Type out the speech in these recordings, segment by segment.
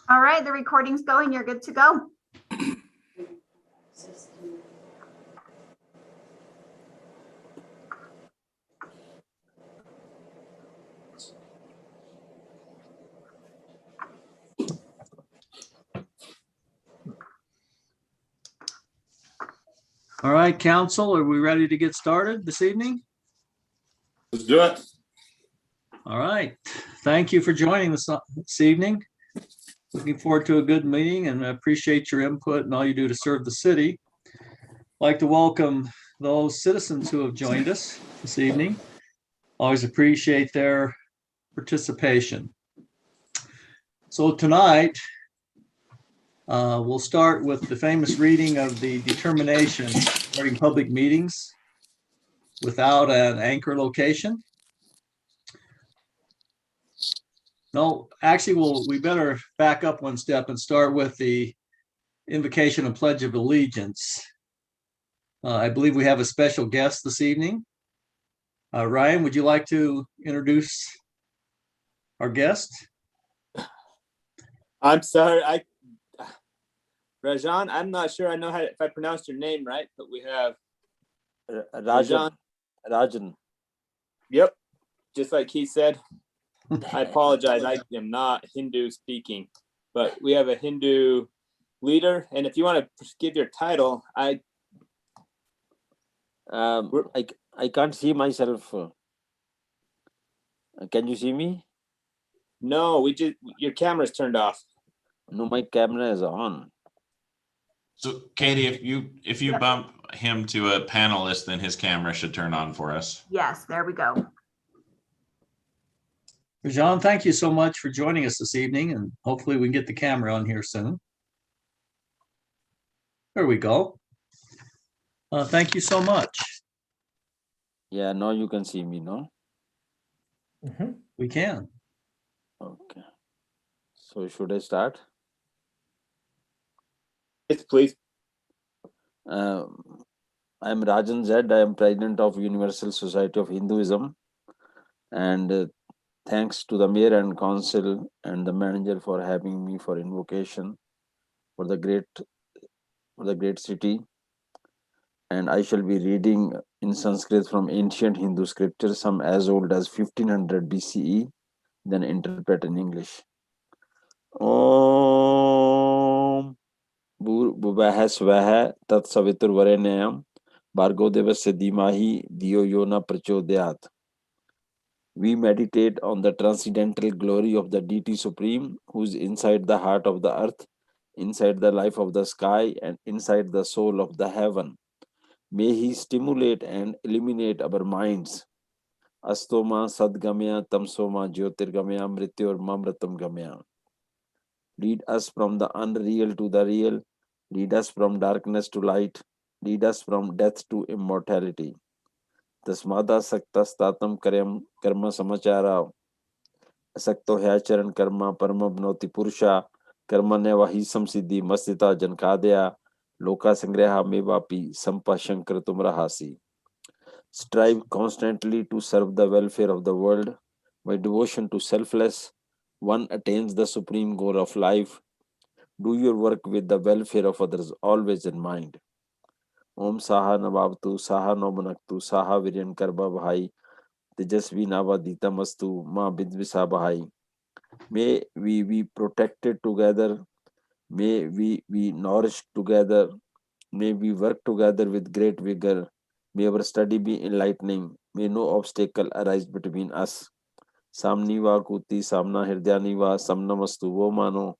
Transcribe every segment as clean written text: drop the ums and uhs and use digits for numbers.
All right, the recording's going. You're good to go. All right, council, are we ready to get started this evening? Let's do it. All right. Thank you for joining us this evening. Looking forward to a good meeting and I appreciate your input and all you do to serve the city. I'd like to welcome those citizens who have joined us this evening. Always appreciate their participation. So tonight, we'll start with the famous reading of the determination regarding public meetings without an anchor location. No, actually, we better back up one step and start with the invocation and pledge of allegiance. I believe we have a special guest this evening. Ryan, would you like to introduce our guest? I'm sorry, Rajan, I'm not sure I know if I pronounced your name right, but we have Rajan. Yep, just like he said. I apologize, I am not Hindu speaking, but we have a Hindu leader, and if you want to give your title, I can't see myself. Can you see me? No, your camera's turned off. No, my camera is on. So Katie, if you bump him to a panelist, then his camera should turn on for us. Yes, there we go. Rajan, thank you so much for joining us this evening and hopefully we can get the camera on here soon. There we go. Thank you so much. Yeah, now you can see me, no? We can. Okay. So should I start? Yes, please. I'm Rajan Z. I am president of Universal Society of Hinduism. And thanks to the mayor and council and the manager for having me for invocation for the great city. And I shall be reading in Sanskrit from ancient Hindu scriptures, some as old as 1500 BCE, then interpret in English. Om Bhuvah Swah Tat Savitur Varenyam Bhargo Devasya Dhimahi Dhiyo Yona Prachodayat. We meditate on the transcendental glory of the Deity Supreme, who is inside the heart of the earth, inside the life of the sky, and inside the soul of the heaven. May he stimulate and illuminate our minds. Astoma Sadgamya Tamsoma Jyotirgamya Mrityor Mamratam Gamya. Lead us from the unreal to the real. Lead us from darkness to light. Lead us from death to immortality. Tasmada Saktastatam Karma Samachara. Sakto Hyacharan Karma Paramabnoti Purusha. Karma Nevahi Samsiddhi Mastita Jankadya. Loka Sangreha Mevapi Sampa Shankar Tumrahasi. Strive constantly to serve the welfare of the world. By devotion to selfless, one attains the supreme goal of life. Do your work with the welfare of others always in mind. Om Saha Navavtu, Saha Nomanaktu, Saha Viryan Karba Bhai, Tejasvi Navadita Mastu, Ma Bidvisa Bhai. May we be protected together. May we be nourished together. May we work together with great vigor. May our study be enlightening. May no obstacle arise between us. Samniva Kuti, Samna Hirdaniva, Samnamastu Vomano,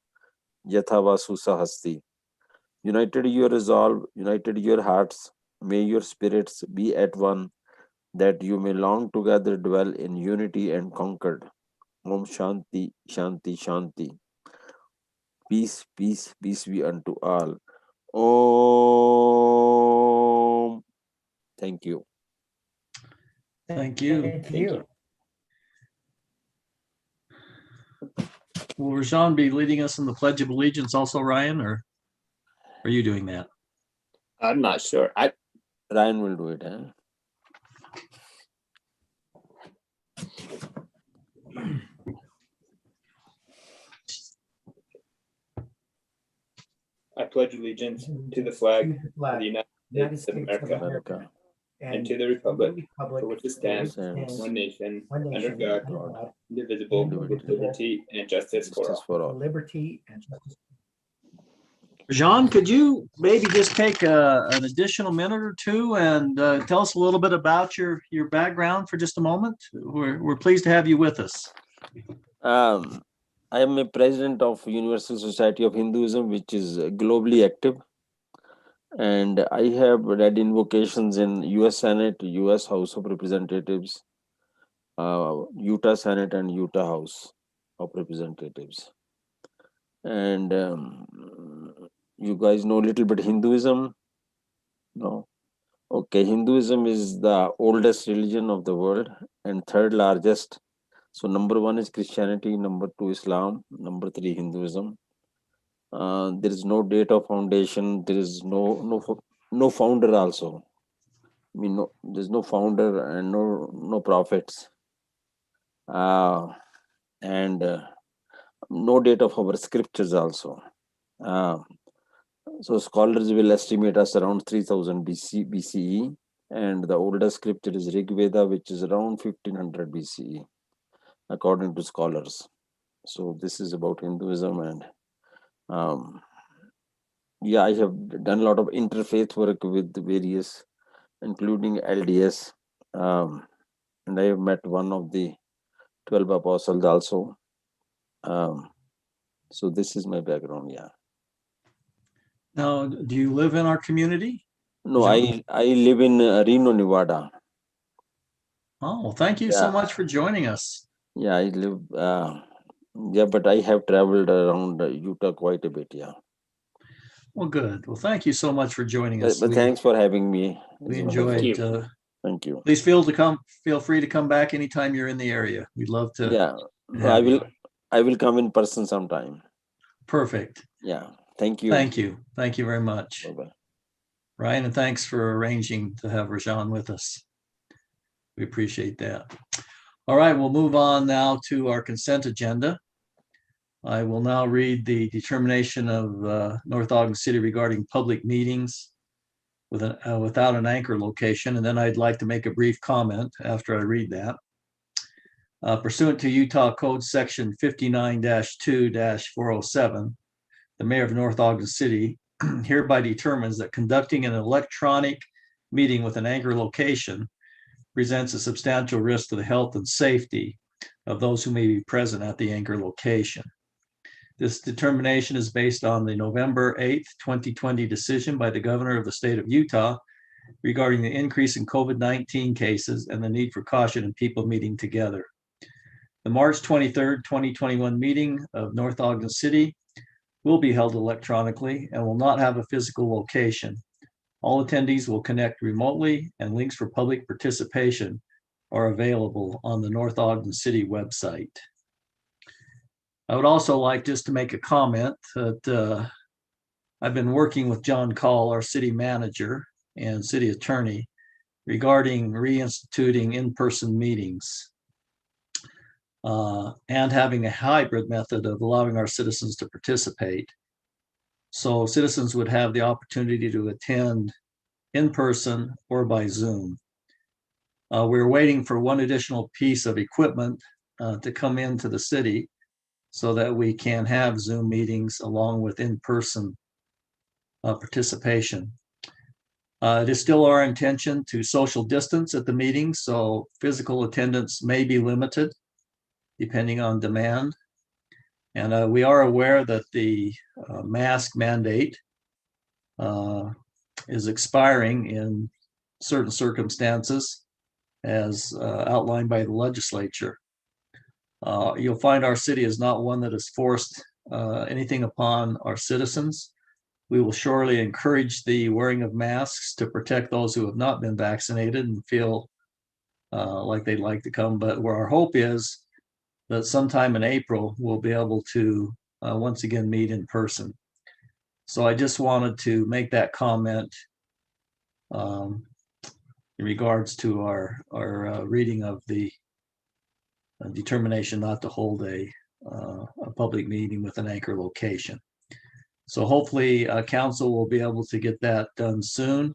Yathavasu Sahasti. United your resolve, united your hearts. May your spirits be at one, that you may long together dwell in unity and concord. Om Shanti, Shanti, Shanti. Peace, peace, peace be unto all. Om. Thank you. Thank you. Thank you. Will Rajan be leading us in the Pledge of Allegiance also, Ryan, or are you doing that? I'm not sure. Ryan will do it. Huh? pledge allegiance to the flag of the United States of America America, and to the republic for which it stands, one nation, under God, God, indivisible, with liberty and justice for justice all. for all. Liberty and justice. Jean, could you maybe just take an additional minute or two and tell us a little bit about your background for just a moment? We're pleased to have you with us. I am a president of Universal Society of Hinduism, which is globally active. And I have read invocations in US Senate, US House of Representatives, Utah Senate, and Utah House of Representatives. And you guys know a little bit Hinduism? No? Okay, Hinduism is the oldest religion of the world and third largest. So number one is Christianity, number two Islam, number three Hinduism. There is no date of foundation. There is no founder also. I mean, no, there's no founder and no prophets. And no date of our scriptures also. So scholars will estimate us around 3000 BCE, and the oldest scripture is Rig Veda, which is around 1500 BCE, according to scholars. So this is about Hinduism, and yeah, I have done a lot of interfaith work with various, including LDS, and I have met one of the 12 apostles also. So this is my background. Yeah. Now, do you live in our community? No, Jean? I live in Reno, Nevada. Oh, well, thank you so Yeah. much for joining us. Yeah, I live. Yeah, but I have traveled around Utah quite a bit. Yeah. Well, good. Well, thank you so much for joining But, us. but thanks for having me. We It's enjoyed. wonderful. Thank you. Please feel free to come back anytime you're in the area. We'd love to. Yeah, no, have you. I will come in person sometime. Perfect. Yeah. Thank you. Thank you. Thank you very much, Bye-bye. Ryan, and thanks for arranging to have Rajan with us. We appreciate that. All right, we'll move on now to our consent agenda. I will now read the determination of North Ogden City regarding public meetings without an anchor location, and then I'd like to make a brief comment after I read that. Pursuant to Utah Code Section 59-2-407, the mayor of North Ogden City hereby determines that conducting an electronic meeting with an anchor location presents a substantial risk to the health and safety of those who may be present at the anchor location. This determination is based on the November 8th, 2020 decision by the governor of the state of Utah regarding the increase in COVID-19 cases and the need for caution in people meeting together. The March 23rd, 2021 meeting of North Ogden City will be held electronically and will not have a physical location. All attendees will connect remotely, and links for public participation are available on the North Ogden City website. I would also like just to make a comment that I've been working with John Call, our city manager and city attorney, regarding reinstituting in-person meetings and having a hybrid method of allowing our citizens to participate. So citizens would have the opportunity to attend in person or by Zoom. We're waiting for one additional piece of equipment to come into the city so that we can have Zoom meetings along with in-person participation. It is still our intention to social distance at the meeting, so physical attendance may be limited depending on demand. And we are aware that the mask mandate is expiring in certain circumstances as outlined by the legislature. You'll find our city is not one that has forced anything upon our citizens. We will surely encourage the wearing of masks to protect those who have not been vaccinated and feel like they'd like to come. But where our hope is that sometime in April, we'll be able to once again meet in person. So I just wanted to make that comment in regards to our reading of the determination not to hold a public meeting with an anchor location. So hopefully council will be able to get that done soon.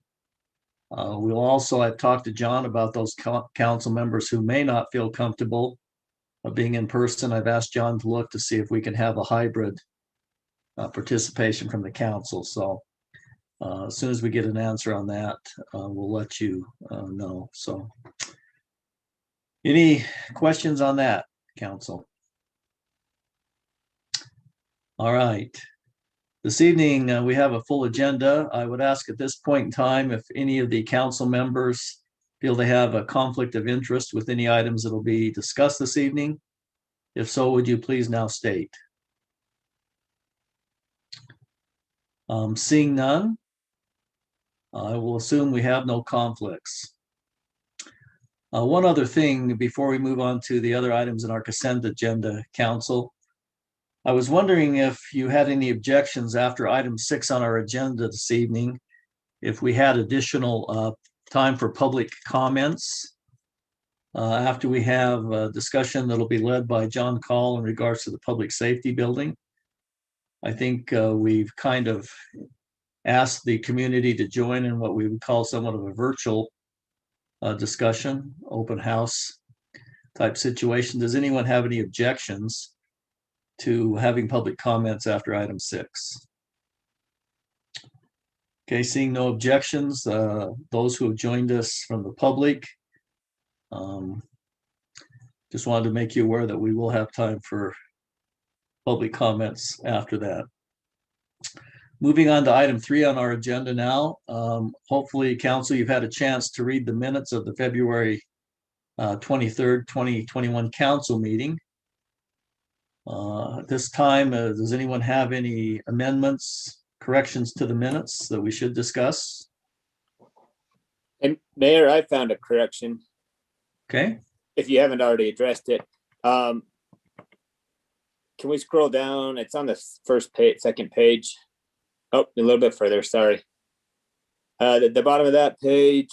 We'll also, I've talked to John about those council members who may not feel comfortable being in person. I've asked John to look to see if we can have a hybrid participation from the council. So as soon as we get an answer on that, we'll let you know. So any questions on that, council? All right. This evening, we have a full agenda. I would ask at this point in time if any of the council members feel they have a conflict of interest with any items that will be discussed this evening. If so, would you please now state? Seeing none, I will assume we have no conflicts. One other thing before we move on to the other items in our consent agenda, council. I was wondering if you had any objections after item 6 on our agenda this evening, if we had additional time for public comments after we have a discussion that'll be led by John Call in regards to the public safety building. I think we've kind of asked the community to join in what we would call somewhat of a virtual discussion, open house type situation. Does anyone have any objections to having public comments after item 6? Okay, seeing no objections, those who have joined us from the public, just wanted to make you aware that we will have time for public comments after that. Moving on to item 3 on our agenda now. Hopefully, council, you've had a chance to read the minutes of the February 23rd, 2021 council meeting. At this time, does anyone have any amendments, corrections to the minutes that we should discuss? And Mayor, I found a correction, Okay, if you haven't already addressed it. Can we scroll down? It's on the first page, second page. Oh, a little bit further, sorry. The bottom of that page.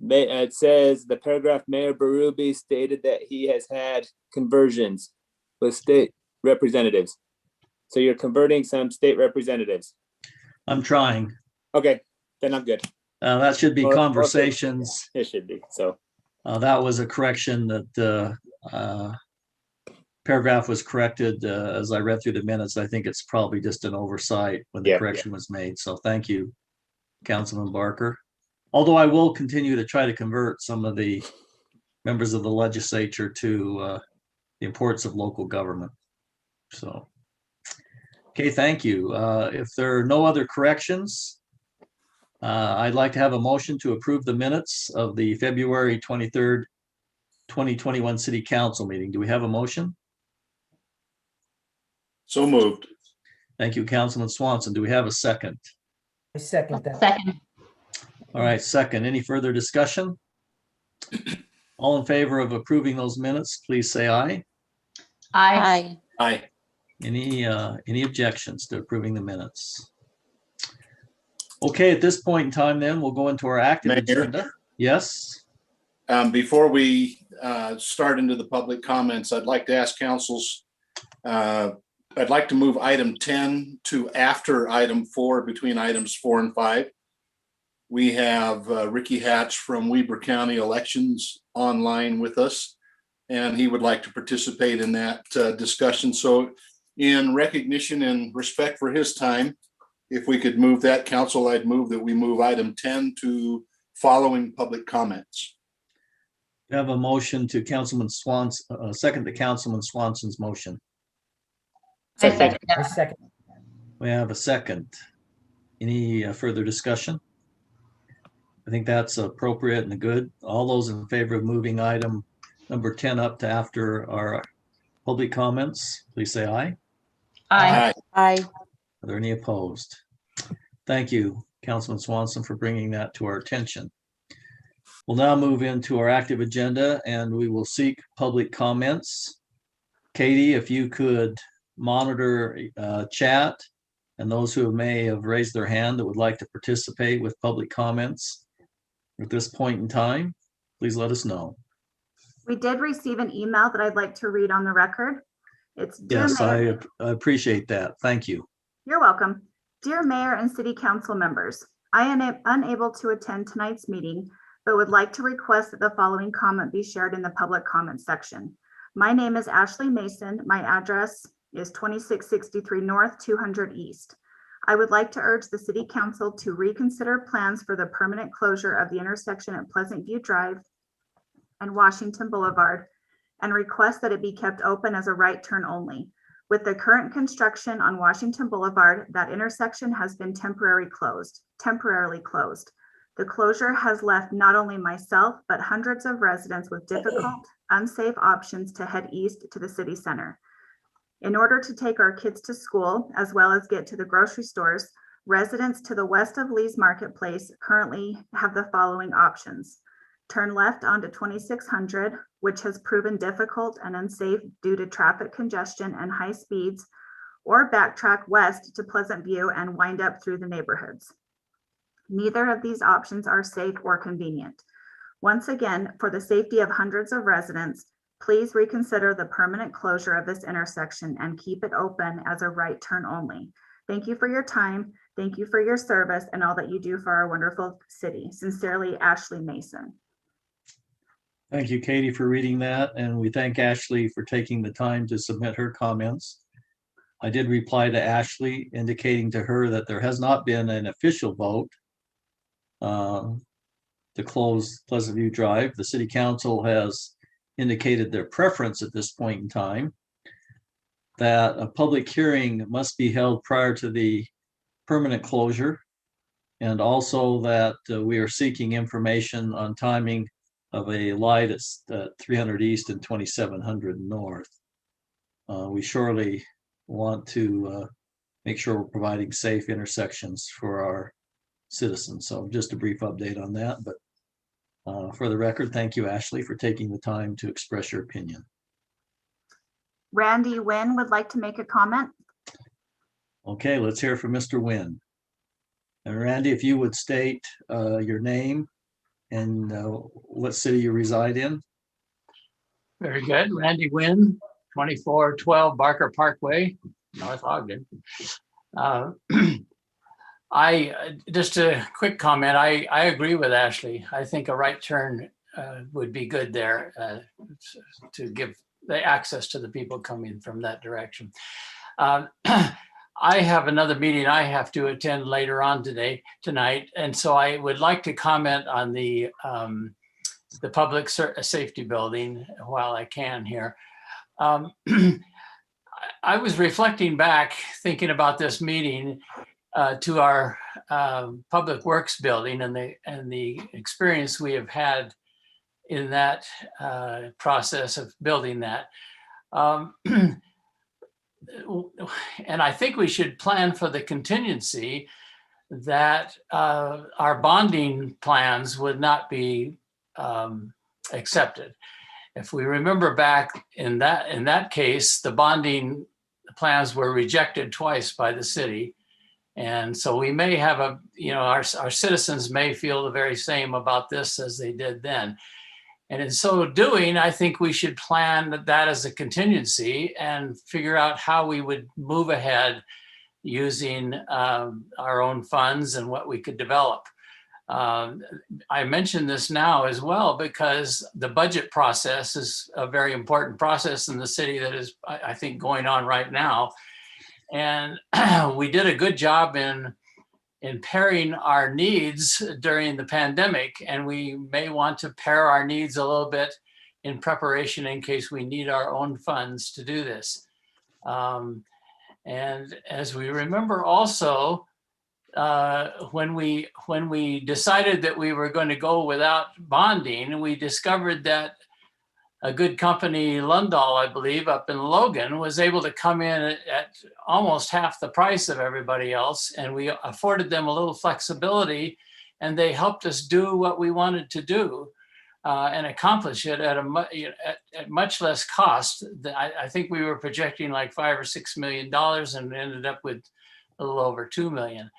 It says the paragraph, Mayor Berube stated that he has had conversions with state representatives. So you're converting some state representatives. I'm trying. Okay, then I'm good. That should be Or- conversations. It should be, so. That was a correction that paragraph was corrected as I read through the minutes. I think it's probably just an oversight when the Yeah, correction was made. So thank you, Councilman Barker. Although I will continue to try to convert some of the members of the legislature to the importance of local government. So, okay, thank you. If there are no other corrections, I'd like to have a motion to approve the minutes of the February 23rd, 2021 City Council meeting. Do we have a motion? So moved. Thank you, Councilman Swanson. Do we have a second? I second that. Second. All right, second. Any further discussion? All in favor of approving those minutes, please say aye. Aye. Aye. Any objections to approving the minutes? Okay, at this point in time, then we'll go into our active Mayor? agenda. Yes, Before we start into the public comments, I'd like to ask councils, I'd like to move item 10 to after item 4, between items 4 and 5. We have Ricky Hatch from Weber County Elections online with us, and he would like to participate in that discussion. So in recognition and respect for his time, if we could move that, council, I'd move that we move item 10 to following public comments. we have a motion to Councilman Swanson, second to Councilman Swanson's motion. I second I that. second. We have a second. Any further discussion? I think that's appropriate and good. All those in favor of moving item number 10 up to after our public comments, please say aye. Aye. Aye. Are there any opposed? Thank you, Councilman Swanson, for bringing that to our attention. We'll now move into our active agenda and we will seek public comments. Katie, if you could monitor chat and those who may have raised their hand that would like to participate with public comments at this point in time, please let us know. We did receive an email that I'd like to read on the record. It's Dear Yes, Mayor. I appreciate that. Thank you. You're welcome. Dear Mayor and City Council members, I am unable to attend tonight's meeting, but would like to request that the following comment be shared in the public comment section. My name is Ashley Mason. My address is 2663 North, 200 East. I would like to urge the City Council to reconsider plans for the permanent closure of the intersection at Pleasant View Drive and Washington Boulevard and request that it be kept open as a right turn only. With the current construction on Washington Boulevard, that intersection has been temporarily closed. The closure has left not only myself, but hundreds of residents with difficult, unsafe options to head east to the city center. In order to take our kids to school, as well as get to the grocery stores, residents to the west of Lee's Marketplace currently have the following options. Turn left onto 2600, which has proven difficult and unsafe due to traffic congestion and high speeds, or backtrack west to Pleasant View and wind up through the neighborhoods. Neither of these options are safe or convenient. Once again, for the safety of hundreds of residents, please reconsider the permanent closure of this intersection and keep it open as a right turn only. Thank you for your time. Thank you for your service and all that you do for our wonderful city. Sincerely, Ashley Mason. Thank you, Katie, for reading that. And we thank Ashley for taking the time to submit her comments. I did reply to Ashley indicating to her that there has not been an official vote to close Pleasant View Drive. The City Council has indicated their preference at this point in time that a public hearing must be held prior to the permanent closure, and also that we are seeking information on timing of a light at 300 East and 2700 North. We surely want to make sure we're providing safe intersections for our citizens. So just a brief update on that, but for the record, thank you, Ashley, for taking the time to express your opinion. Randy Wynn would like to make a comment. Okay, let's hear from Mr. Wynn. And Randy, if you would state your name and what city you reside in. Very good. Randy Wynn, 2412 Barker Parkway, North Ogden. Just a quick comment. I agree with Ashley. I think a right turn would be good there to give the access to the people coming from that direction. I have another meeting I have to attend later on tonight, and so I would like to comment on the public safety building while I can here. I was reflecting back, thinking about this meeting to our public works building and the experience we have had in that process of building that. And I think we should plan for the contingency that our bonding plans would not be accepted. If we remember back in that case, the bonding plans were rejected twice by the city. And so we may have our citizens may feel the very same about this as they did then. And in so doing, I think we should plan that as a contingency and figure out how we would move ahead using our own funds and what we could develop. I mention this now as well because the budget process is a very important process in the city that is, I think, going on right now. And we did a good job in pairing our needs during the pandemic, and we may want to pair our needs a little bit in preparation in case we need our own funds to do this. And as we remember also, when we decided that we were going to go without bonding, we discovered that a good company, Lundahl, I believe, up in Logan, was able to come in at almost half the price of everybody else. And we afforded them a little flexibility, and they helped us do what we wanted to do and accomplish it at much less cost. I think we were projecting like $5 or $6 million and ended up with a little over $2 million.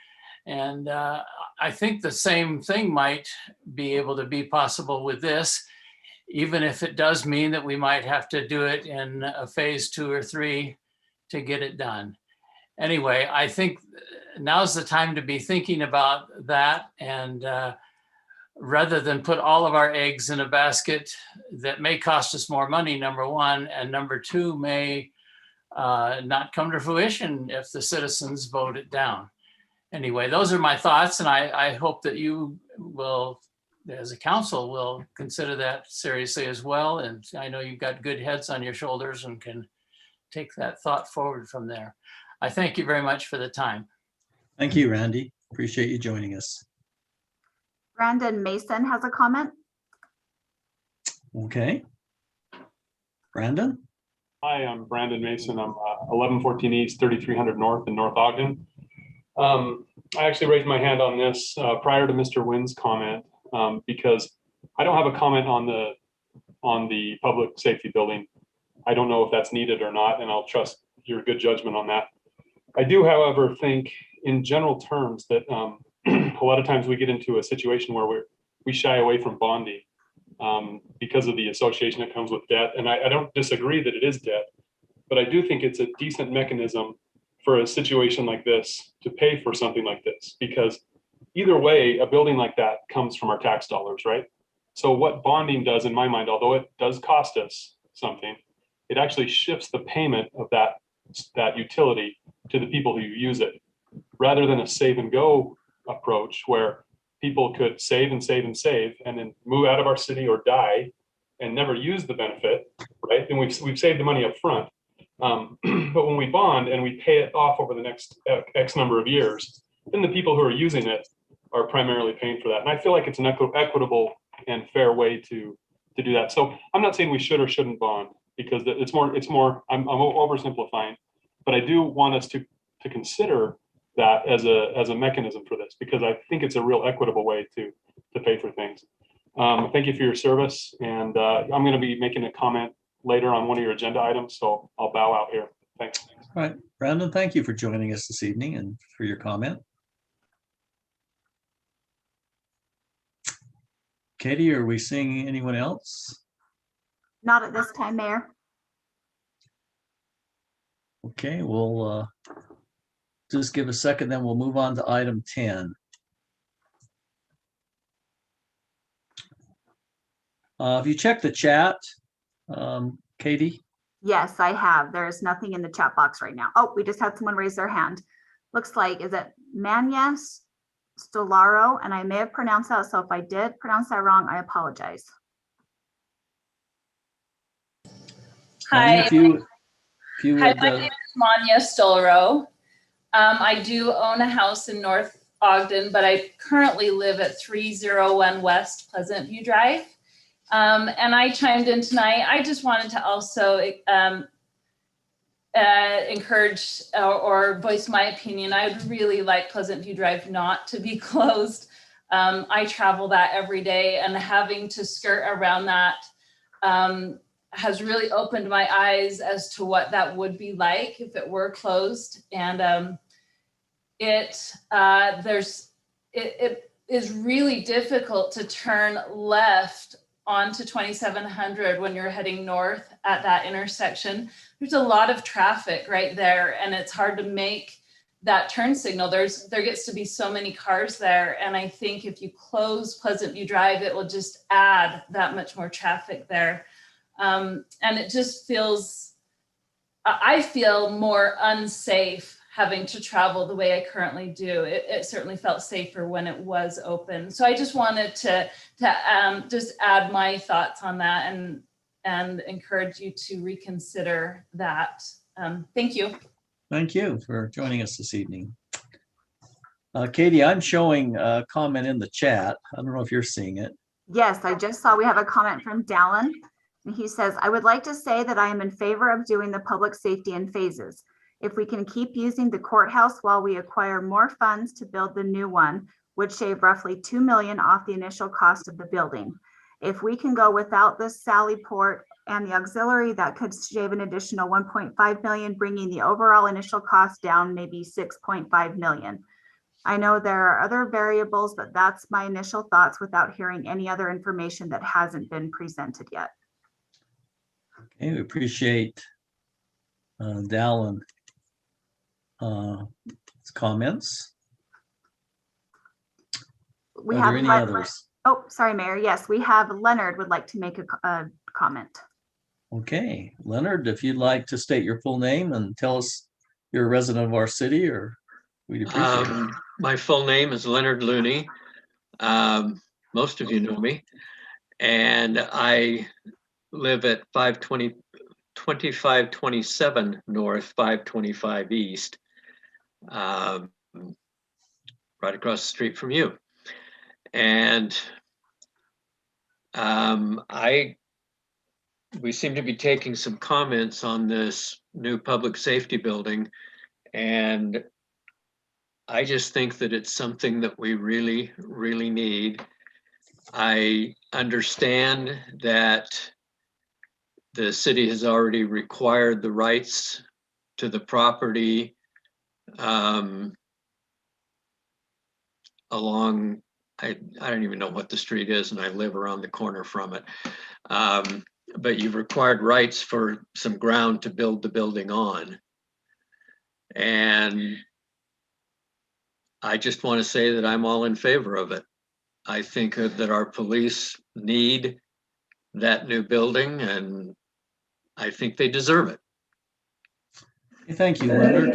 And I think the same thing might be able to be possible with this. even if it does mean that we might have to do it in a phase 2 or 3 to get it done. Anyway, I think now's the time to be thinking about that, and rather than put all of our eggs in a basket that may cost us more money, number one, and number two, may not come to fruition if the citizens vote it down. Anyway, those are my thoughts, and I hope that you will, as a council, will consider that seriously as well. And I know you've got good heads on your shoulders and can take that thought forward from there. I thank you very much for the time. Thank you, Randy. Appreciate you joining us. Brandon Mason has a comment. Okay. Brandon? Hi, I'm Brandon Mason. I'm 1114 East, 3300 North in North Ogden. I actually raised my hand on this prior to Mr. Wynn's comment because I don't have a comment on the public safety building. I don't know if that's needed or not, and I'll trust your good judgment on that. I do, however, think in general terms that a lot of times we get into a situation where we shy away from bonding because of the association that comes with debt. And I don't disagree that it is debt, but I do think it's a decent mechanism for a situation like this to pay for something like this, because either way, a building like that comes from our tax dollars, right? So what bonding does, in my mind, although it does cost us something, it actually shifts the payment of that utility to the people who use it, rather than a save and go approach where people could save and save and save and then move out of our city or die and never use the benefit, right? And we've saved the money up front. But when we bond and we pay it off over the next X number of years, then the people who are using it are primarily paying for that. And I feel like it's an equitable and fair way to do that. So I'm not saying we should or shouldn't bond, because it's more, I'm oversimplifying, but I do want us to consider that as a mechanism for this, because I think it's a real equitable way to pay for things. Thank you for your service. And I'm going to be making a comment later on one of your agenda items, so I'll bow out here. Thanks. All right, Brandon, thank you for joining us this evening and for your comment. Katie, are we seeing anyone else? Not at this time, Mayor. Okay, we'll just give a second, then we'll move on to item 10. Have you checked the chat, Katie? Yes, I have. There's nothing in the chat box right now. Oh, we just had someone raise their hand. Looks like, is it Manyas Stolaro? And I may have pronounced that, so if I did pronounce that wrong, I apologize. Hi. If you Hi, would, my name is Manya Stolro. I do own a house in North Ogden, but I currently live at 301 West Pleasant View Drive. And I chimed in tonight. I just wanted to also encourage or voice my opinion. I would really like Pleasant View Drive not to be closed. I travel that every day, and having to skirt around that has really opened my eyes as to what that would be like if it were closed. And it is really difficult to turn left onto 2700 when you're heading north at that intersection. There's a lot of traffic right there, and it's hard to make that turn signal. There gets to be so many cars there, and I think if you close Pleasant View Drive, it will just add that much more traffic there. And it just feels, I feel more unsafe having to travel the way I currently do. It certainly felt safer when it was open. So I just wanted to just add my thoughts on that and encourage you to reconsider that. Thank you. thank you for joining us this evening. Katie, I'm showing a comment in the chat. I don't know if you're seeing it. Yes, I just saw we have a comment from Dallin. And he says, I would like to say that I am in favor of doing the public safety in phases. If we can keep using the courthouse while we acquire more funds to build the new one, would shave roughly $2 million off the initial cost of the building. If we can go without the Sally Port and the auxiliary, that could shave an additional $1.5 million, bringing the overall initial cost down maybe $6.5 million. I know there are other variables, but that's my initial thoughts without hearing any other information that hasn't been presented yet. Okay, we appreciate Dallin comments. We Are have there any others? Oh, sorry, Mayor. Yes, we have Leonard would like to make a comment. Okay, Leonard, if you'd like to state your full name and tell us you're a resident of our city, or we'd appreciate it. My full name is Leonard Looney. Most of you know me. And I live at 2527 North, 525 East, right across the street from you. And we seem to be taking some comments on this new public safety building. And I just think that it's something that we really, really need. I understand that the city has already required the rights to the property along, I don't even know what the street is, and I live around the corner from it. But you've required rights for some ground to build the building on. And I just want to say that I'm all in favor of it. I think that our police need that new building, and I think they deserve it. Thank you, Leonard.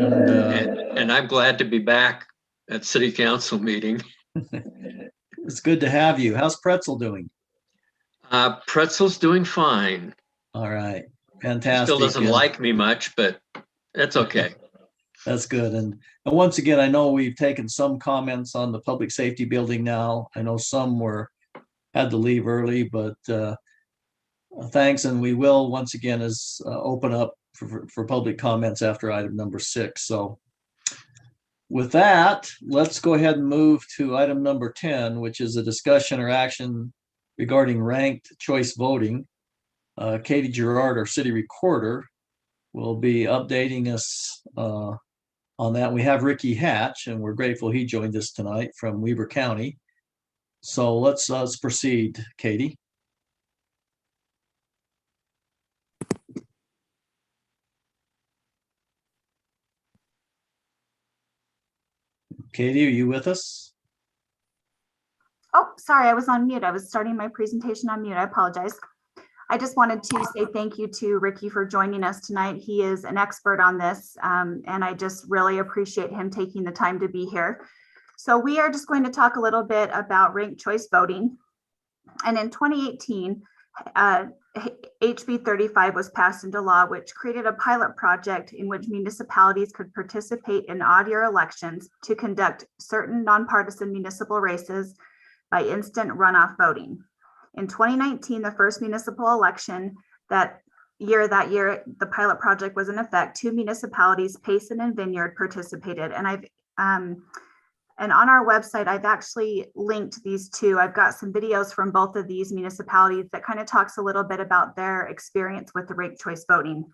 And I'm glad to be back at City Council meeting. It's good to have you. How's Pretzel doing? Pretzel's doing fine. All right, fantastic. Still doesn't like me much, but that's okay. That's good. And once again, I know we've taken some comments on the public safety building now. I know some had to leave early, but thanks. And we will once again open up for public comments after item number 6. So with that, let's go ahead and move to item number 10, which is a discussion or action regarding ranked choice voting. Katie Gerard, our city recorder, will be updating us on that. We have Ricky Hatch, and we're grateful he joined us tonight from Weber County. So let's proceed, Katie. Katie, are you with us? Oh, sorry, I was on mute. I was starting my presentation on mute. I apologize. I just wanted to say thank you to Ricky for joining us tonight. He is an expert on this, and I just really appreciate him taking the time to be here. So we are just going to talk a little bit about ranked choice voting. And in 2018, HB 35 was passed into law, which created a pilot project in which municipalities could participate in odd-year elections to conduct certain nonpartisan municipal races by instant runoff voting. In 2019, the first municipal election that year, the pilot project was in effect. 2 municipalities, Payson and Vineyard, participated. And and on our website, I've actually linked these 2. I've got some videos from both of these municipalities that kind of talks a little bit about their experience with the ranked choice voting.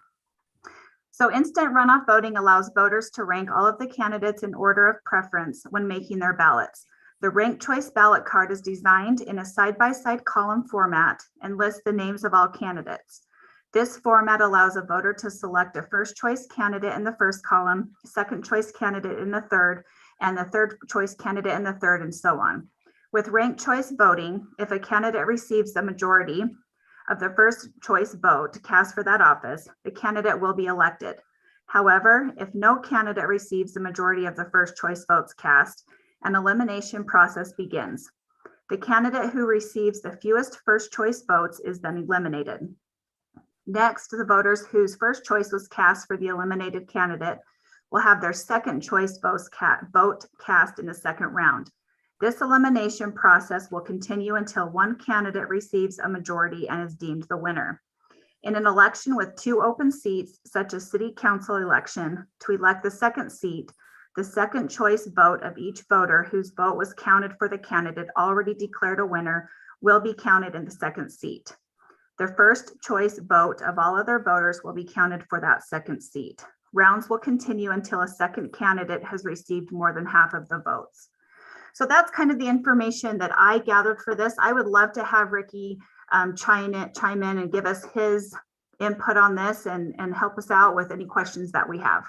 So instant runoff voting allows voters to rank all of the candidates in order of preference when making their ballots. The ranked choice ballot card is designed in a side-by-side column format and lists the names of all candidates. This format allows a voter to select a first choice candidate in the first column, second choice candidate in the third, and the third choice candidate in the third, and so on. With ranked choice voting, if a candidate receives the majority of the first choice vote cast for that office, the candidate will be elected. However, if no candidate receives the majority of the first choice votes cast, an elimination process begins. The candidate who receives the fewest first choice votes is then eliminated. Next, the voters whose first choice was cast for the eliminated candidate will have their second choice vote cast in the second round. This elimination process will continue until one candidate receives a majority and is deemed the winner. In an election with 2 open seats, such as city council election, to elect the second seat, the second choice vote of each voter whose vote was counted for the candidate already declared a winner will be counted in the second seat. The first choice vote of all other voters will be counted for that second seat. Rounds will continue until a second candidate has received more than half of the votes. So that's kind of the information that I gathered for this. I would love to have Ricky chime in and give us his input on this and help us out with any questions that we have.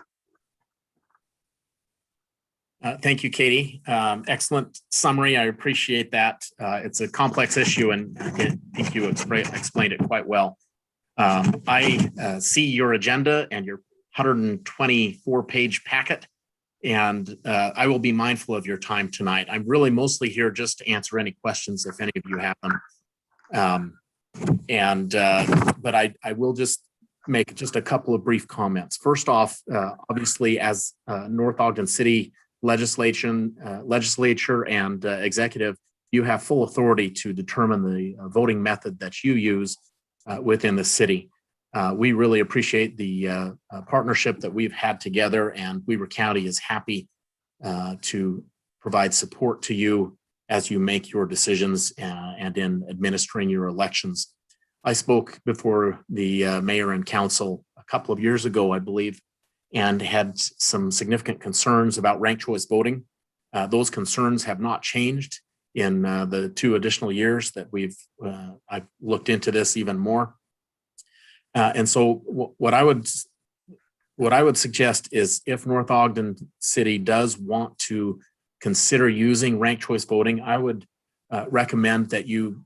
Thank you, Katie. Excellent summary. I appreciate that. It's a complex issue, and I think you explained it quite well. I see your agenda and your 124-page packet, and I will be mindful of your time tonight. I'm really mostly here just to answer any questions if any of you have them. But I will just make just a couple of brief comments. First off, obviously, as North Ogden City legislature and executive, you have full authority to determine the voting method that you use within the city. We really appreciate the partnership that we've had together, and Weber County is happy to provide support to you as you make your decisions and in administering your elections. I spoke before the mayor and council a couple of years ago, I believe, and had some significant concerns about ranked choice voting. Those concerns have not changed in the 2 additional years that I've looked into this even more. And so what I would suggest is, if North Ogden City does want to consider using ranked choice voting, I would recommend that you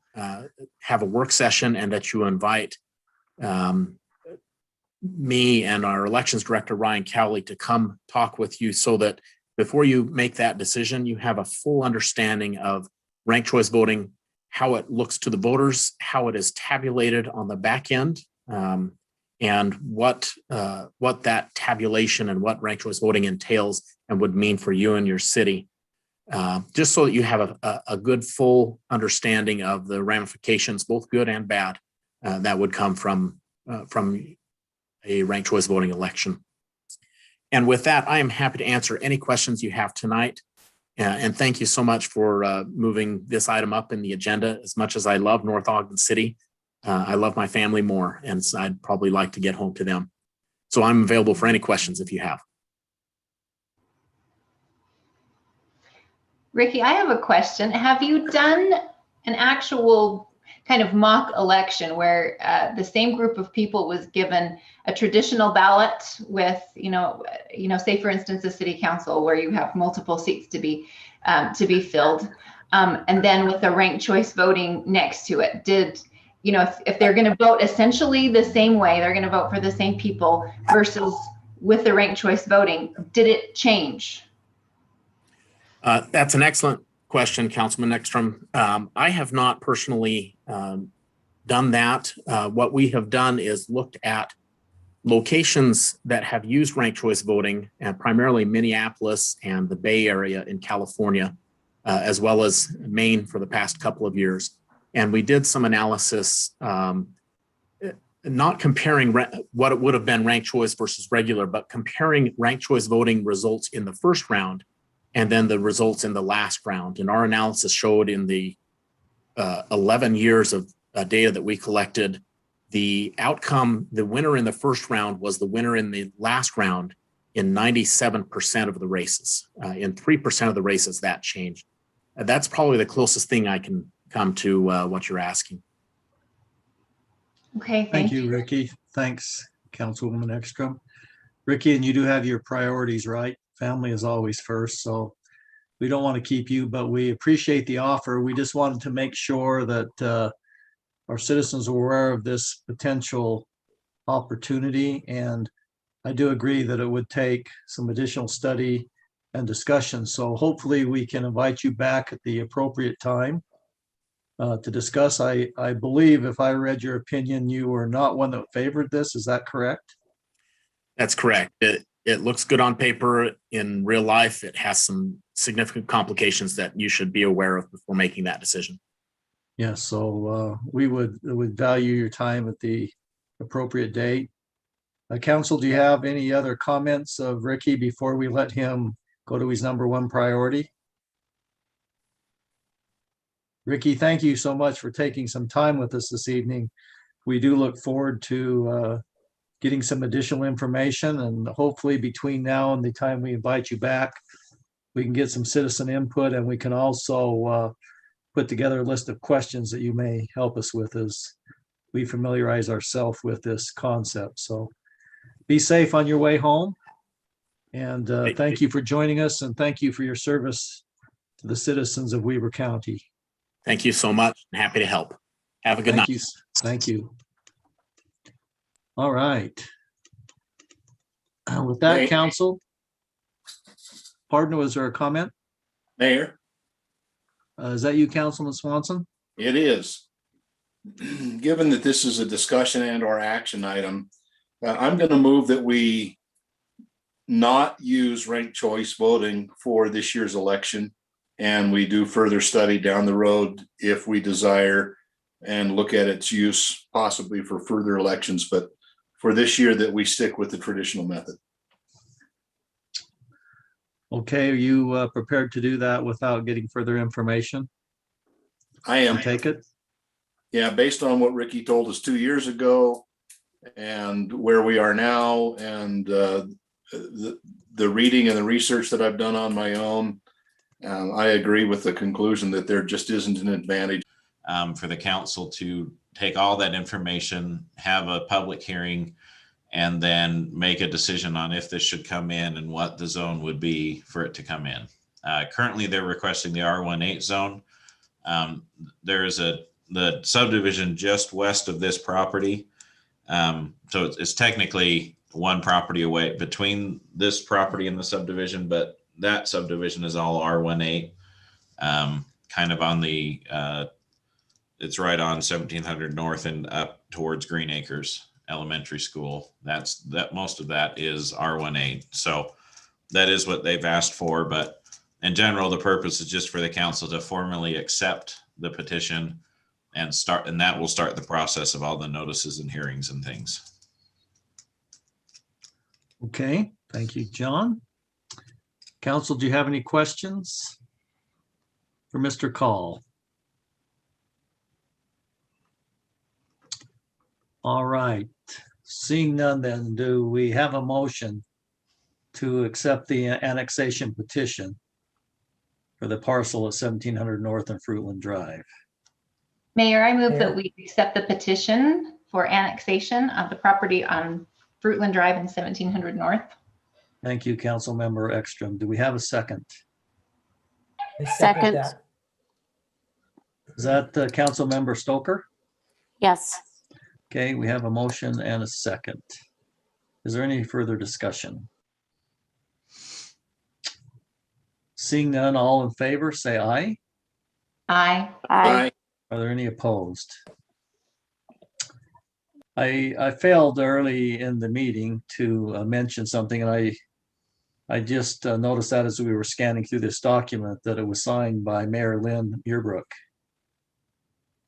have a work session and that you invite me and our elections director, Ryan Cowley, to come talk with you, so that before you make that decision, you have a full understanding of ranked choice voting, how it looks to the voters, how it is tabulated on the back end, and what that tabulation and what ranked choice voting entails and would mean for you and your city. Just so that you have a good full understanding of the ramifications, both good and bad, that would come from a ranked choice voting election. And with that, I am happy to answer any questions you have tonight. And thank you so much for moving this item up in the agenda. As much as I love North Ogden City, I love my family more, and so I'd probably like to get home to them. So I'm available for any questions if you have. Ricky, I have a question. Have you done an actual kind of mock election where the same group of people was given a traditional ballot with, say for instance, a city council where you have multiple seats to be filled, and then with the ranked choice voting next to it? If they're going to vote essentially the same way, they're going to vote for the same people versus with the ranked choice voting, did it change? That's an excellent question, Councilman Ekstrom. I have not personally done that. What we have done is looked at locations that have used ranked choice voting, and primarily Minneapolis and the Bay Area in California, as well as Maine for the past couple of years. And we did some analysis, not comparing what it would have been ranked choice versus regular, but comparing ranked choice voting results in the first round and then the results in the last round. And our analysis showed in the 11 years of data that we collected, the outcome, the winner in the first round was the winner in the last round in 97% of the races. In 3% of the races, that changed. That's probably the closest thing I can come to what you're asking. Okay, Thank you, Ricky. Thanks, Councilwoman Ekstrom. Ricky, and you do have your priorities right. Family is always first, so we don't want to keep you, but we appreciate the offer. We just wanted to make sure that our citizens were aware of this potential opportunity, and I do agree that it would take some additional study and discussion. So hopefully we can invite you back at the appropriate time to discuss. I believe, if I read your opinion, you were not one that favored this. Is that correct? That's correct. It looks good on paper. In real life, it has some significant complications that you should be aware of before making that decision. Yeah, so we would value your time at the appropriate date. Council, do you have any other comments of Ricky before we let him go to his #1 priority? Ricky, thank you so much for taking some time with us this evening. We do look forward to getting some additional information, and hopefully between now and the time we invite you back, we can get some citizen input, and we can also put together a list of questions that you may help us with as we familiarize ourselves with this concept. So be safe on your way home. And thank you for joining us, and thank you for your service to the citizens of Weber County. Thank you so much. I'm happy to help. Have a good Thank night. you. Thank you. All right. With that, Hey. council. Pardon, was there a comment? Mayor, Is that you, Councilman Swanson? it is. Given that this is a discussion and or action item, I'm going to move that we not use ranked choice voting for this year's election. And we do further study down the road if we desire and look at its use possibly for further elections. But for this year, that we stick with the traditional method. Okay, are you prepared to do that without getting further information? I am. Take it. Yeah, based on what Ricky told us 2 years ago and where we are now, and the reading and the research that I've done on my own, I agree with the conclusion that there just isn't an advantage. For the council to take all that information, have a public hearing, and then make a decision on if this should come in and what the zone would be for it to come in. Currently, they're requesting the R18 zone. There's the subdivision just west of this property. So it's technically one property away between this property and the subdivision, but that subdivision is all R18, kind of on the, it's right on 1700 North and up towards Green Acres Elementary School. That most of that is R18. So that is what they've asked for, but in general, the purpose is just for the council to formally accept the petition and that will start the process of all the notices and hearings and things. Okay, thank you, John. Council, do you have any questions for Mr. Call? All right, seeing none, then do we have a motion to accept the annexation petition for the parcel at 1700 North and Fruitland Drive? Mayor, I move Mayor. that we accept the petition for annexation of the property on Fruitland Drive and 1700 North. Thank you, Councilmember Ekstrom. Do we have a second? I second that. Is that Councilmember Stoker? Yes. Okay, we have a motion and a second. Is there any further discussion? Seeing none, all in favor, say aye. Aye. Aye. Are there any opposed? I failed early in the meeting to mention something, and I just noticed that as we were scanning through this document that it was signed by Mayor Lynn Muirbrook.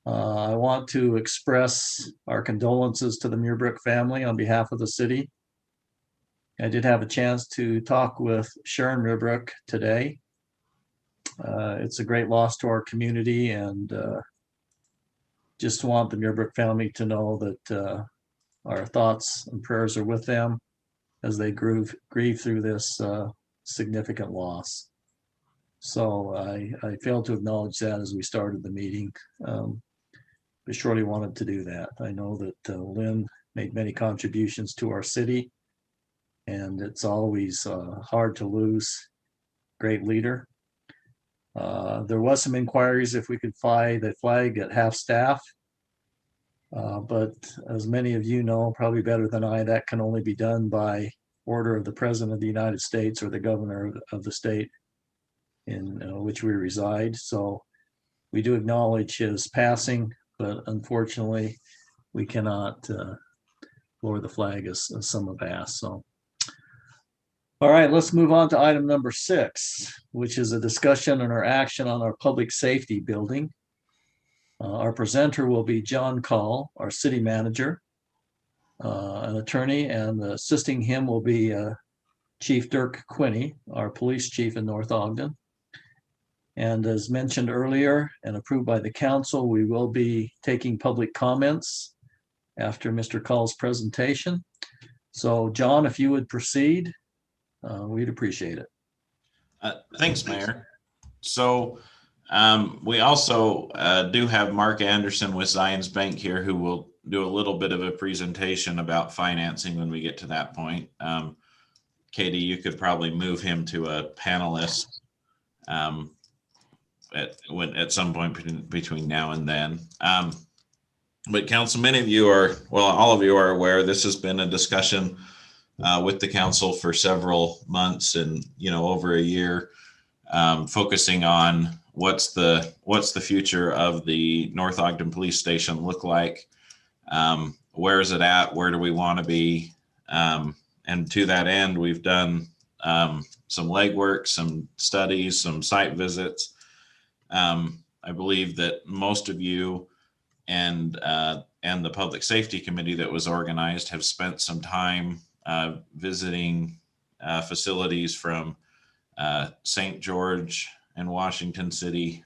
I want to express our condolences to the Muirbrook family on behalf of the city. I did have a chance to talk with Sharon Muirbrook today. It's a great loss to our community, and just want the Muirbrook family to know that our thoughts and prayers are with them as they grieve through this significant loss. So I failed to acknowledge that as we started the meeting. But surely wanted to do that. I know that Lynn made many contributions to our city, and it's always hard to lose a great leader. There was some inquiries if we could fly the flag at half staff. But as many of you know, probably better than I, that can only be done by order of the President of the United States or the governor of the state in which we reside. So we do acknowledge his passing, but unfortunately we cannot lower the flag as some have asked. So, all right, let's move on to item number 6, which is a discussion and our action on our public safety building. Our presenter will be John Call, our city manager, an attorney, and assisting him will be Chief Dirk Quinney, our police chief in North Ogden. And as mentioned earlier and approved by the council, we will be taking public comments after Mr. Call's presentation. So John, if you would proceed, we'd appreciate it. Thanks, Mayor. So we also do have Mark Anderson with Zions Bank here, who will do a little bit of a presentation about financing when we get to that point. Katie, you could probably move him to a panelist at some point between now and then. But council, many of you are, well, all of you are aware, this has been a discussion with the council for several months and, over a year, focusing on what's the future of the North Ogden Police Station look like? Where is it at? Where do we want to be? And to that end, we've done some legwork, some studies, some site visits. I believe that most of you and the Public Safety Committee that was organized have spent some time visiting facilities from St. George and Washington City,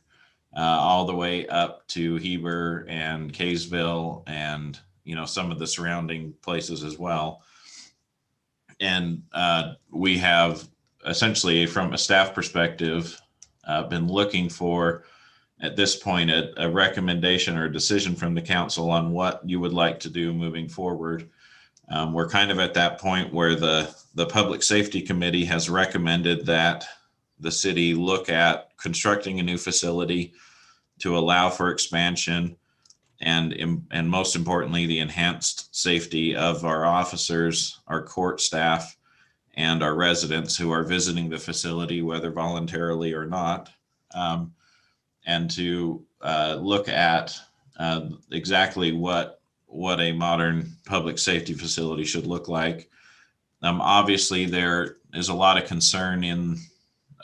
all the way up to Heber and Kaysville and, some of the surrounding places as well. And we have essentially, from a staff perspective, been looking for, at this point, a recommendation or a decision from the council on what you would like to do moving forward. We're kind of at that point where the Public Safety Committee has recommended that the city look at constructing a new facility to allow for expansion and most importantly, the enhanced safety of our officers, our court staff, and our residents who are visiting the facility, whether voluntarily or not, and to look at exactly what a modern public safety facility should look like. Obviously, there is a lot of concern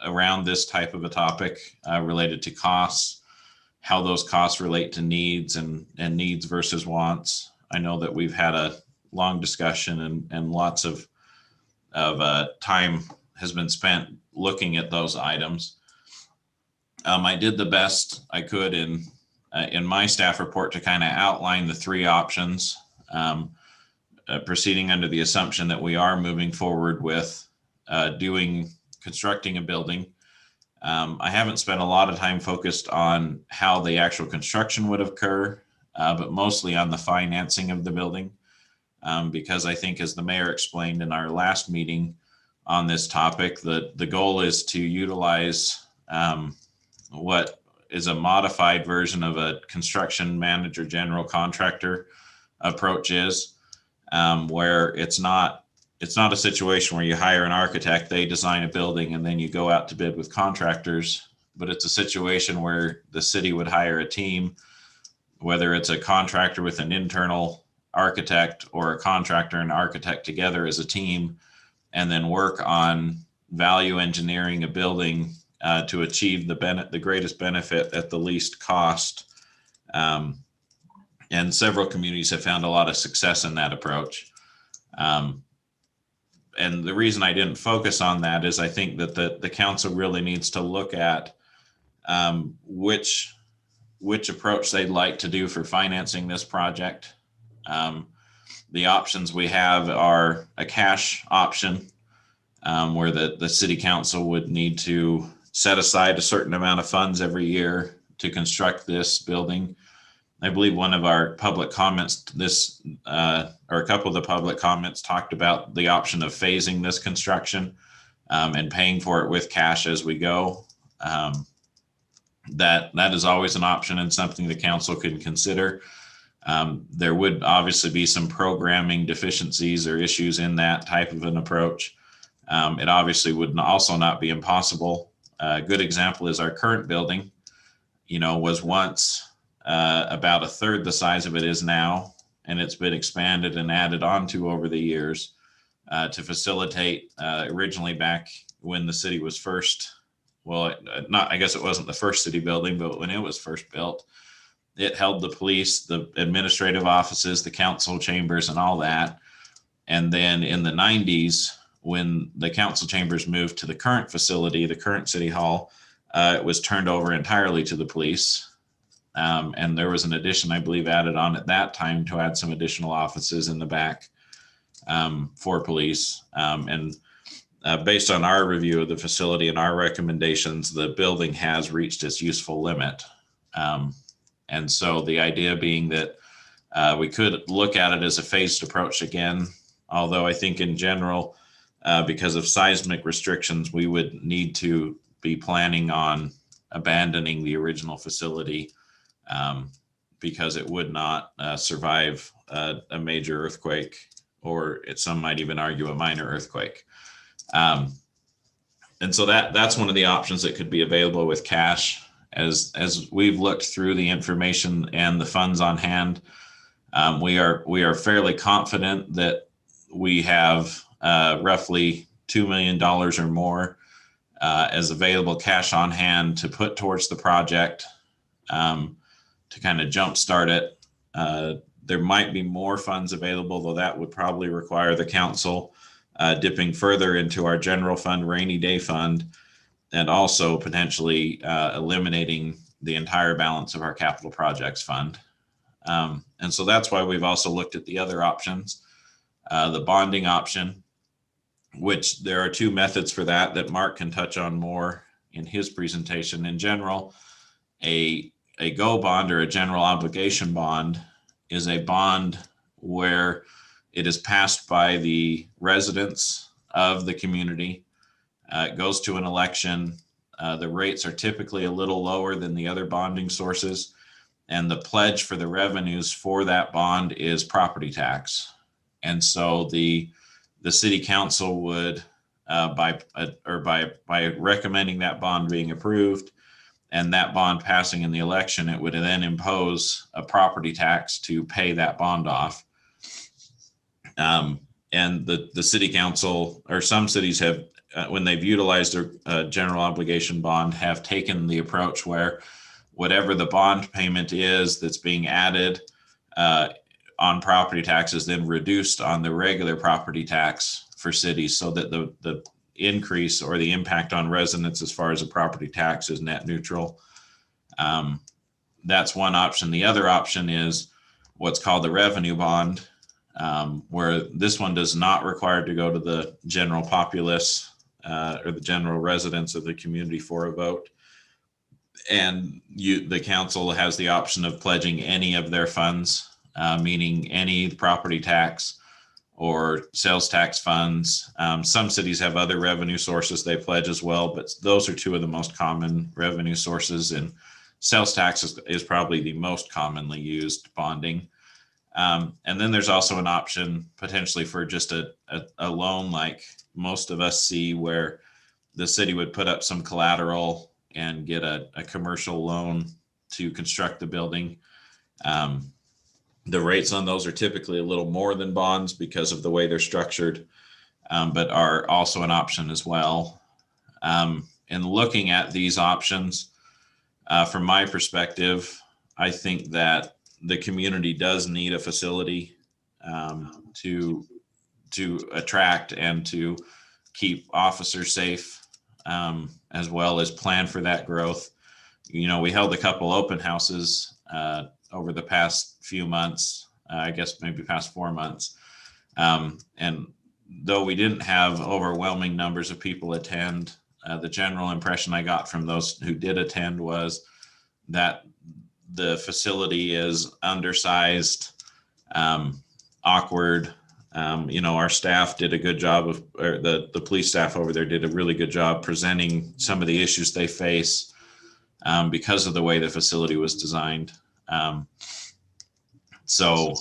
around this type of a topic related to costs, how those costs relate to needs and needs versus wants. I know that we've had a long discussion and lots of time has been spent looking at those items. I did the best I could in my staff report to kind of outline the three options, proceeding under the assumption that we are moving forward with constructing a building. I haven't spent a lot of time focused on how the actual construction would occur, but mostly on the financing of the building, because I think, as the mayor explained in our last meeting on this topic, the goal is to utilize what is a modified version of a construction manager general contractor approach is, where it's not a situation where you hire an architect, they design a building, and then you go out to bid with contractors, but it's a situation where the city would hire a team, whether it's a contractor with an internal architect or a contractor and architect together as a team, and then work on value engineering a building to achieve the greatest benefit at the least cost. And several communities have found a lot of success in that approach. And the reason I didn't focus on that is I think that the council really needs to look at which approach they'd like to do for financing this project. The options we have are a cash option, where the city council would need to set aside a certain amount of funds every year to construct this building. I believe one of our public comments or a couple of the public comments talked about the option of phasing this construction and paying for it with cash as we go. That is always an option and something the council can consider. There would obviously be some programming deficiencies or issues in that type of an approach. It obviously would also not be impossible. A good example is our current building, was once about a third the size of it is now, and it's been expanded and added onto over the years to facilitate originally back when the city was first, I guess it wasn't the first city building, but when it was first built, it held the police, the administrative offices, the council chambers, and all that. And then in the 90s, when the council chambers moved to the current facility, the current city hall, it was turned over entirely to the police. And there was an addition, I believe, added on at that time to add some additional offices in the back. for police. And based on our review of the facility and our recommendations, the building has reached its useful limit. And so the idea being that we could look at it as a phased approach again, although I think in general, because of seismic restrictions, we would need to be planning on abandoning the original facility because it would not survive a major earthquake, or some might even argue a minor earthquake. And so that's one of the options that could be available with cash. As we've looked through the information and the funds on hand, we are fairly confident that we have roughly $2 million or more as available cash on hand to put towards the project to kind of jumpstart it. There might be more funds available, though that would probably require the council dipping further into our general fund, rainy day fund, and also potentially eliminating the entire balance of our capital projects fund. And so that's why we've also looked at the other options, the bonding option, which there are two methods for that Mark can touch on more in his presentation. In general, a GO bond or a general obligation bond is a bond where it is passed by the residents of the community. It goes to an election. The rates are typically a little lower than the other bonding sources. And the pledge for the revenues for that bond is property tax. And so the city council would, by recommending that bond being approved and that bond passing in the election, it would then impose a property tax to pay that bond off. And the city council, or some cities have, when they've utilized a general obligation bond, have taken the approach where whatever the bond payment is that's being added on property taxes, then reduced on the regular property tax for cities, so that the increase or the impact on residents as far as the property tax is net neutral. That's one option. The other option is what's called the revenue bond, where this one does not require to go to the general populace or the general residents of the community for a vote. And the council has the option of pledging any of their funds, meaning any property tax or sales tax funds. Some cities have other revenue sources they pledge as well, but those are two of the most common revenue sources, and sales tax is probably the most commonly used bonding. And then there's also an option potentially for just a loan like most of us see, where the city would put up some collateral and get a commercial loan to construct the building. The rates on those are typically a little more than bonds because of the way they're structured, but are also an option as well. In looking at these options, from my perspective, I think that the community does need a facility to attract and to keep officers safe, as well as plan for that growth. You know, we held a couple open houses over the past few months, I guess maybe past 4 months. And though we didn't have overwhelming numbers of people attend, the general impression I got from those who did attend was that the facility is undersized, awkward. Our staff did a good job or the police staff over there did a really good job presenting some of the issues they face because of the way the facility was designed. So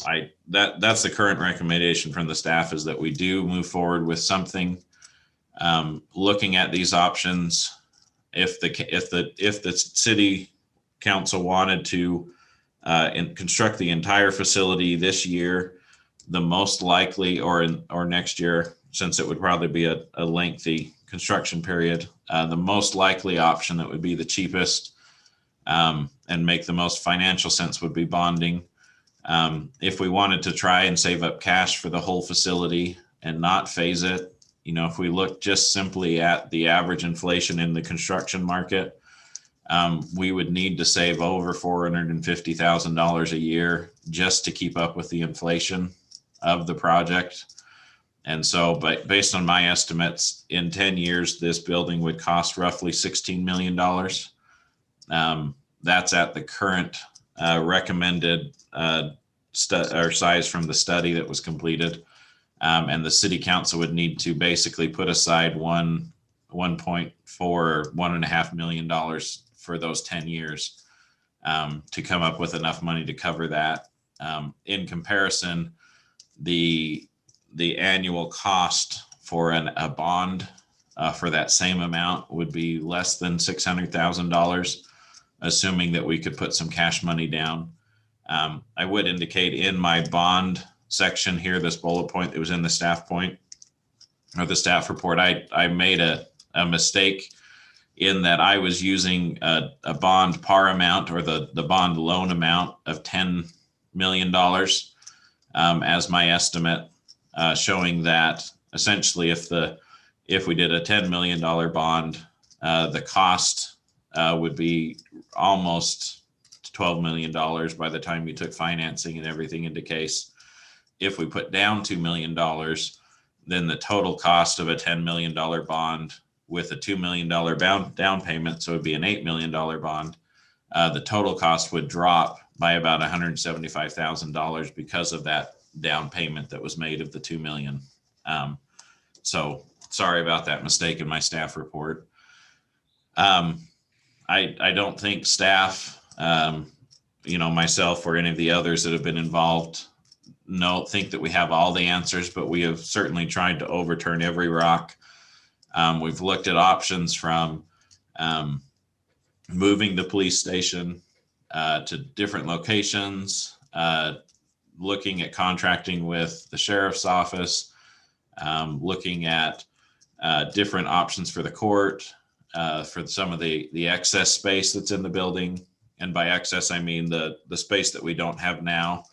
that's the current recommendation from the staff, is that we do move forward with something, looking at these options. If the city council wanted to construct the entire facility this year, the most likely, or next year, since it would probably be a lengthy construction period, the most likely option that would be the cheapest and make the most financial sense would be bonding. If we wanted to try and save up cash for the whole facility and not phase it, if we look just simply at the average inflation in the construction market, we would need to save over $450,000 a year just to keep up with the inflation of the project. And so, but based on my estimates, in 10 years, this building would cost roughly $16 million. That's at the current recommended size from the study that was completed. And the city council would need to basically put aside 1.4 or $1.5 million for those 10 years to come up with enough money to cover that. In comparison, the annual cost for a bond for that same amount would be less than $600,000, assuming that we could put some cash money down. I would indicate in my bond section here, this bullet point that was in the staff point or the staff report, I made a mistake in that I was using a bond par amount or the bond loan amount of $10 million as my estimate, showing that essentially if we did a $10 million bond, the cost would be almost $12 million by the time you took financing and everything into case. If we put down $2 million, then the total cost of a $10 million bond with a $2 million down payment, so it'd be an $8 million bond, the total cost would drop by about $175,000 because of that down payment that was made of the $2 million. So sorry about that mistake in my staff report. I don't think staff, myself or any of the others that have been involved think that we have all the answers, but we have certainly tried to overturn every rock. We've looked at options from moving the police station to different locations, looking at contracting with the sheriff's office, looking at different options for the court, for some of the excess space that's in the building. And by excess, I mean the space that we don't have now.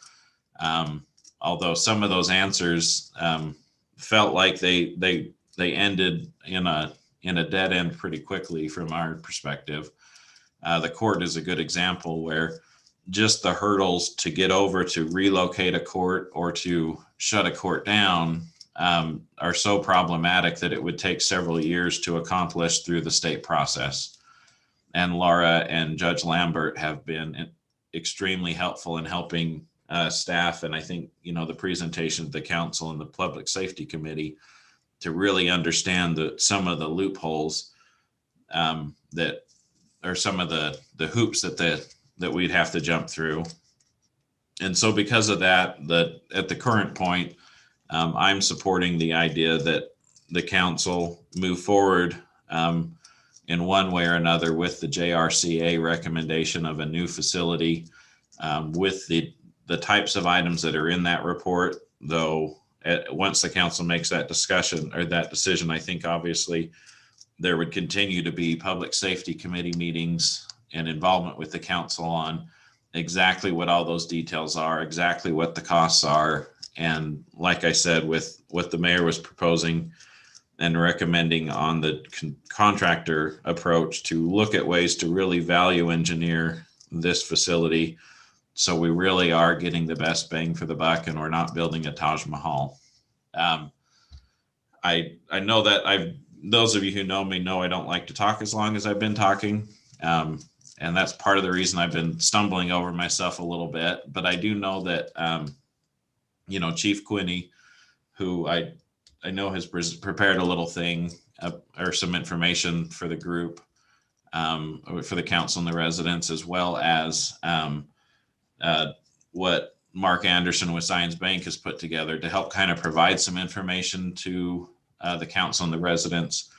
Although some of those answers felt like they ended in a dead end pretty quickly from our perspective. The court is a good example where just the hurdles to get over to relocate a court or to shut a court down are so problematic that it would take several years to accomplish through the state process. And Laura and Judge Lambert have been extremely helpful in helping staff, and I think, the presentation of the council and the Public Safety Committee to really understand some of the loopholes that are some of the hoops that we'd have to jump through. And so because of that, at the current point, I'm supporting the idea that the council move forward in one way or another with the JRCA recommendation of a new facility with the types of items that are in that report, though once the council makes that discussion or that decision, I think obviously there would continue to be Public Safety Committee meetings and involvement with the council on exactly what all those details are, exactly what the costs are. And like I said, with what the mayor was proposing and recommending on the contractor approach to look at ways to really value engineer this facility, so we really are getting the best bang for the buck and we're not building a Taj Mahal. I know that those of you who know me know I don't like to talk as long as I've been talking. And that's part of the reason I've been stumbling over myself a little bit. But I do know that, Chief Quinney, who I know has prepared a little thing or some information for the group, for the council and the residents, as well as what Mark Anderson with Science Bank has put together to help kind of provide some information to the council and the residents.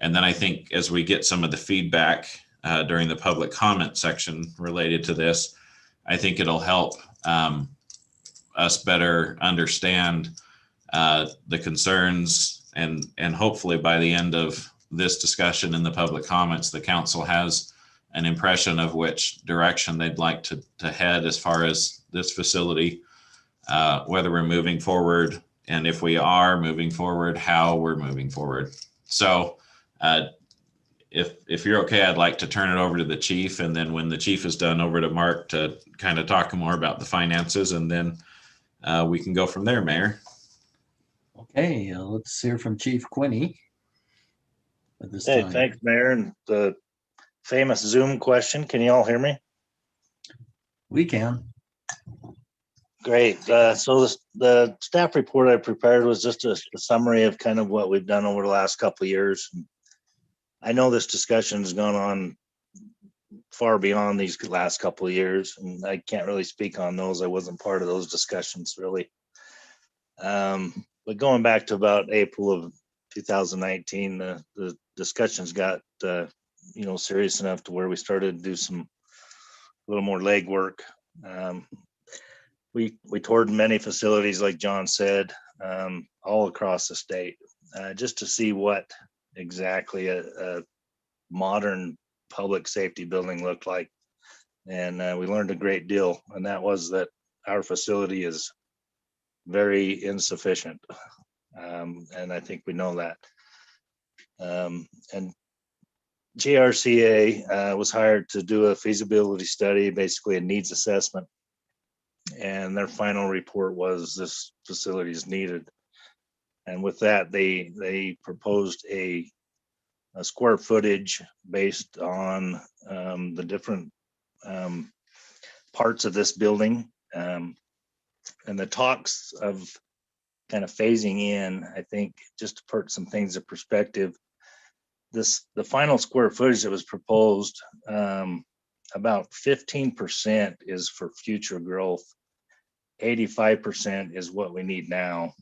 And then I think as we get some of the feedback during the public comment section related to this, I think it'll help us better understand the concerns, and hopefully by the end of this discussion in the public comments, the council has an impression of which direction they'd like to head as far as this facility, whether we're moving forward, and if we are moving forward, how we're moving forward. So if you're okay, I'd like to turn it over to the chief, and then when the chief is done, over to Mark to kind of talk more about the finances, and then we can go from there, Mayor. Okay, let's hear from Chief Quinney at this Hey, time. thanks, Mayor. And the famous Zoom question, can you all hear me? We can. Great. So the staff report I prepared was just a summary of kind of what we've done over the last couple of years. I know this discussion has gone on far beyond these last couple of years, and I can't really speak on those. I wasn't part of those discussions really. But going back to about April of 2019, the discussions got serious enough to where we started to do a little more legwork. We toured many facilities, like John said, all across the state, just to see what exactly a modern public safety building looked like. And we learned a great deal, and that was that our facility is very insufficient. And I think we know that. And JRCA was hired to do a feasibility study, basically a needs assessment. And their final report was this facility is needed. And with that, they proposed a square footage based on the different parts of this building. And the talks of kind of phasing in, I think, just to put some things in perspective, the final square footage that was proposed, about 15% is for future growth. 85% is what we need now.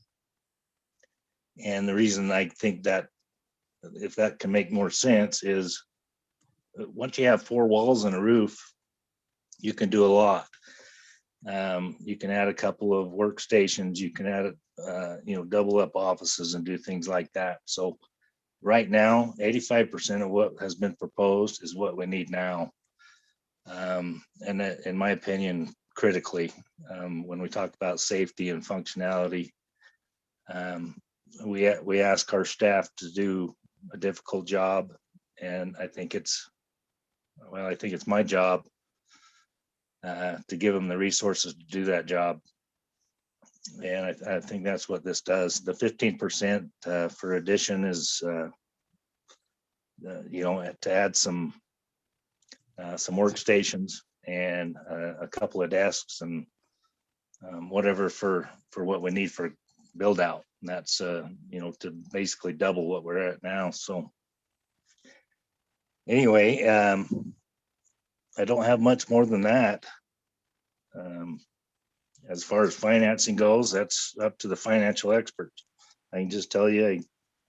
And the reason I think that, if that can make more sense, is once you have 4 walls and a roof, you can do a lot. You can add a couple of workstations, you can add double up offices and do things like that. So right now, 85% of what has been proposed is what we need now. And in my opinion, critically, when we talk about safety and functionality, we ask our staff to do a difficult job, and I think it's my job to give them the resources to do that job. And I think that's what this does. The 15% for addition is, to add some workstations and a couple of desks and whatever for what we need for build out. And that's to basically double what we're at now. So anyway, I don't have much more than that. As far as financing goes, that's up to the financial experts. I can just tell you,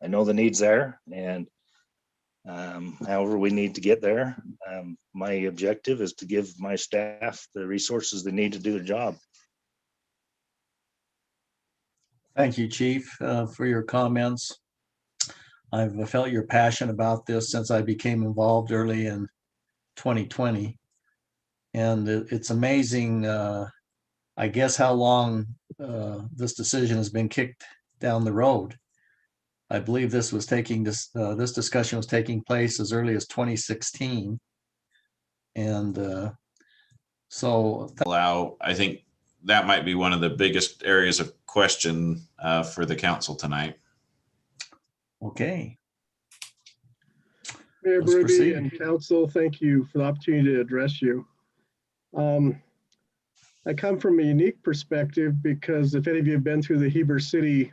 I know the needs there, and however we need to get there, my objective is to give my staff the resources they need to do the job. Thank you, Chief, for your comments. I've felt your passion about this since I became involved early in 2020. And it's amazing, I guess, how long this decision has been kicked down the road. I believe this discussion was taking place as early as 2016. And I think that might be one of the biggest areas of question for the council tonight. Okay. Mayor Let's Berube proceed. and council, thank you for the opportunity to address you. I come from a unique perspective because if any of you have been through the Heber City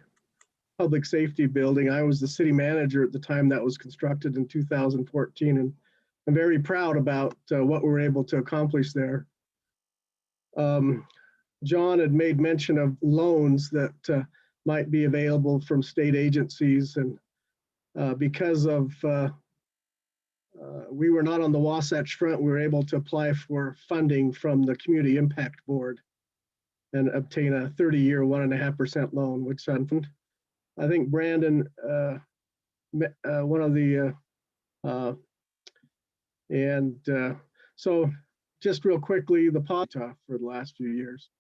Public Safety Building, I was the city manager at the time that was constructed in 2014, and I'm very proud about what we were able to accomplish there. John had made mention of loans that might be available from state agencies, and because of we were not on the Wasatch Front, we were able to apply for funding from the Community Impact Board and obtain a 30-year 1.5% loan, which I think Brandon, one of the, so just real quickly, the POTA for the last few years.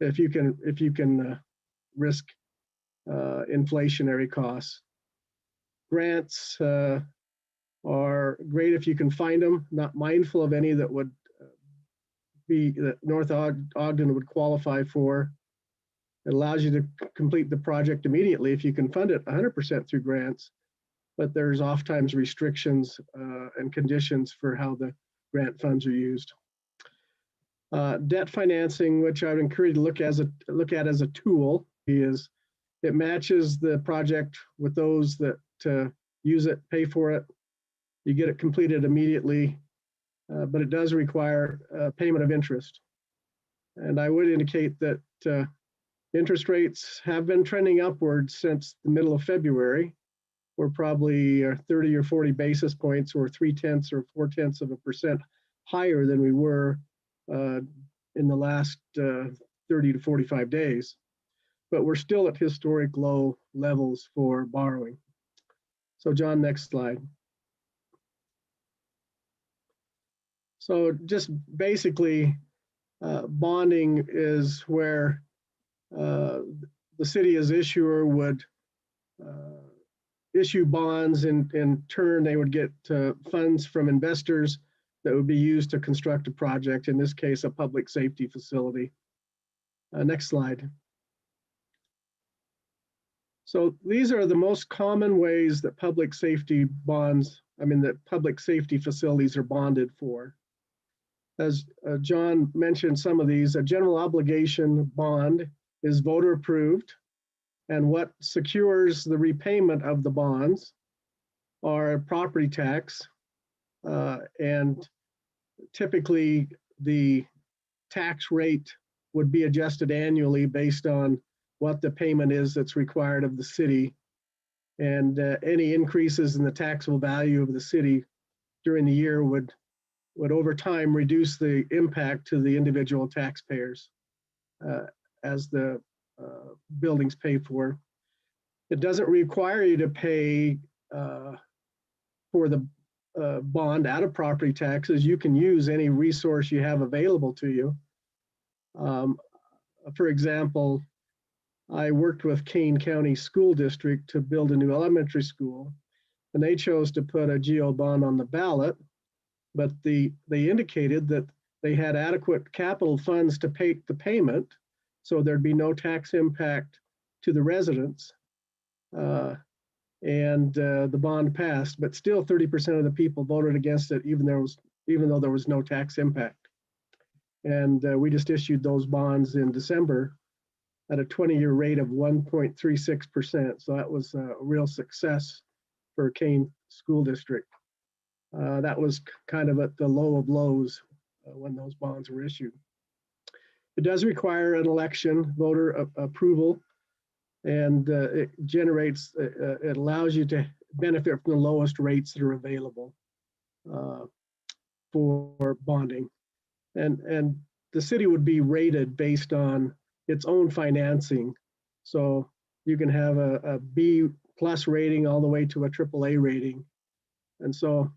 If you can risk inflationary costs. Grants are great if you can find them. Not mindful of any that would be that North Ogden would qualify for. It allows you to complete the project immediately if you can fund it 100% through grants, but there's oftentimes restrictions and conditions for how the grant funds are used. Debt financing, which I would encourage you to look at as a tool, is it matches the project with those that use it, pay for it. You get it completed immediately, but it does require payment of interest. And I would indicate that interest rates have been trending upwards since the middle of February. We're probably 30 or 40 basis points or 0.3 or 0.4% higher than we were in the last 30 to 45 days. But we're still at historic low levels for borrowing. So John, next slide. So just basically, bonding is where the city as issuer would issue bonds, and in turn they would get funds from investors that would be used to construct a project, in this case a public safety facility. Next slide. So these are the most common ways that public safety bonds, that public safety facilities are bonded for. As John mentioned some of these, a general obligation bond is voter approved, and what secures the repayment of the bonds are property tax, and typically the tax rate would be adjusted annually based on what the payment is that's required of the city, and any increases in the taxable value of the city during the year would over time reduce the impact to the individual taxpayers as the buildings pay for. It doesn't require you to pay for the bond out of property taxes. You can use any resource you have available to you. For example, I worked with Kane County School District to build a new elementary school, and they chose to put a GO bond on the ballot, but they indicated that they had adequate capital funds to pay the payment, so there'd be no tax impact to the residents, and the bond passed. But still, 30% of the people voted against it, even though there was no tax impact. And we just issued those bonds in December at a 20-year rate of 1.36%. So that was a real success for Kane School District. That was kind of at the low of lows when those bonds were issued. It does require an election, voter approval, and it allows you to benefit from the lowest rates that are available for bonding. And the city would be rated based on its own financing. So you can have a B+ rating all the way to a AAA rating. And so,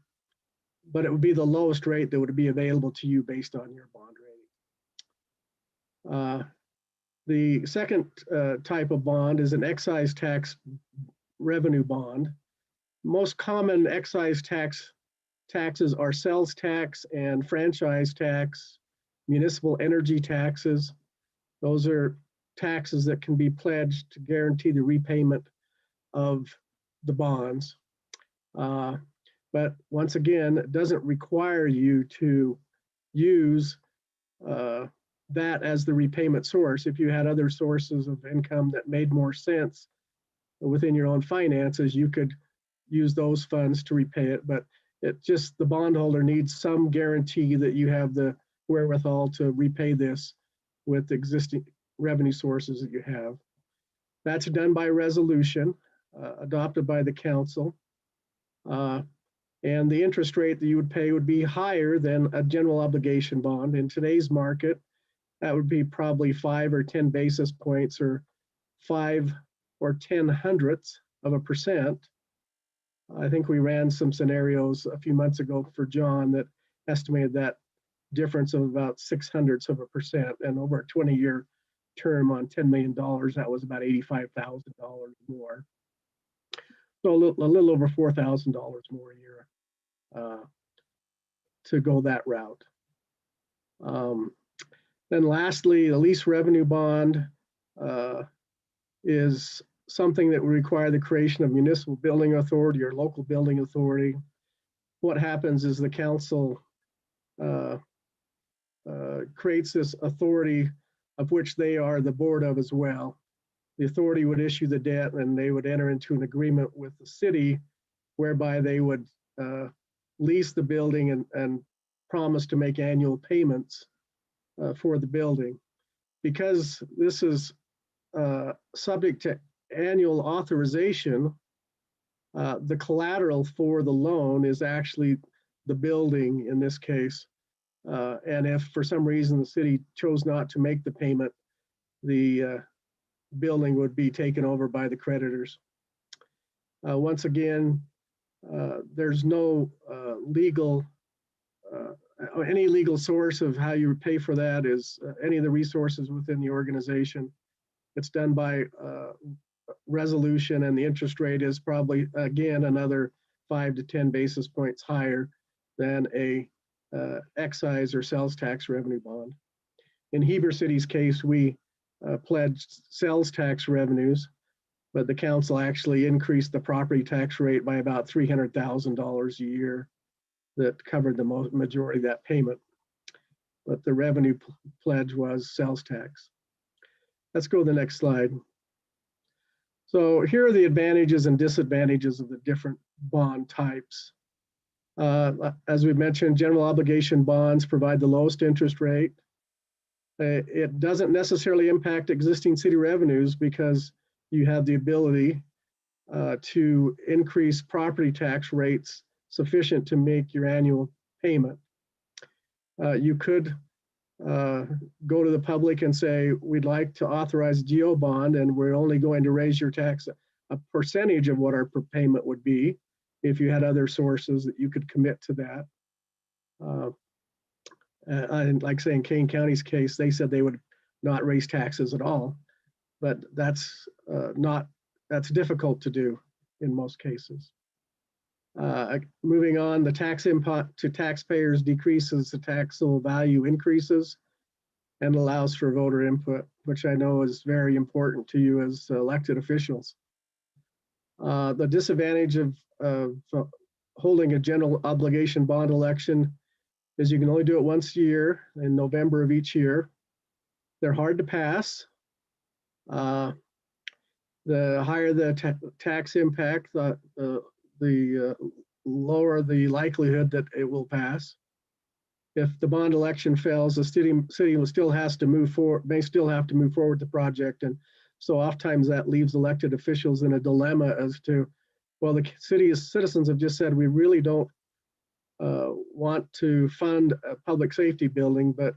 but it would be the lowest rate that would be available to you based on your bond rating. The second type of bond is an excise tax revenue bond. Most common excise taxes are sales tax and franchise tax, municipal energy taxes. Those are taxes that can be pledged to guarantee the repayment of the bonds. But once again, it doesn't require you to use that as the repayment source. If you had other sources of income that made more sense within your own finances, you could use those funds to repay it. But the bondholder needs some guarantee that you have the wherewithal to repay this with existing revenue sources that you have. That's done by resolution adopted by the council. And the interest rate that you would pay would be higher than a general obligation bond. In today's market, that would be probably 5 or 10 basis points, or 5 or 0.1%. I think we ran some scenarios a few months ago for John that estimated that difference of about 0.06%, and over a 20-year term on $10 million, that was about $85,000 more. So a little over $4,000 more a year to go that route. Then lastly, the lease revenue bond. is something that would require the creation of municipal building authority or local building authority. What happens is the council creates this authority of which they are the board of as well. The authority would issue the debt and they would enter into an agreement with the city whereby they would lease the building and promise to make annual payments for the building. Because this is subject to annual authorization, the collateral for the loan is actually the building in this case. And if for some reason the city chose not to make the payment, the building would be taken over by the creditors. Once again, there's no any legal source of how you pay for that is any of the resources within the organization. It's done by resolution, and the interest rate is probably, again, another 5 to 10 basis points higher than a excise or sales tax revenue bond. In Heber City's case, we pledged sales tax revenues, but the council actually increased the property tax rate by about $300,000 a year that covered the majority of that payment. But the revenue pledge was sales tax. Let's go to the next slide. So here are the advantages and disadvantages of the different bond types. As we mentioned, general obligation bonds provide the lowest interest rate. It doesn't necessarily impact existing city revenues because you have the ability to increase property tax rates sufficient to make your annual payment. You could go to the public and say, we'd like to authorize a GO bond and we're only going to raise your tax a percentage of what our payment would be. If you had other sources that you could commit to that. And like say in Kane County's case, they said they would not raise taxes at all, but that's difficult to do in most cases. Moving on, the tax impact to taxpayers decreases, the taxable value increases, and allows for voter input, which I know is very important to you as elected officials. The disadvantage of holding a general obligation bond election is you can only do it once a year in November of each year. They're hard to pass. The higher the tax impact, the lower the likelihood that it will pass. If the bond election fails, the city will still has to move forward, may still have to move forward the project. And so oftentimes that leaves elected officials in a dilemma as to, well, the city's citizens have just said, we really don't want to fund a public safety building, but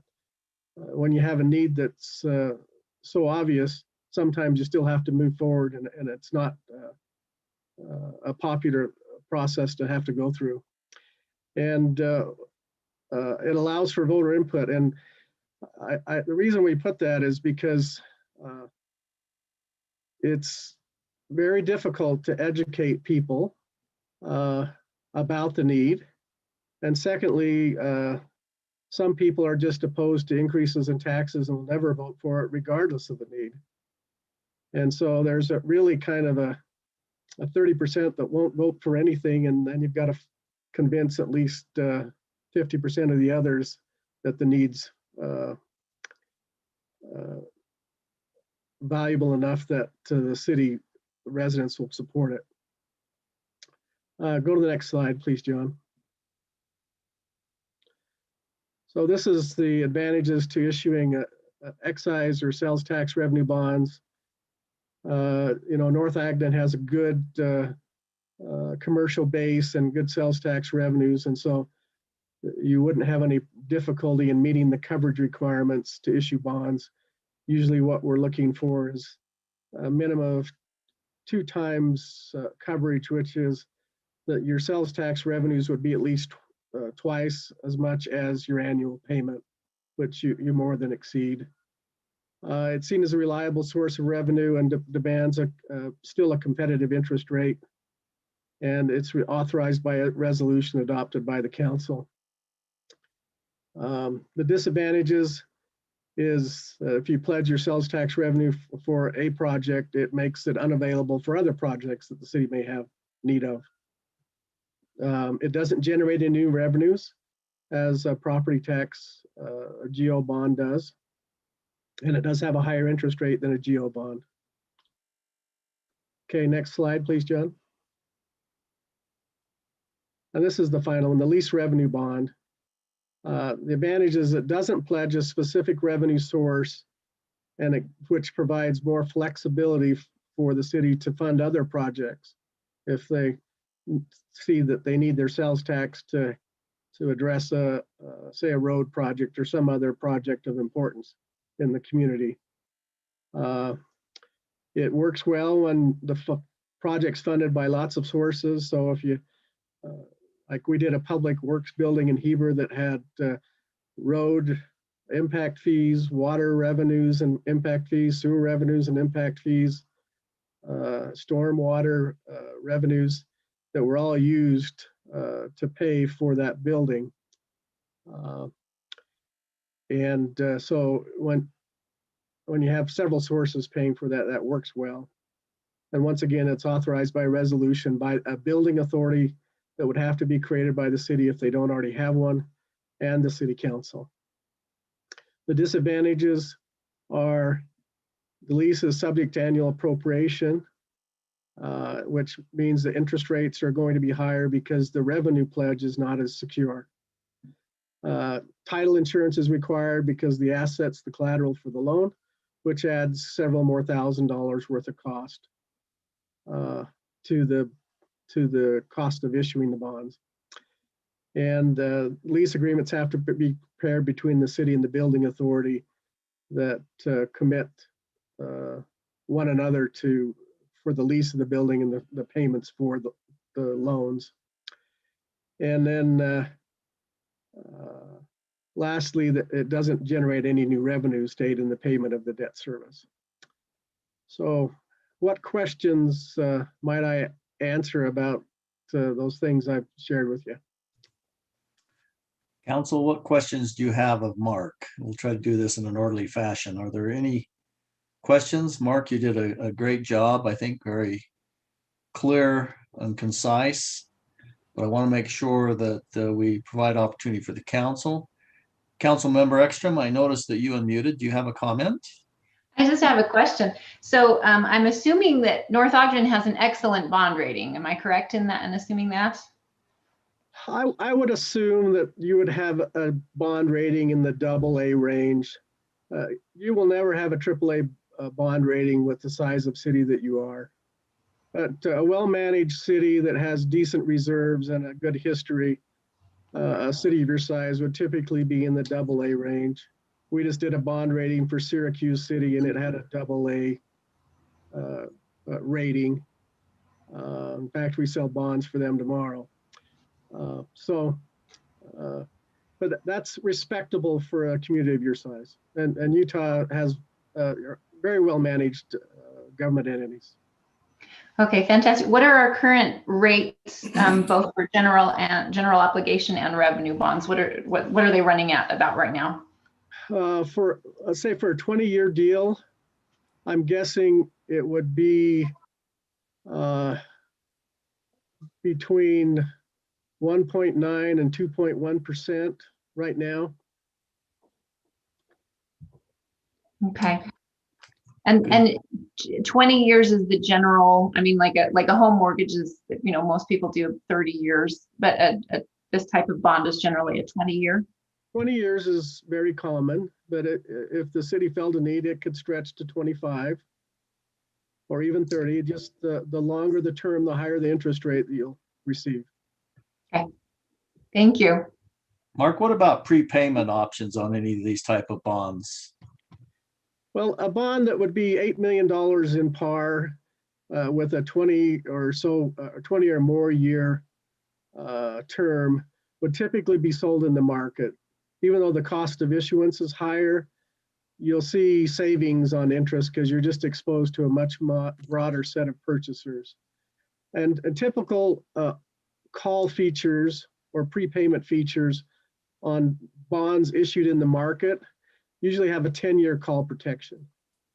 when you have a need that's so obvious, sometimes you still have to move forward, and it's not a popular process to have to go through. And it allows for voter input. And the reason we put that is because it's very difficult to educate people about the need. And secondly, some people are just opposed to increases in taxes and will never vote for it regardless of the need. And so there's a really kind of a 30% that won't vote for anything, and then you've got to convince at least 50% of the others that the need's valuable enough that the city residents will support it. Go to the next slide, please, John. So this is the advantages to issuing excise or sales tax revenue bonds. North Ogden has a good commercial base and good sales tax revenues, and so you wouldn't have any difficulty in meeting the coverage requirements to issue bonds. Usually what we're looking for is a minimum of 2 times coverage, which is that your sales tax revenues would be at least twice as much as your annual payment, which you more than exceed. It's seen as a reliable source of revenue and demands still a competitive interest rate, and it's authorized by a resolution adopted by the council. The disadvantages, is if you pledge your sales tax revenue for a project, it makes it unavailable for other projects that the city may have need of. It doesn't generate any new revenues as a property tax, a GO bond does. And it does have a higher interest rate than a GO bond. Okay, next slide, please, John. And this is the final one, the lease revenue bond. The advantage is it doesn't pledge a specific revenue source, and which provides more flexibility for the city to fund other projects if they see that they need their sales tax to address say a road project or some other project of importance in the community. It works well when the project's funded by lots of sources. So if you, like we did a public works building in Heber that had road impact fees, water revenues and impact fees, sewer revenues and impact fees, stormwater revenues that were all used to pay for that building. So when you have several sources paying for that, that works well. And once again, it's authorized by resolution by a building authority that would have to be created by the city if they don't already have one, and the city council. The disadvantages are the lease is subject to annual appropriation, which means the interest rates are going to be higher because the revenue pledge is not as secure. Title insurance is required because the asset's the collateral for the loan, which adds several more $1,000s worth of cost to the cost of issuing the bonds. And lease agreements have to be prepared between the city and the building authority that commit one another for the lease of the building and the payments for the loans. And then lastly, it doesn't generate any new revenue stayed in the payment of the debt service. So what questions might I answer about those things I've shared with you? Council, what questions do you have of Mark? We'll try to do this in an orderly fashion. Are there any questions? Mark, you did a great job, I think, very clear and concise, but I want to make sure that we provide opportunity for the council. Council Member Ekstrom, I noticed that you unmuted. Do you have a comment? I just have a question. So I'm assuming that North Ogden has an excellent bond rating. Am I correct in that, and assuming that? I would assume that you would have a bond rating in the AA range. You will never have a AAA bond rating with the size of city that you are. But a well-managed city that has decent reserves and a good history, a city of your size would typically be in the AA range. We just did a bond rating for Syracuse City and it had a AA rating. In fact, we sell bonds for them tomorrow. But that's respectable for a community of your size. And Utah has very well managed government entities. Okay, fantastic. What are our current rates, both for general obligation and revenue bonds? What are they running at about right now? For let's say for a 20-year deal, I'm guessing it would be between 1.9 and 2.1% right now. Okay. And 20 years is the general, I mean, like a home mortgage is, most people do 30 years, but this type of bond is generally a 20-year. 20 years is very common, but if the city felt a need, it could stretch to 25 or even 30. Just the longer the term, the higher the interest rate that you'll receive. Okay, thank you. Mark, what about prepayment options on any of these type of bonds? Well, a bond that would be $8 million in par with a 20 or more year term would typically be sold in the market. Even though the cost of issuance is higher, you'll see savings on interest because you're just exposed to a much broader set of purchasers. And typical call features or prepayment features on bonds issued in the market usually have a 10-year call protection.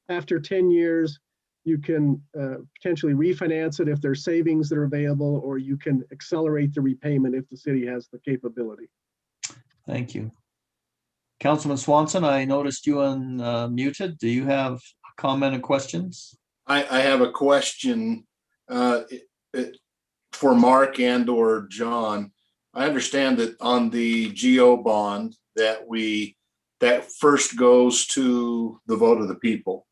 After 10 years, you can potentially refinance it if there's savings that are available, or you can accelerate the repayment if the city has the capability. Thank you. Councilman Swanson, I noticed you unmuted. Do you have a comment and questions? I have a question for Mark and or John. I understand that on the GO bond that first goes to the vote of the people.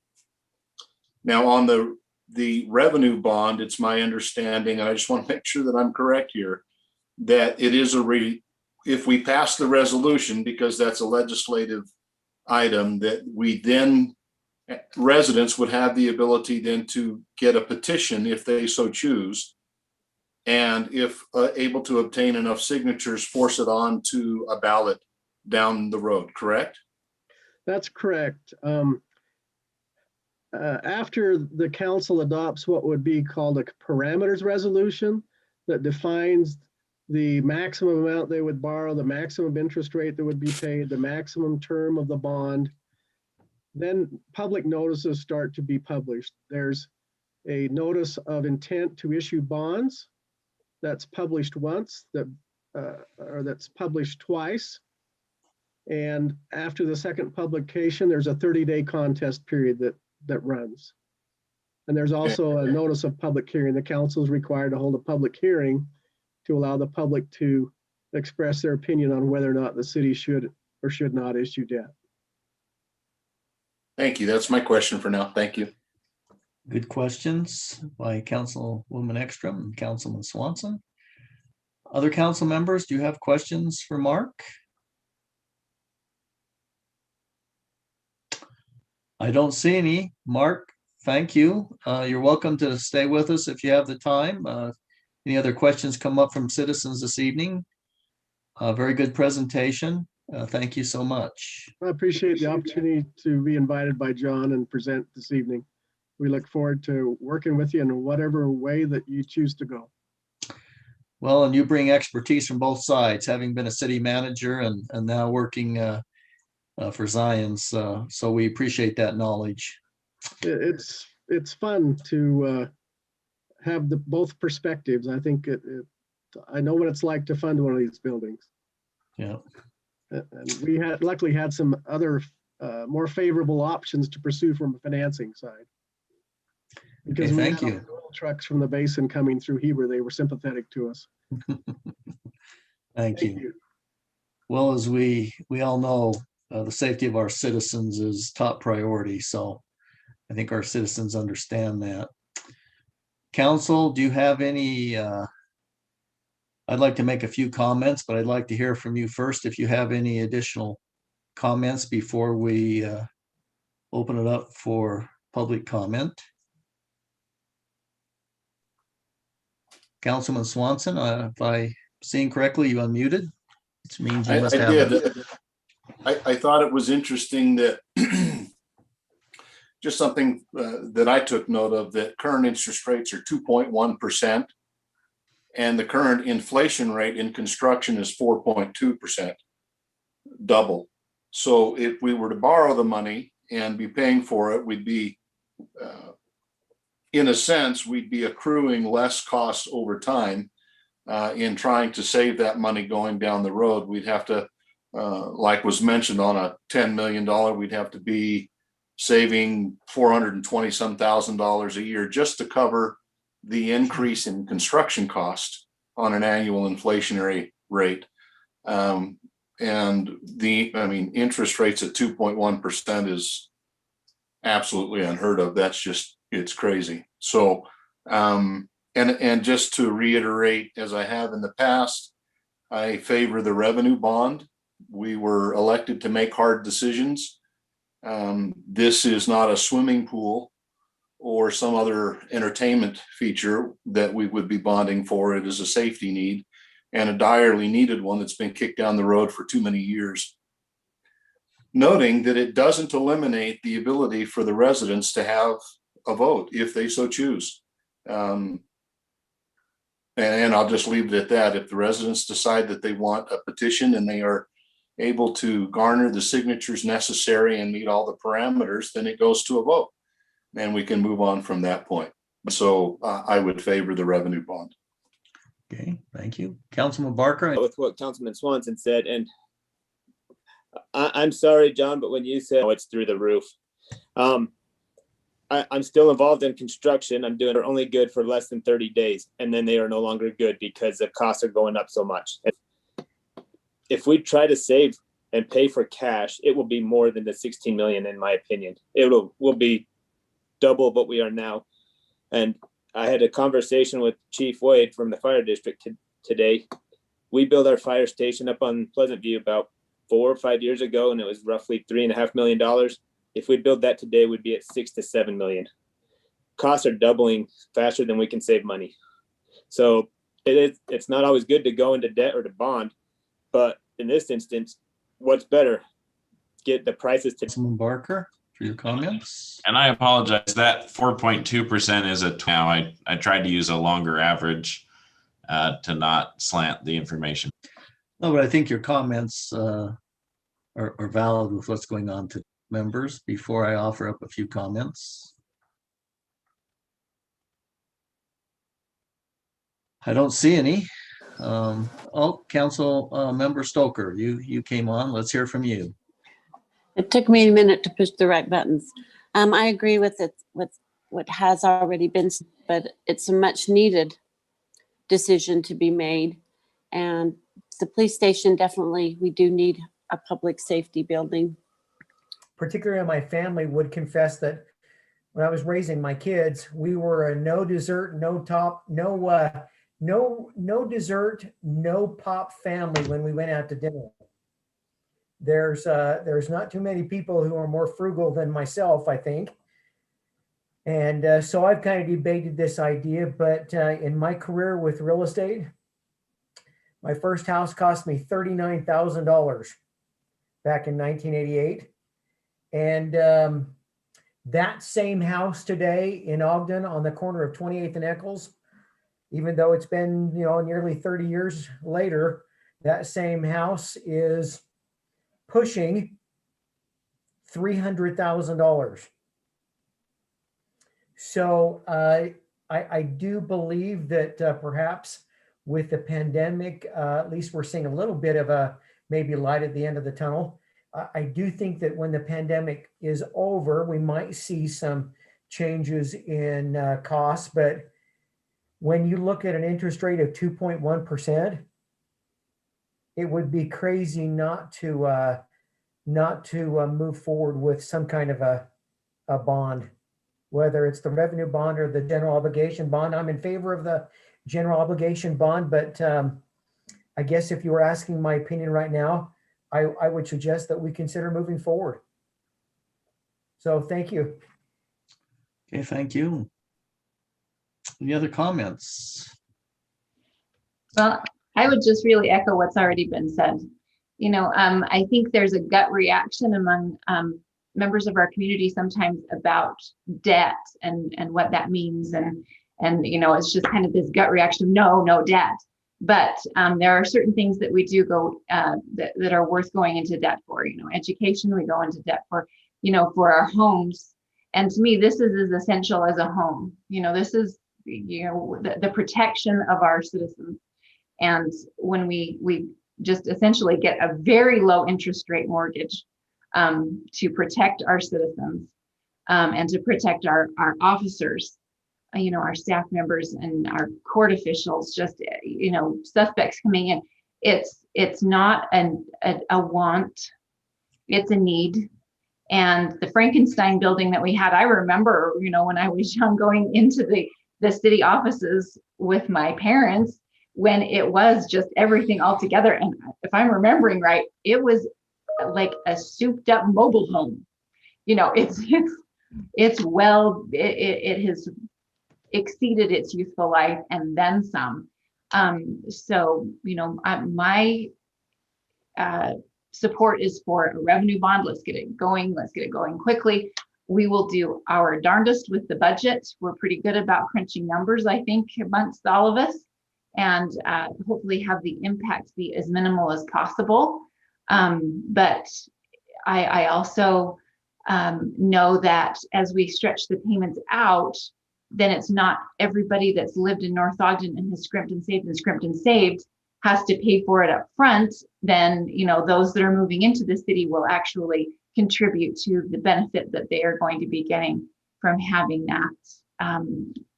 Now on the revenue bond, it's my understanding, and I just want to make sure that I'm correct here, that it is if we pass the resolution, because that's a legislative item, that we then, residents would have the ability then to get a petition if they so choose. And if able to obtain enough signatures, force it on to a ballot down the road, correct? That's correct. After the council adopts what would be called a parameters resolution that defines the maximum amount they would borrow, the maximum interest rate that would be paid, the maximum term of the bond, then public notices start to be published. There's a notice of intent to issue bonds that's published once, or that's published twice. And after the second publication, there's a 30-day contest period that runs. And there's also a notice of public hearing. The council is required to hold a public hearing to allow the public to express their opinion on whether or not the city should or should not issue debt. Thank you. That's my question for now. Thank you. Good questions by Councilwoman Ekstrom and Councilman Swanson. Other council members, do you have questions for Mark? I don't see any. Mark, thank you. You're welcome to stay with us if you have the time. Any other questions come up from citizens this evening? Very good presentation. Thank you so much. I appreciate the opportunity to be invited by John and present this evening. We look forward to working with you in whatever way that you choose to go. Well, and you bring expertise from both sides, having been a city manager and now working for Zions. So we appreciate that knowledge. It's fun to have both perspectives. I think I know what it's like to fund one of these buildings. Yeah. And we luckily had some other more favorable options to pursue from a financing side. Because okay, thank you. Oil trucks from the basin coming through Heber, they were sympathetic to us. Thank you. Well, as we all know, the safety of our citizens is top priority. So I think our citizens understand that. Council, do you have any, I'd like to make a few comments, but I'd like to hear from you first if you have any additional comments before we open it up for public comment. Councilman Swanson, if I seen correctly, you unmuted, which means you must have it. I thought it was interesting that just something that I took note of, that current interest rates are 2.1%, and the current inflation rate in construction is 4.2%, double. So if we were to borrow the money and be paying for it, we'd be, in a sense, we'd be accruing less costs over time in trying to save that money going down the road. We'd have to, like was mentioned, on a $10 million, we'd have to be saving $420,000 a year just to cover the increase in construction cost on an annual inflationary rate. And interest rates at 2.1% is absolutely unheard of. That's just, it's crazy. So, and just to reiterate, as I have in the past, I favor the revenue bond. We were elected to make hard decisions. This is not a swimming pool or some other entertainment feature that we would be bonding for. It is a safety need, and a direly needed one that's been kicked down the road for too many years. Noting that it doesn't eliminate the ability for the residents to have a vote if they so choose. And I'll just leave it at that. If the residents decide that they want a petition and they are able to garner the signatures necessary and meet all the parameters, then it goes to a vote. And we can move on from that point. So I would favor the revenue bond. Okay, thank you. Councilman Barker. With what Councilman Swanson said, and I'm sorry, John, but when you said it's through the roof, I'm still involved in construction. I'm doing only good for less than 30 days, and then they are no longer good because the costs are going up so much. If we try to save and pay for cash, it will be more than the 16 million, in my opinion. It will be double what we are now. And I had a conversation with Chief Wade from the fire district today. We built our fire station up on Pleasant View about 4 or 5 years ago, and it was roughly $3.5 million. If we build that today, we'd be at 6 to 7 million. Costs are doubling faster than we can save money. So it's not always good to go into debt or to bond, but in this instance, what's better? Get the prices to. Councilman Barker, for your comments. And I apologize, that 4.2% is now. I tried to use a longer average to not slant the information. No, but I think your comments are valid with what's going on to members. Before I offer up a few comments, I don't see any. Council Member Stoker, you came on. Let's hear from you. It took me a minute to push the right buttons. I agree with it, with what has already been, but it's a much needed decision to be made. And the police station, definitely, we do need a public safety building. Particularly my family would confess that when I was raising my kids, we were a no dessert, no top, no dessert, no pop family when we went out to dinner. There's not too many people who are more frugal than myself, I think. And so I've kind of debated this idea, but in my career with real estate, my first house cost me $39,000 back in 1988. And that same house today in Ogden on the corner of 28th and Eccles, even though it's been, nearly 30 years later, that same house is pushing $300,000. So I do believe that perhaps with the pandemic, at least we're seeing a little bit of a maybe light at the end of the tunnel. I do think that when the pandemic is over, we might see some changes in costs. But when you look at an interest rate of 2.1%, it would be crazy not to move forward with some kind of a bond, whether it's the revenue bond or the general obligation bond. I'm in favor of the general obligation bond, but I guess if you were asking my opinion right now, I would suggest that we consider moving forward. So thank you. Okay, thank you. Any other comments? Well, I would just really echo what's already been said. I think there's a gut reaction among members of our community sometimes about debt and what that means. And it's just kind of this gut reaction, no debt. But there are certain things that we do go that are worth going into debt for. Education, we go into debt for, for our homes. And to me, this is as essential as a home. This is, the protection of our citizens. And when we just essentially get a very low interest rate mortgage to protect our citizens and to protect our officers, our staff members and our court officials, just, suspects coming in. It's not a want, it's a need. And the Frankenstein building that we had, I remember, when I was young, going into the city offices with my parents when it was just everything all together. And if I'm remembering right, it was like a souped up mobile home. It has exceeded its useful life and then some. My support is for a revenue bond. Let's get it going. Let's get it going quickly. We will do our darndest with the budget. We're pretty good about crunching numbers, I think, amongst all of us, and hopefully have the impact be as minimal as possible. But I also know that as we stretch the payments out, then it's not everybody that's lived in North Ogden and has scrimped and saved has to pay for it up front. Then, those that are moving into the city will actually contribute to the benefit that they are going to be getting from having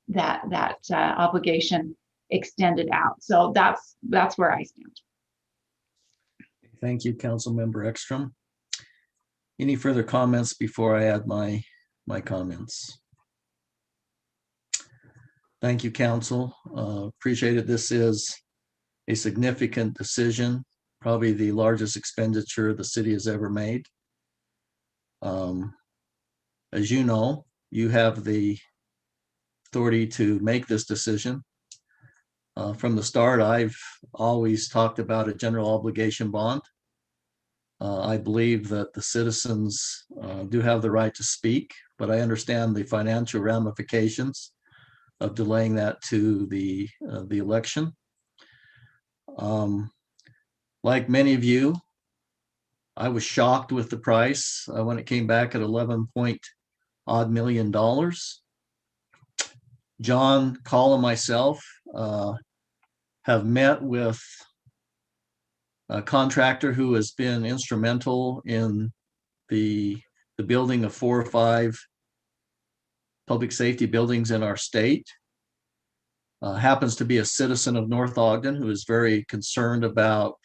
that obligation extended out. So that's where I stand. Thank you, Councilmember Ekstrom. Any further comments before I add my comments? Thank you, Council. Appreciate it. This is a significant decision, probably the largest expenditure the city has ever made. As you know, you have the authority to make this decision. From the start, I've always talked about a general obligation bond. I believe that the citizens do have the right to speak, but I understand the financial ramifications of delaying that to the election. Like many of you, I was shocked with the price when it came back at 11-point-odd million. John, Call, and myself have met with a contractor who has been instrumental in the building of 4 or 5 public safety buildings in our state. Happens to be a citizen of North Ogden who is very concerned about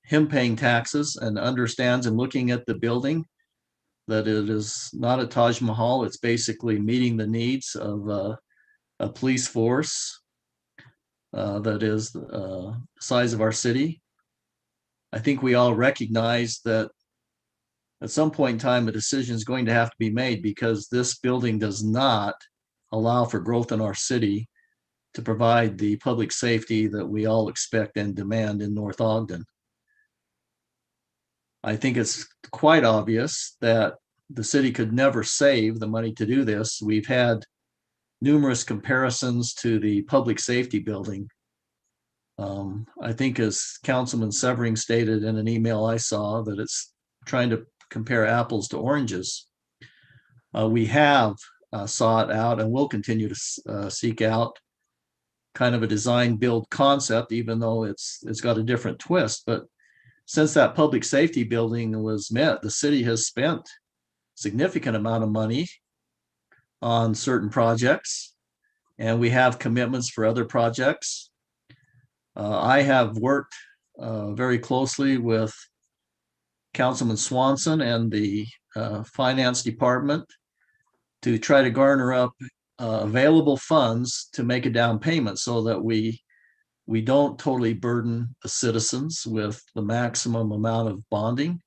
him paying taxes and understands, and looking at the building, that it is not a Taj Mahal. It's basically meeting the needs of a police force that is the size of our city. I think we all recognize that at some point in time, a decision is going to have to be made, because this building does not allow for growth in our city to provide the public safety that we all expect and demand in North Ogden. I think it's quite obvious that the city could never save the money to do this. We've had numerous comparisons to the public safety building. I think, as Councilman Severing stated in an email I saw, that it's trying to compare apples to oranges. We have sought out and will continue to seek out kind of a design build concept, even though it's got a different twist. But since that public safety building was met, the city has spent significant amount of money on certain projects, and we have commitments for other projects. I have worked very closely with Councilman Swanson and the Finance Department to try to garner up available funds to make a down payment, so that we don't totally burden the citizens with the maximum amount of bonding.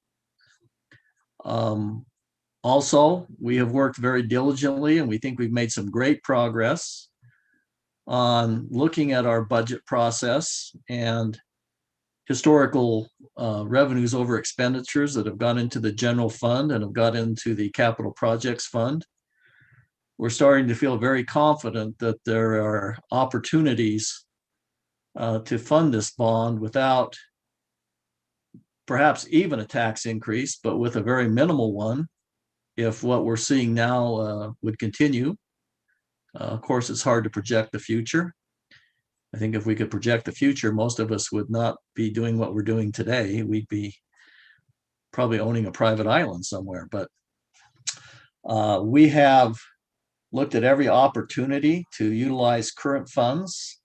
Also, we have worked very diligently, and we think we've made some great progress on looking at our budget process and historical revenues over expenditures that have gone into the general fund and have got into the capital projects fund. We're starting to feel very confident that there are opportunities to fund this bond without perhaps even a tax increase, but with a very minimal one, if what we're seeing now would continue. Of course, it's hard to project the future. I think if we could project the future, most of us would not be doing what we're doing today. We'd be probably owning a private island somewhere. But we have looked at every opportunity to utilize current funds.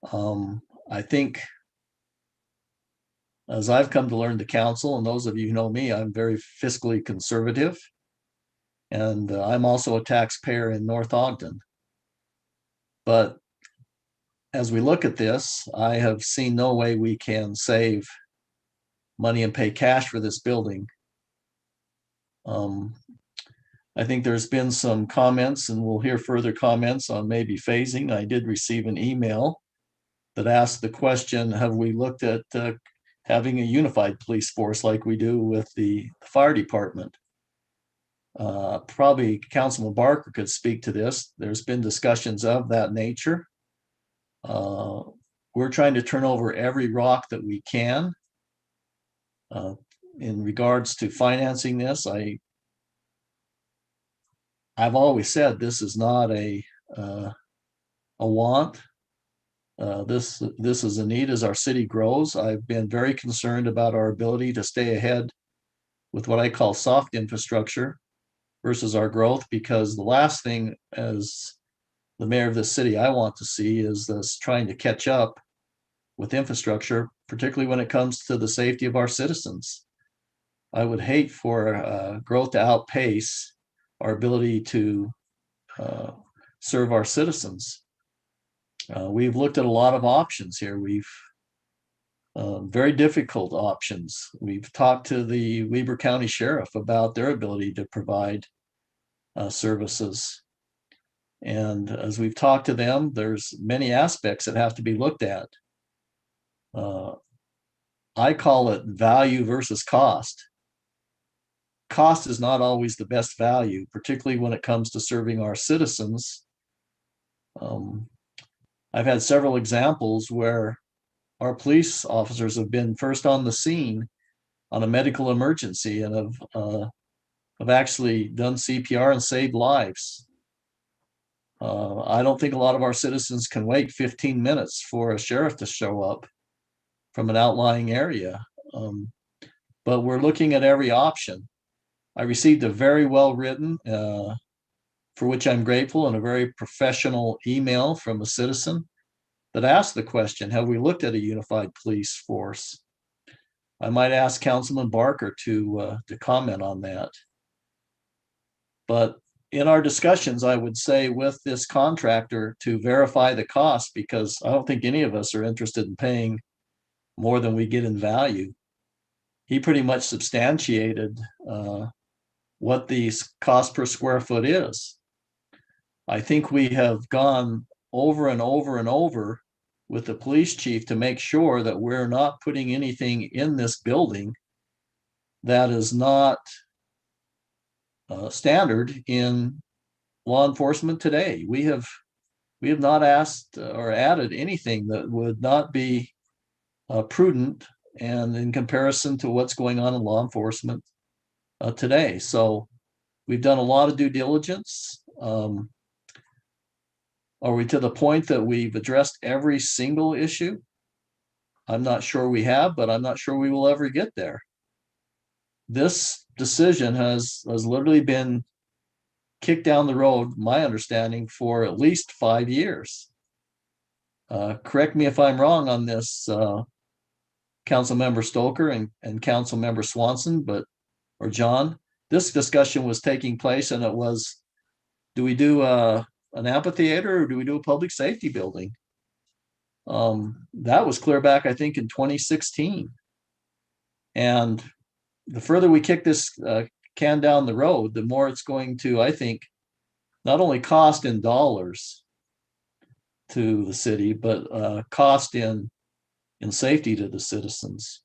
I think, as I've come to learn the council, and those of you who know me, I'm very fiscally conservative. And I'm also a taxpayer in North Ogden. But as we look at this, I have seen no way we can save money and pay cash for this building. I think there's been some comments, and we'll hear further comments on maybe phasing. I did receive an email that asked the question, have we looked at having a unified police force like we do with the fire department? Probably Councilman Barker could speak to this. There's been discussions of that nature. We're trying to turn over every rock that we can In regards to financing this, I've always said this is not a want. This is a need as our city grows. I've been very concerned about our ability to stay ahead with what I call soft infrastructure versus our growth, because the last thing as the mayor of this city I want to see is us trying to catch up with infrastructure, particularly when it comes to the safety of our citizens. I would hate for growth to outpace our ability to serve our citizens. We've looked at a lot of options here. We've very difficult options. We've talked to the Weber County Sheriff about their ability to provide services. And as we've talked to them, there's many aspects that have to be looked at. I call it value versus cost. Cost is not always the best value, particularly when it comes to serving our citizens. I've had several examples where our police officers have been first on the scene on a medical emergency and have actually done CPR and saved lives. I don't think a lot of our citizens can wait 15 minutes for a sheriff to show up from an outlying area. But we're looking at every option. I received a very well-written, for which I'm grateful, and a very professional email from a citizen that asked the question, have we looked at a unified police force? I might ask Councilman Barker to comment on that. But in our discussions, I would say with this contractor to verify the cost, because I don't think any of us are interested in paying more than we get in value. He pretty much substantiated what the cost per square foot is. I think we have gone over and over and over with the police chief to make sure that we're not putting anything in this building that is not standard in law enforcement today. We have not asked or added anything that would not be prudent and in comparison to what's going on in law enforcement today. So we've done a lot of due diligence. Are we to the point that we've addressed every single issue? I'm not sure we have, but I'm not sure we will ever get there. This decision has literally been kicked down the road, my understanding, for at least 5 years. Correct me if I'm wrong on this, Councilmember Stoker and Councilmember Swanson, or John. This discussion was taking place, and it was, do we do an amphitheater or do we do a public safety building? That was clear back, I think, in 2016. And the further we kick this can down the road, the more it's going to, I think, not only cost in dollars to the city, but cost in safety to the citizens.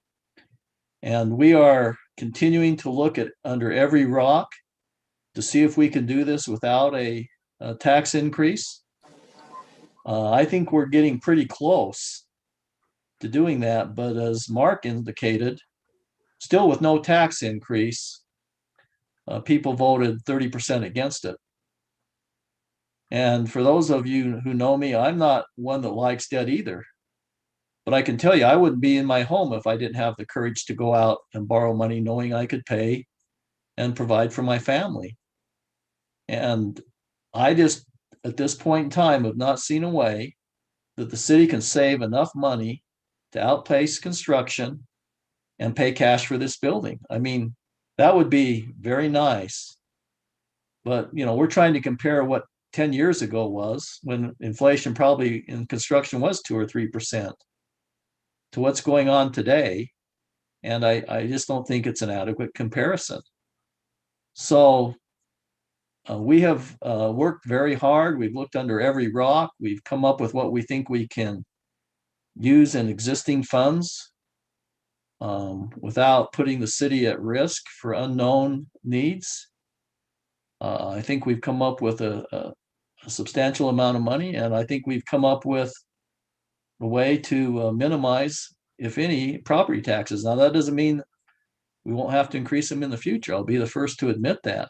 And we are continuing to look at under every rock to see if we can do this without a tax increase. I think we're getting pretty close to doing that, but as Mark indicated, still with no tax increase, people voted 30% against it. And for those of you who know me, I'm not one that likes debt either. But I can tell you, I wouldn't be in my home if I didn't have the courage to go out and borrow money knowing I could pay and provide for my family. And I just, at this point in time, have not seen a way that the city can save enough money to outpace construction and pay cash for this building. I mean, that would be very nice. But, you know, we're trying to compare what 10 years ago was, when inflation probably in construction was 2 or 3%, to what's going on today. And I just don't think it's an adequate comparison. So we have worked very hard. We've looked under every rock. We've come up with what we think we can use in existing funds without putting the city at risk for unknown needs. I think we've come up with a substantial amount of money, and I think we've come up with a way to minimize, if any, property taxes. Now, that doesn't mean we won't have to increase them in the future. I'll be the first to admit that.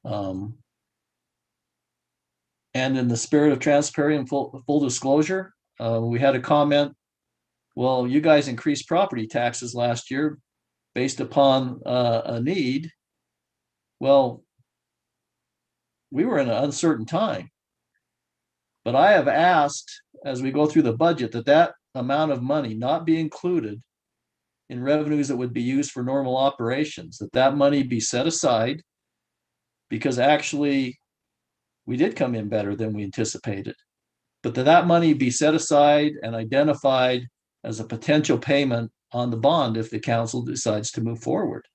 And in the spirit of transparency and full disclosure, we had a comment, well, you guys increased property taxes last year based upon a need. Well, we were in an uncertain time. But I have asked, as we go through the budget, that amount of money not be included in revenues that would be used for normal operations, that money be set aside, because actually we did come in better than we anticipated. But that money be set aside and identified as a potential payment on the bond if the council decides to move forward.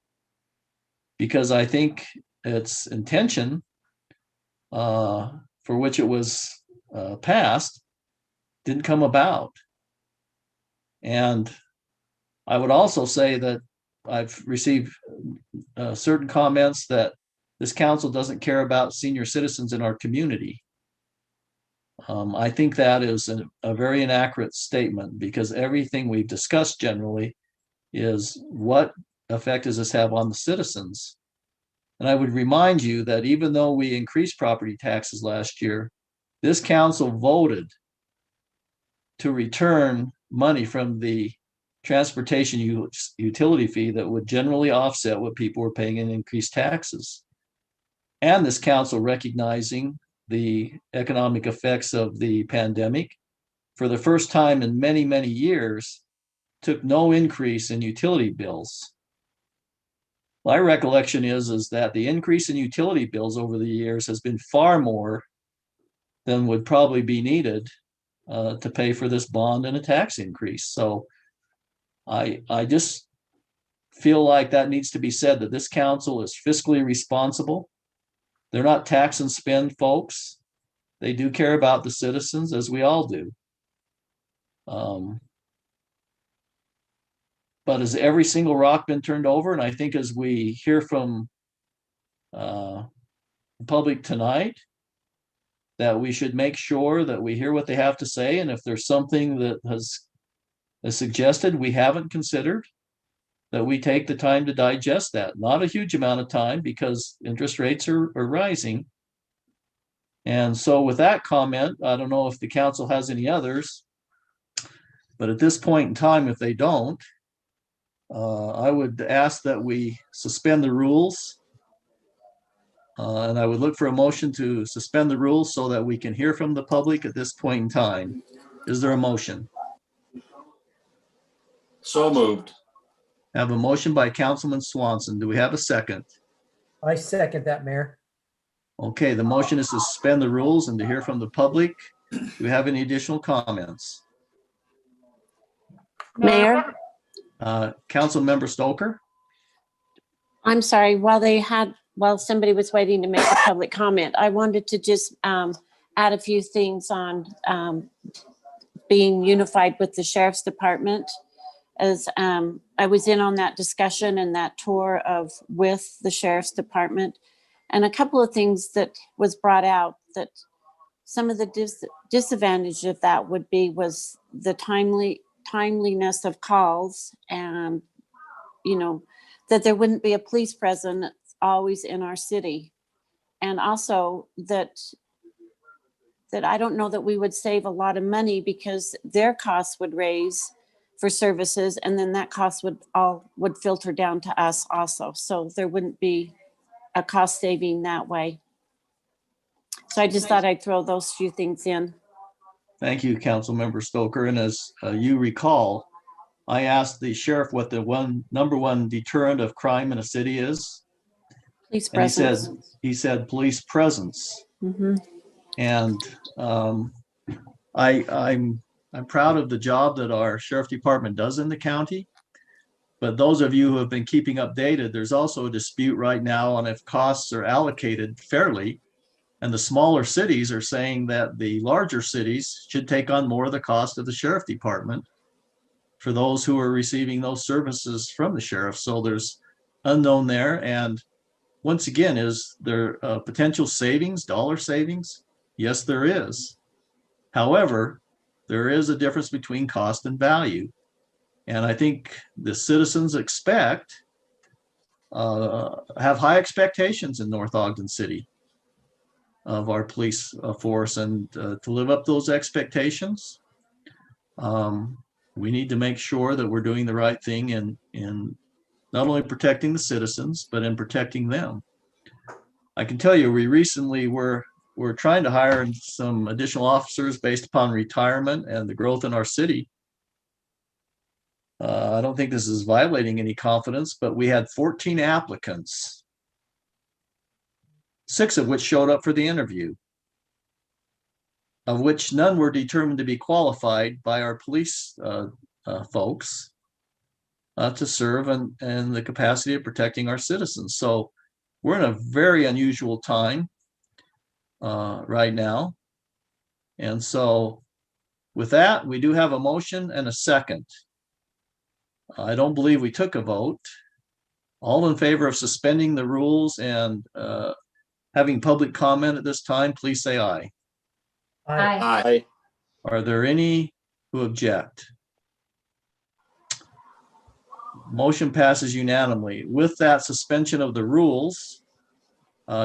Because I think its intention for which it was passed didn't come about. And I would also say that I've received certain comments that this council doesn't care about senior citizens in our community. I think that is a very inaccurate statement, because everything we've discussed generally is what effect does this have on the citizens? And I would remind you that even though we increased property taxes last year, this council voted to return money from the transportation utility fee that would generally offset what people were paying in increased taxes. And this council, recognizing the economic effects of the pandemic, for the first time in many, many years, took no increase in utility bills. My recollection is that the increase in utility bills over the years has been far more than would probably be needed to pay for this bond and a tax increase. So I just feel like that needs to be said, that this council is fiscally responsible. They're not tax and spend folks. They do care about the citizens, as we all do. But has every single rock been turned over? And I think as we hear from the public tonight, that we should make sure that we hear what they have to say. And if there's something that has suggested we haven't considered, that we take the time to digest that. Not a huge amount of time, because interest rates are rising. And so with that comment, I don't know if the council has any others, but at this point in time, if they don't, I would ask that we suspend the rules. And I would look for a motion to suspend the rules so that we can hear from the public at this point in time. Is there a motion? So moved. I have a motion by Councilman Swanson. Do we have a second? I second that, Mayor. Okay, the motion is to suspend the rules and to hear from the public. Do we have any additional comments? Mayor, Councilmember Stoker? I'm sorry, while somebody was waiting to make a public comment, I wanted to just add a few things on being unified with the Sheriff's Department. As I was in on that discussion and that tour with the Sheriff's Department, and a couple of things that was brought out, that some of the disadvantage of that was the timeliness of calls, and that there wouldn't be a police presence always in our city, and also that I don't know that we would save a lot of money, because their costs would raise for services, and then that cost would filter down to us also. So there wouldn't be a cost saving that way. So I just thought I'd throw those few things in. Thank you, Councilmember Stoker. And as you recall, I asked the sheriff what the number one deterrent of crime in a city is. Police and presence. he said police presence. Mm-hmm. And I'm proud of the job that our sheriff department does in the county. But those of you who have been keeping updated, there's also a dispute right now on if costs are allocated fairly. And the smaller cities are saying that the larger cities should take on more of the cost of the sheriff department for those who are receiving those services from the sheriff. So there's unknown there. And once again, is there potential savings, dollar savings? Yes, there is. However, there is a difference between cost and value. And I think the citizens expect have high expectations in North Ogden City of our police force, and to live up those expectations, we need to make sure that we're doing the right thing in not only protecting the citizens, but in protecting them. I can tell you, we recently were trying to hire some additional officers based upon retirement and the growth in our city. I don't think this is violating any confidence, but we had 14 applicants, 6 of which showed up for the interview, of which none were determined to be qualified by our police folks to serve in the capacity of protecting our citizens. So we're in a very unusual time right now. And so with that, we do have a motion and a second. I don't believe we took a vote. All in favor of suspending the rules and having public comment at this time, please say aye. Aye. Aye. Are there any who object? Motion passes unanimously. With that suspension of the rules,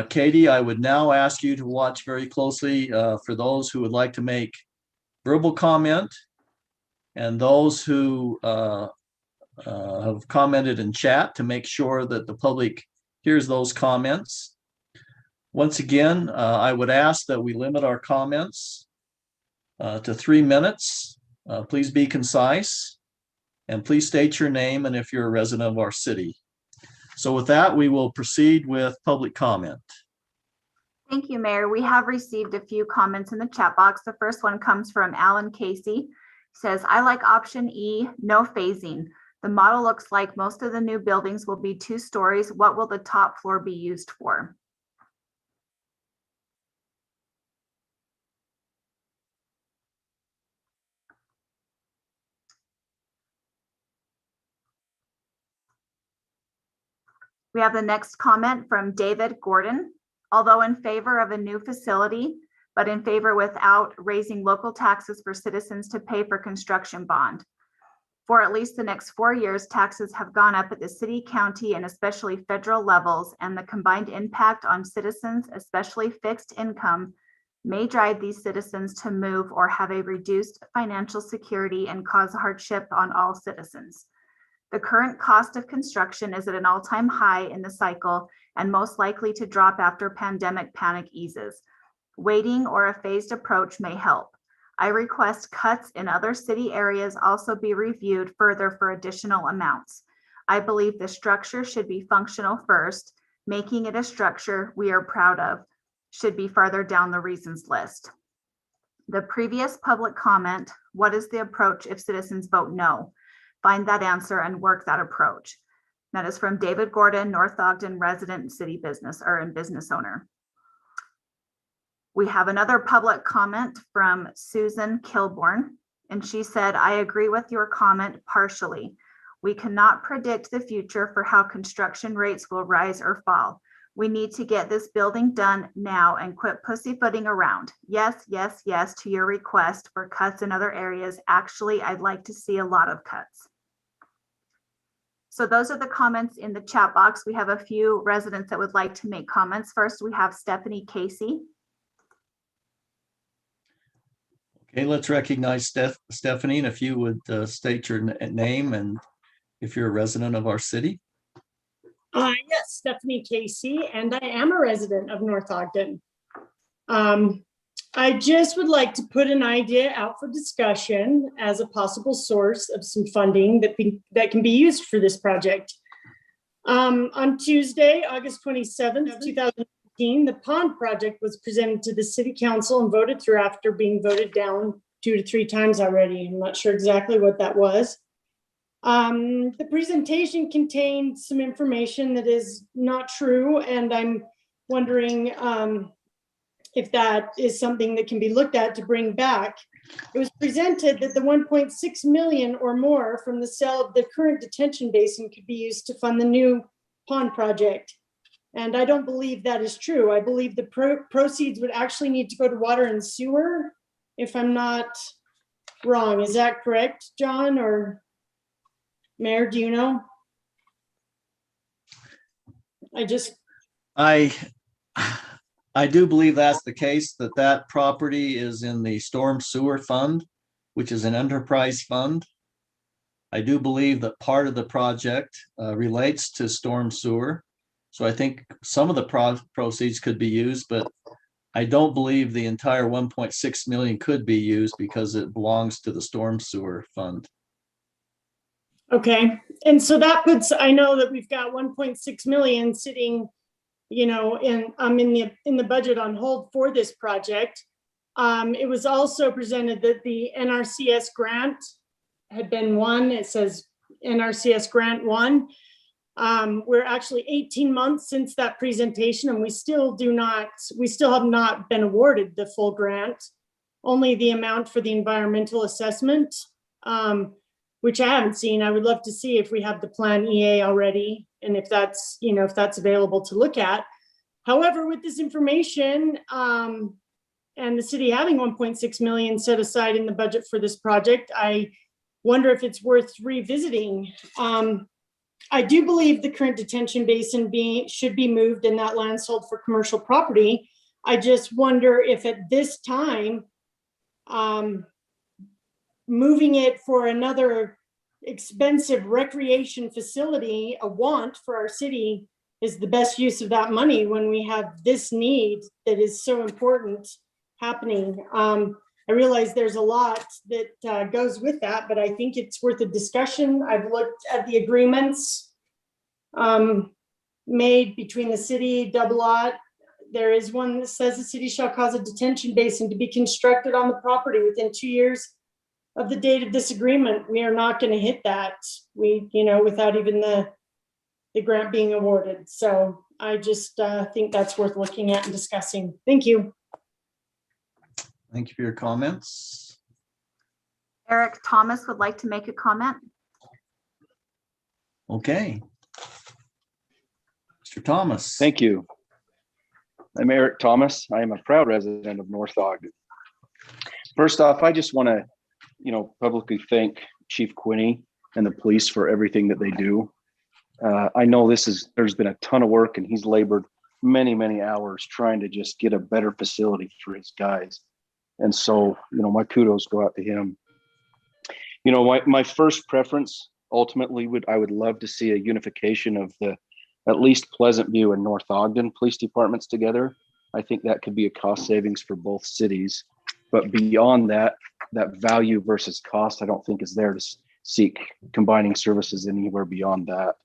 Katie, I would now ask you to watch very closely for those who would like to make verbal comment and those who have commented in chat to make sure that the public hears those comments. Once again, I would ask that we limit our comments to 3 minutes. Please be concise. And please state your name and if you're a resident of our city. So with that, we will proceed with public comment. Thank you, Mayor. We have received a few comments in the chat box. The first one comes from Alan Casey. He says, I like option E, no phasing. The model looks like most of the new buildings will be 2 stories. What will the top floor be used for? We have the next comment from David Gordon. Although in favor of a new facility, but in favor without raising local taxes for citizens to pay for construction bond. For at least the next 4 years, taxes have gone up at the city, county, and especially federal levels, and the combined impact on citizens, especially fixed income, may drive these citizens to move or have a reduced financial security and cause hardship on all citizens. The current cost of construction is at an all-time high in the cycle and most likely to drop after pandemic panic eases. Waiting or a phased approach may help. I request cuts in other city areas also be reviewed further for additional amounts. I believe the structure should be functional first. Making it a structure we are proud of should be farther down the reasons list. The previous public comment, what is the approach if citizens vote no? Find that answer and work that approach. That is from David Gordon, North Ogden resident, city business and business owner. We have another public comment from Susan Kilborn, and she said, I agree with your comment partially. We cannot predict the future for how construction rates will rise or fall. We need to get this building done now and quit pussyfooting around. Yes, yes, yes to your request for cuts in other areas. Actually, I'd like to see a lot of cuts. So those are the comments in the chat box. We have a few residents that would like to make comments. First, we have Stephanie Casey. Okay, let's recognize Stephanie, and if you would state your name and if you're a resident of our city. Yes, Stephanie Casey, and I am a resident of North Ogden. I just would like to put an idea out for discussion as a possible source of some funding that can be used for this project. On Tuesday, August 27th, 2019, the pond project was presented to the city council and voted through after being voted down 2 to 3 times already. I'm not sure exactly what that was. The presentation contained some information that is not true, and I'm wondering if that is something that can be looked at to bring back. It was presented that the 1.6 million or more from the sale of the current detention basin could be used to fund the new pond project. And I don't believe that is true. I believe the proceeds would actually need to go to water and sewer, if I'm not wrong. Is that correct, John or Mayor, do you know? I do believe that's the case, that property is in the storm sewer fund, which is an enterprise fund. I do believe that part of the project relates to storm sewer. So I think some of the proceeds could be used, but I don't believe the entire 1.6 million could be used because it belongs to the storm sewer fund. Okay, and so that puts, I know that we've got 1.6 million sitting, you know, in the budget on hold for this project. It was also presented that the NRCS grant had been won. It says NRCS grant won. We're actually 18 months since that presentation, and we still have not been awarded the full grant, only the amount for the environmental assessment, which I haven't seen. I would love to see if we have the Plan EA already, and if that's, you know, if that's available to look at. However, with this information, and the city having 1.6 million set aside in the budget for this project, I wonder if it's worth revisiting. I do believe the current detention basin should be moved and that land sold for commercial property. I just wonder if at this time, moving it for another expensive recreation facility, a want for our city, is the best use of that money when we have this need that is so important happening. I realize there's a lot that goes with that, but I think it's worth a discussion. I've looked at the agreements made between the city, Double Lot. There is one that says the city shall cause a detention basin to be constructed on the property within 2 years of the date of this agreement. We are not going to hit that, without even the grant being awarded. So I just think that's worth looking at and discussing. Thank you. Thank you for your comments. Eric Thomas would like to make a comment. Okay. Mr. Thomas. Thank you. I'm Eric Thomas. I am a proud resident of North Ogden. First off, I just want to, publicly thank Chief Quinney and the police for everything that they do. I know there's been a ton of work, and he's labored many, many hours trying to just get a better facility for his guys. And so, my kudos go out to him. My first preference ultimately I would love to see a unification of at least Pleasant View and North Ogden police departments together. I think that could be a cost savings for both cities. But beyond that value versus cost, I don't think is there to seek combining services anywhere beyond that.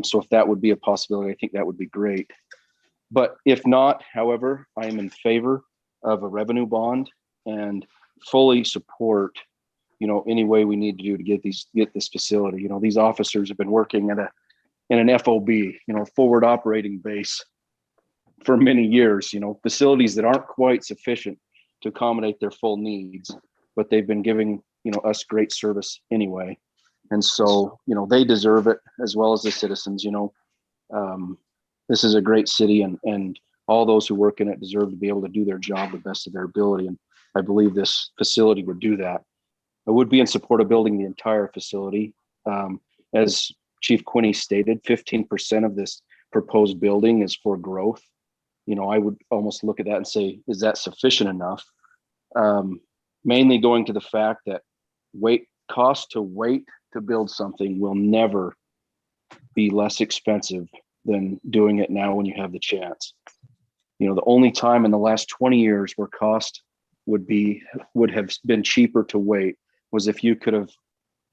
So if that would be a possibility, I think that would be great. But if not, however, I am in favor of a revenue bond and fully support, any way we need to do to get this facility. These officers have been working in an FOB, forward operating base for many years, facilities that aren't quite sufficient to accommodate their full needs, but they've been giving, us great service anyway. And so, they deserve it as well as the citizens. This is a great city, and all those who work in it deserve to be able to do their job the best of their ability. And I believe this facility would do that. I would be in support of building the entire facility. As Chief Quinney stated, 15% of this proposed building is for growth. I would almost look at that and say, is that sufficient enough? Mainly going to the fact that cost to build something will never be less expensive than doing it now when you have the chance. The only time in the last 20 years where cost would have been cheaper to wait was if you could have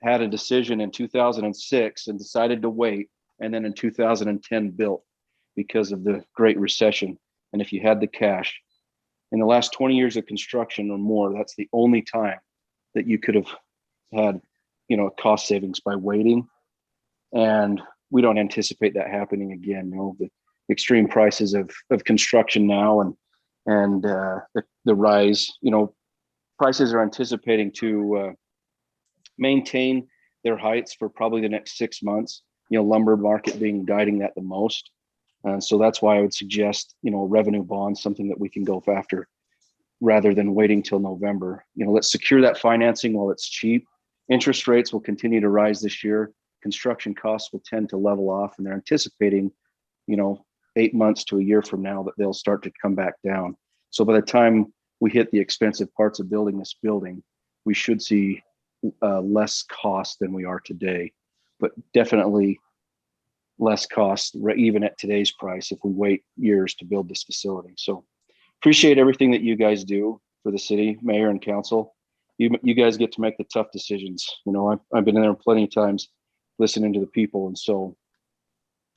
had a decision in 2006 and decided to wait, and then in 2010 built because of the Great Recession. And if you had the cash, in the last 20 years of construction or more, that's the only time that you could have had, cost savings by waiting. And we don't anticipate that happening again. The extreme prices of construction now and the rise, prices are anticipating to maintain their heights for probably the next 6 months, lumber market guiding that the most. So that's why I would suggest, revenue bonds, something that we can go after rather than waiting till November. Let's secure that financing while it's cheap. Interest rates will continue to rise this year. Construction costs will tend to level off, and they're anticipating 8 months to a year from now that they'll start to come back down. So by the time we hit the expensive parts of building this building, we should see less cost than we are today, but definitely less cost even at today's price if we wait years to build this facility. So appreciate everything that you guys do for the city, mayor and council. You guys get to make the tough decisions. I've been in there plenty of times listening to the people. And so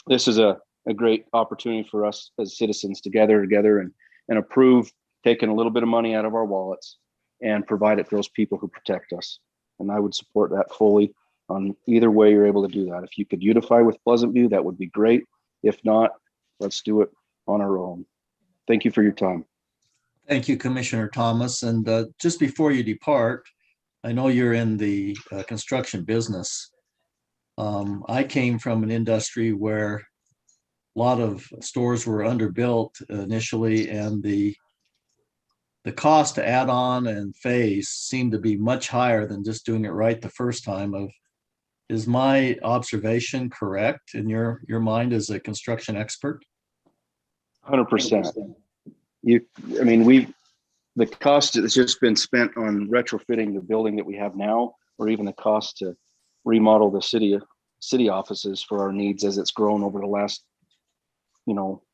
this is a great opportunity for us as citizens to gather together and approve taking a little bit of money out of our wallets and provide it for those people who protect us. And I would support that fully on either way you're able to do that. If you could unify with Pleasant View, that would be great. If not, let's do it on our own. Thank you for your time. Thank you, Commissioner Thomas. And just before you depart, I know you're in the construction business. I came from an industry where a lot of stores were underbuilt initially, and the cost to add on and phase seemed to be much higher than just doing it right the first time. Is my observation correct in your mind as a construction expert? 100%. The cost that's just been spent on retrofitting the building that we have now, or even the cost to remodel the city offices for our needs as it's grown over the last,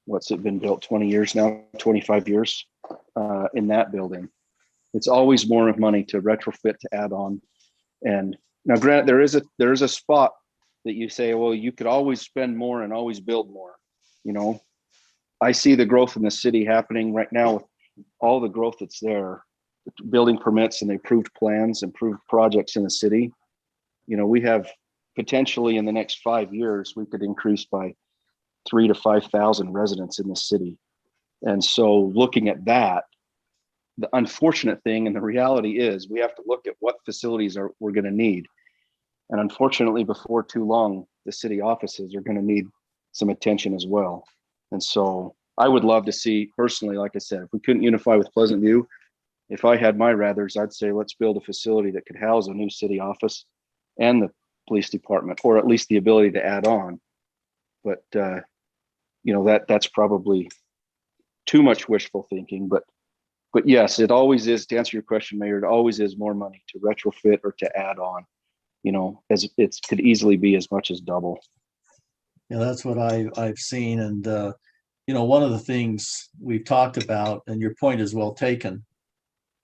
what's it been built 20 years now, 25 years in that building. It's always more money to retrofit, to add on. And now granted, there is a spot that you say, well, you could always spend more and always build more. I see the growth in the city happening right now with all the growth that's there, building permits and the approved plans, improved projects in the city. We have potentially in the next 5 years, we could increase by 3,000 to 5,000 residents in the city. And so looking at that, the unfortunate thing and the reality is we have to look at what facilities we're going to need. And unfortunately, before too long, the city offices are going to need some attention as well. And so I would love to see, personally, like I said, if we couldn't unify with Pleasant View, if I had my rathers, I'd say let's build a facility that could house a new city office and the police department, or at least the ability to add on. But that's probably too much wishful thinking. But yes, it always is, to answer your question, Mayor, it always is more money to retrofit or to add on. As it could easily be as much as double. Yeah, that's what I've seen. And one of the things we've talked about, and your point is well taken,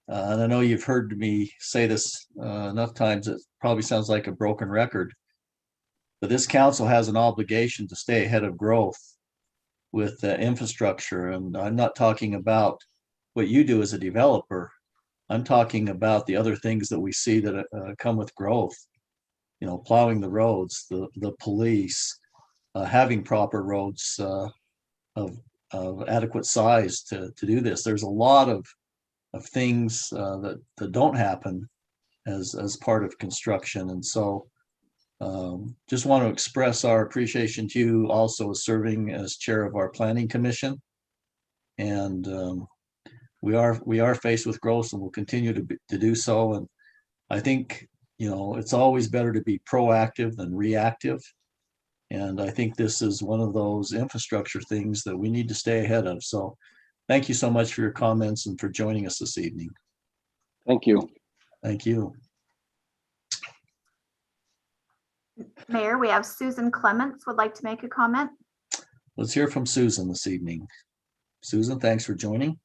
and I know you've heard me say this enough times, it probably sounds like a broken record, but this council has an obligation to stay ahead of growth with infrastructure. And I'm not talking about what you do as a developer. I'm talking about the other things that we see that come with growth, plowing the roads, the police, having proper roads of adequate size to do this. There's a lot of things that don't happen as part of construction. And so just want to express our appreciation to you also as serving as chair of our planning commission. And we are faced with growth and will continue to do so. And I think, it's always better to be proactive than reactive. And I think this is one of those infrastructure things that we need to stay ahead of. So thank you so much for your comments and for joining us this evening. Thank you. Thank you. Mayor, we have Susan Clements would like to make a comment. Let's hear from Susan this evening. Susan, thanks for joining.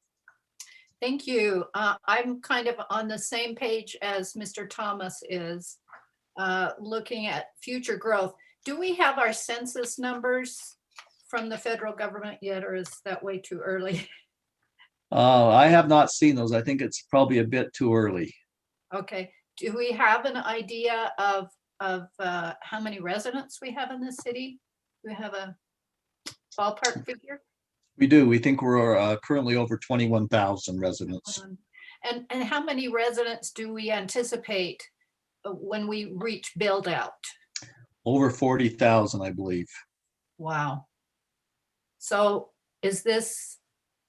Thank you. I'm kind of on the same page as Mr. Thomas is, looking at future growth. Do we have our census numbers from the federal government yet, or is that way too early? I have not seen those. I think it's probably a bit too early. Okay. Do we have an idea of how many residents we have in the city? Do we have a ballpark figure? We do. We think we're currently over 21,000 residents. And how many residents do we anticipate when we reach build out? Over 40,000, I believe. Wow. So is this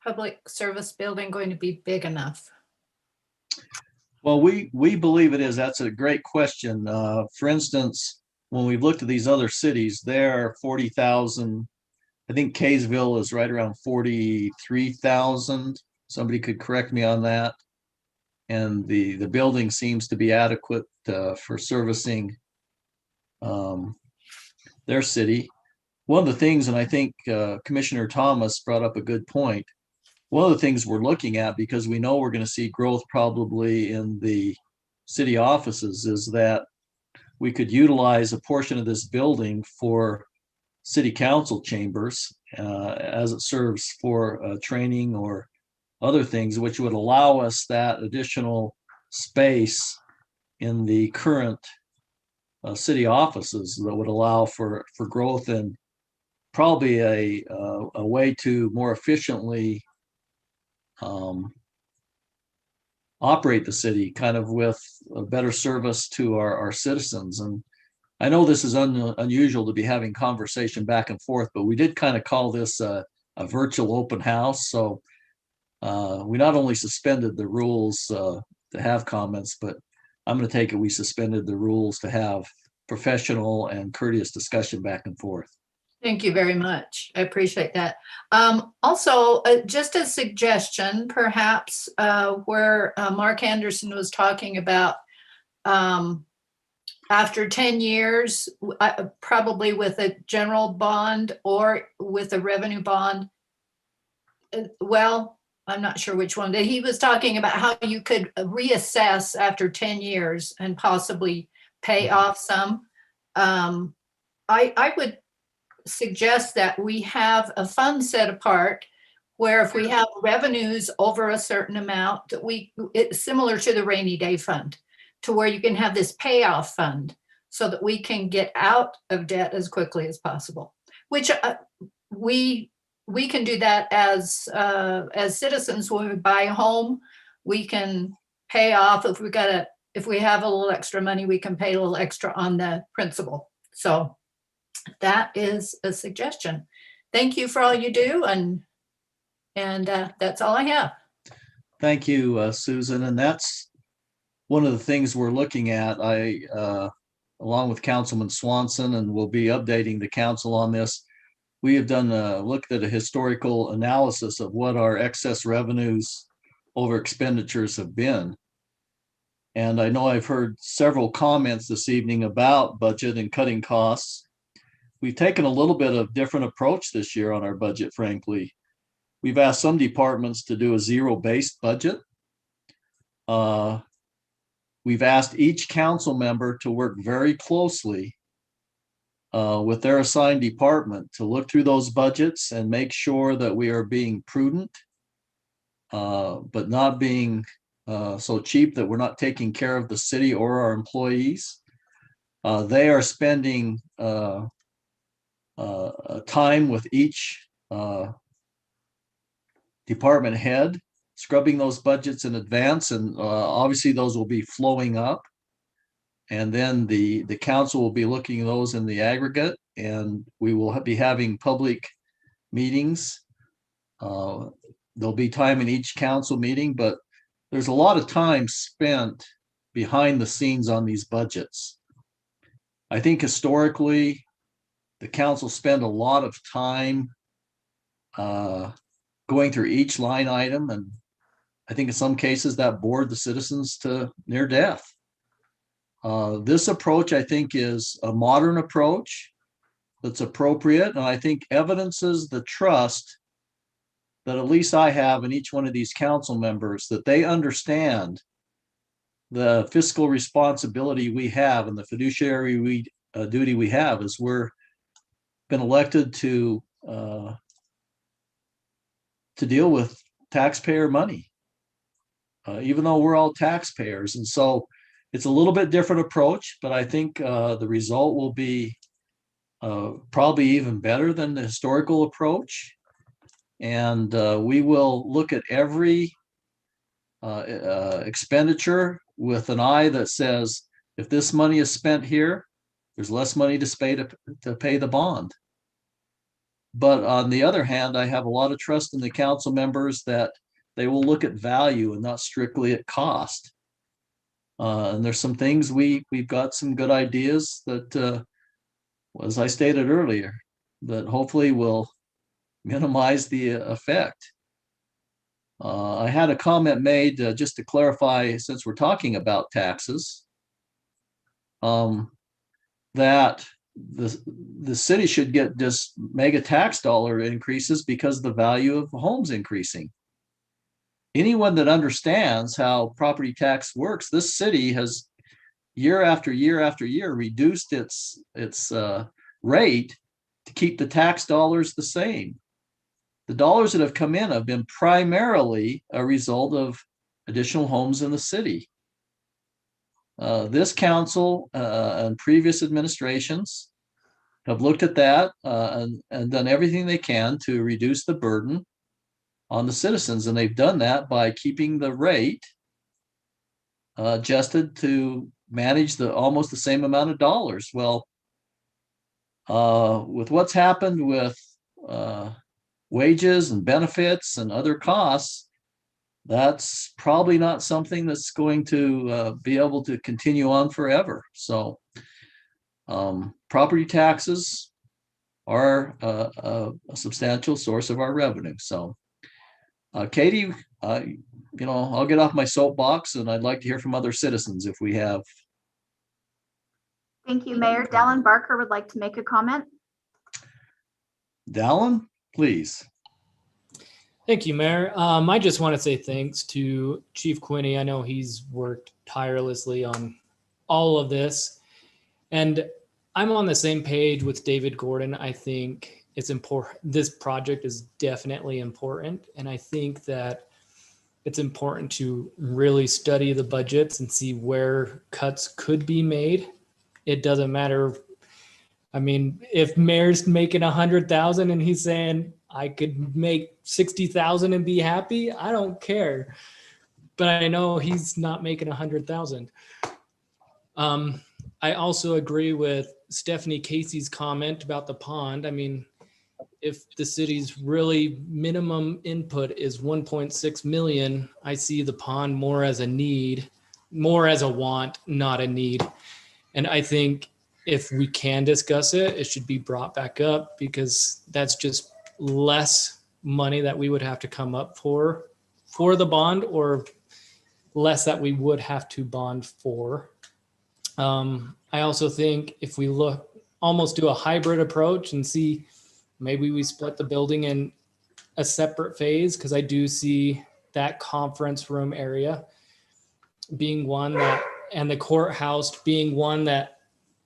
public service building going to be big enough? Well, we believe it is. That's a great question. For instance, when we've looked at these other cities, they're 40,000 I think Kaysville is right around 43,000. Somebody could correct me on that. And the building seems to be adequate for servicing their city. One of the things, and I think Commissioner Thomas brought up a good point, one of the things we're looking at, because we know we're going to see growth probably in the city offices, is that we could utilize a portion of this building for city council chambers as it serves for training or other things, which would allow us that additional space in the current city offices that would allow for growth and probably a way to more efficiently operate the city, kind of with a better service to our citizens. And I know this is unusual to be having conversation back and forth, but we did kind of call this a virtual open house. So we not only suspended the rules to have comments, but I'm going to take it we suspended the rules to have professional and courteous discussion back and forth. Thank you very much. I appreciate that. Also, just a suggestion, perhaps, where Mark Anderson was talking about after 10 years, probably with a general bond or with a revenue bond. Well, I'm not sure which one, but he was talking about how you could reassess after 10 years and possibly pay off some. I would suggest that we have a fund set apart where if we have revenues over a certain amount, that it's similar to the rainy day fund, to where you can have this payoff fund so that we can get out of debt as quickly as possible, which we can do that as citizens. When we buy a home, we can pay off. If we have a little extra money, we can pay a little extra on the principal. So that is a suggestion. Thank you for all you do, and that's all I have. Thank you, Susan. And that's one of the things we're looking at. I, along with Councilman Swanson, and we'll be updating the council on this. We have done looked at a historical analysis of what our excess revenues over expenditures have been. And I know I've heard several comments this evening about budget and cutting costs. We've taken a little bit of different approach this year on our budget, frankly. We've asked some departments to do a zero-based budget. We've asked each council member to work very closely with their assigned department to look through those budgets and make sure that we are being prudent, but not being so cheap that we're not taking care of the city or our employees. They are spending time with each department head, scrubbing those budgets in advance, and obviously those will be flowing up. And then the council will be looking at those in the aggregate, and we will be having public meetings. There'll be time in each council meeting, but there's a lot of time spent behind the scenes on these budgets. I think historically, the council spent a lot of time going through each line item, and I think in some cases that bored the citizens to near death. This approach, I think, is a modern approach that's appropriate, and I think evidences the trust that at least I have in each one of these council members, that they understand the fiscal responsibility we have and the fiduciary duty we have, as we're been elected to deal with taxpayer money, even though we're all taxpayers. And so it's a little bit different approach, but I think the result will be probably even better than the historical approach. And we will look at every expenditure with an eye that says, if this money is spent here, there's less money to pay the bond. But on the other hand, I have a lot of trust in the council members that they will look at value and not strictly at cost. And there's some things we've got some good ideas that, as I stated earlier, that hopefully will minimize the effect. I had a comment made just to clarify, since we're talking about taxes, that the city should get just mega tax dollar increases because the value of homes increasing. Anyone that understands how property tax works, this city has year after year after year reduced its rate to keep the tax dollars the same. The dollars that have come in have been primarily a result of additional homes in the city. This council and previous administrations have looked at that and done everything they can to reduce the burden on the citizens. And they've done that by keeping the rate adjusted to manage almost the same amount of dollars. Well, with what's happened with wages and benefits and other costs, that's probably not something that's going to be able to continue on forever. So property taxes are a substantial source of our revenue. So Katie, I'll get off my soapbox, and I'd like to hear from other citizens if we have. Thank you, Mayor. Dallin Barker would like to make a comment. Dallin, please. Thank you, Mayor. I just want to say thanks to Chief Quinney. I know he's worked tirelessly on all of this, and I'm on the same page with David Gordon. I think it's important. This project is definitely important, and I think that it's important to really study the budgets and see where cuts could be made. It doesn't matter. I mean, if Mayor's making 100,000 and he's saying I could make 60,000 and be happy, I don't care. But I know he's not making 100,000. I also agree with Stephanie Casey's comment about the pond. I mean, if the city's really minimum input is 1.6 million, I see the pond more as a need, more as a want, not a need. And I think if we can discuss it, it should be brought back up, because that's just less money that we would have to come up for the bond, or less that we would have to bond for. I also think if we almost do a hybrid approach and see, maybe we split the building in a separate phase, because I do see that conference room area being one that, and the courthouse being one that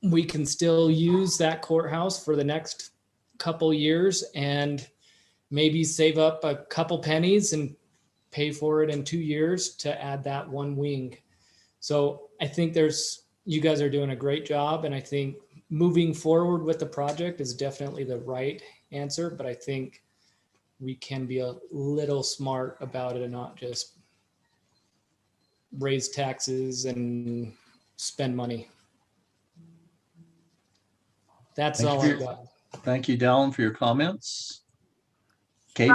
we can still use that courthouse for the next couple years and maybe save up a couple pennies and pay for it in 2 years to add that one wing. So I think you guys are doing a great job, and I think moving forward with the project is definitely the right answer, but I think we can be a little smart about it and not just raise taxes and spend money. That's all I've got. Thank you, Dallin, for your comments. Katie?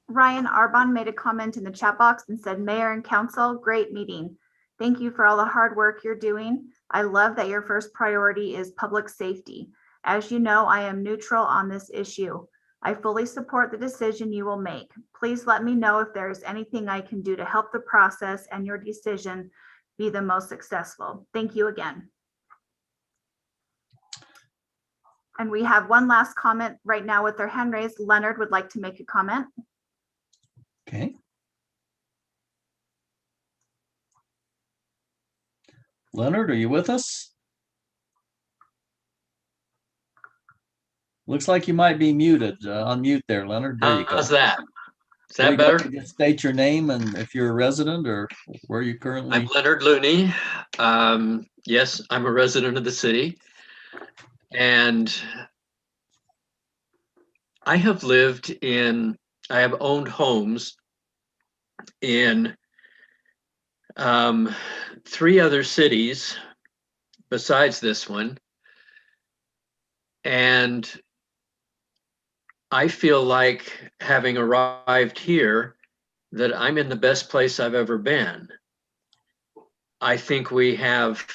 Ryan Arbon made a comment in the chat box and said, Mayor and Council, great meeting. Thank you for all the hard work you're doing. I love that your first priority is public safety. As you know, I am neutral on this issue. I fully support the decision you will make. Please let me know if there is anything I can do to help the process and your decision be the most successful. Thank you again. And we have one last comment right now with their hand raised. Leonard would like to make a comment. Okay. Leonard, are you with us? Looks like you might be muted. Unmute there, Leonard. There you go. How's that? Is There that you go. better? Just state your name and if you're a resident or where you currently. I'm Leonard Looney. Yes, I'm a resident of the city. And I have owned homes in 3 other cities besides this one. And I feel like, having arrived here, that I'm in the best place I've ever been. I think we have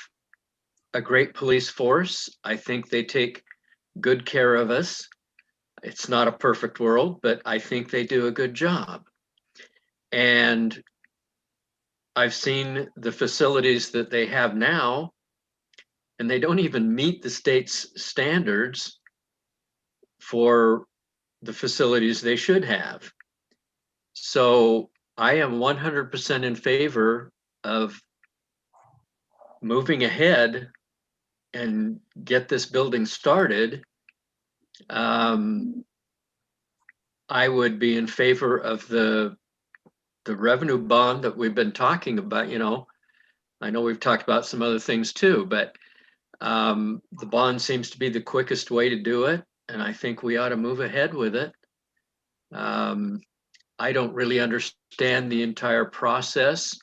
a great police force. I think they take good care of us. It's not a perfect world, but I think they do a good job. And I've seen the facilities that they have now, and they don't even meet the state's standards for the facilities they should have. So I am 100% in favor of moving ahead and get this building started. I would be in favor of the revenue bond that we've been talking about. You know, I know we've talked about some other things too, but the bond seems to be the quickest way to do it, and I think we ought to move ahead with it. I don't really understand the entire process.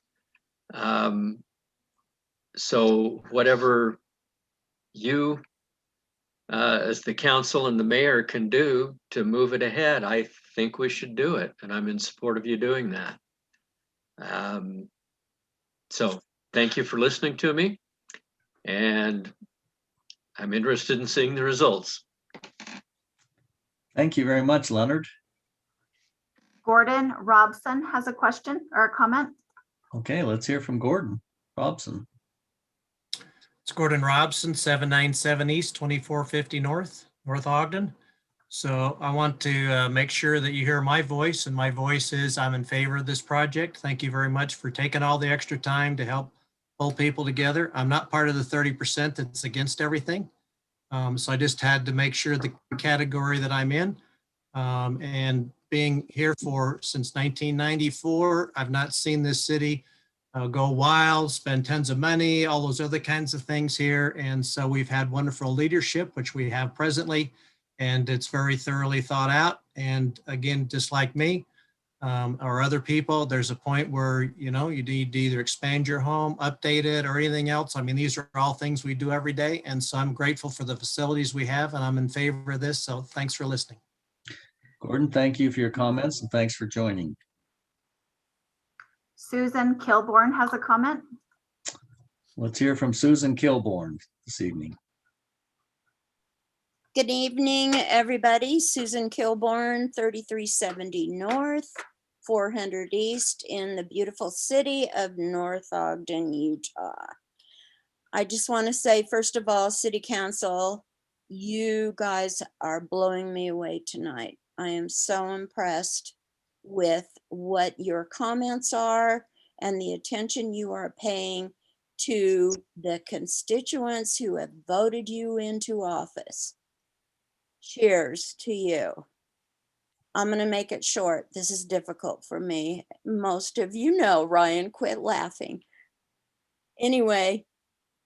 So whatever you as the council and the mayor can do to move it ahead, I think we should do it, and I'm in support of you doing that. So thank you for listening to me, and I'm interested in seeing the results. Thank you very much, Leonard. Gordon Robson has a question or a comment. Okay, let's hear from Gordon Robson. It's Gordon Robson, 797 East, 2450 North Ogden. So I want to make sure that you hear my voice, and my voice is I'm in favor of this project. Thank you very much for taking all the extra time to help pull people together. I'm not part of the 30% that's against everything. So I just had to make sure the category that I'm in, and being here since 1994, I've not seen this city go wild, spend tons of money, all those other kinds of things here. And so we've had wonderful leadership, which we have presently, and it's very thoroughly thought out. And again, just like me or other people, there's a point where, you know, you need to either expand your home, update it, or anything else. I mean, these are all things we do every day. And so I'm grateful for the facilities we have, and I'm in favor of this. So thanks for listening. Gordon, thank you for your comments, and thanks for joining. Susan Kilborn has a comment. Let's hear from Susan Kilborn this evening. Good evening, everybody. Susan Kilborn, 3370 North, 400 East in the beautiful city of North Ogden, Utah. I just want to say, first of all, City Council, you guys are blowing me away tonight. I am so impressed with what your comments are and the attention you are paying to the constituents who have voted you into office. Cheers to you. I'm going to make it short. This is difficult for me. Most of you know, Ryan, quit laughing. Anyway,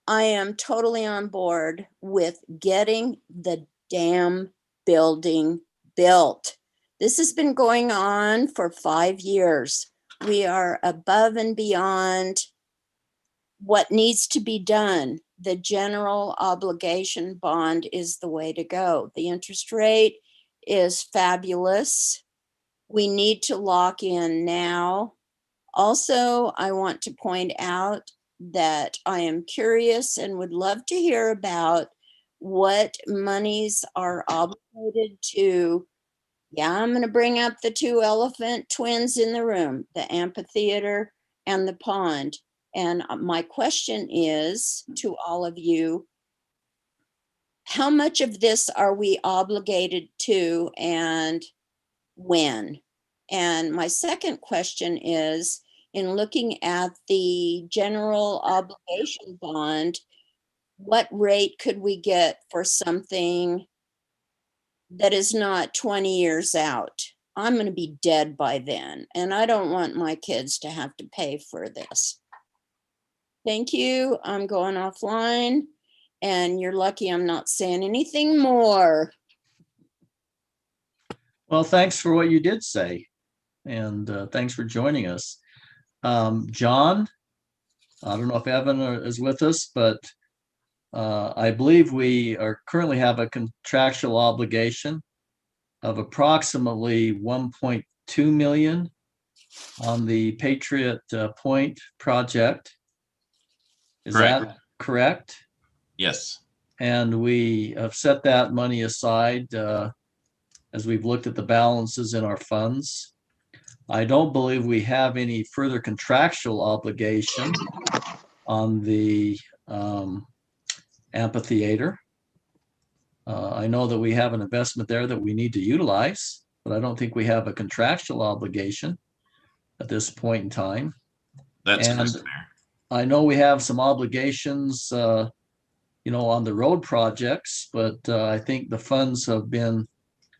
I am totally on board with getting the damn building built. This has been going on for 5 years. We are above and beyond what needs to be done. The general obligation bond is the way to go. The interest rate is fabulous. We need to lock in now. Also, I want to point out that I am curious and would love to hear about what monies are obligated to. Yeah, I'm going to bring up the two elephant twins in the room, the amphitheater and the pond. And my question is to all of you, how much of this are we obligated to and when? And my second question is, in looking at the general obligation bond, what rate could we get for something that is not 20 years out? I'm going to be dead by then, and I don't want my kids to have to pay for this. Thank you. I'm going offline, and you're lucky I'm not saying anything more. Well, thanks for what you did say, and thanks for joining us. John, I don't know if Evan is with us, but I believe we currently have a contractual obligation of approximately 1.2 million on the Patriot Point project. Is that correct? Yes. And we have set that money aside as we've looked at the balances in our funds. I don't believe we have any further contractual obligation on the amphitheater. I know that we have an investment there that we need to utilize, but I don't think we have a contractual obligation at this point in time. That's And correct, Mayor. I know we have some obligations, on the road projects, but I think the funds have been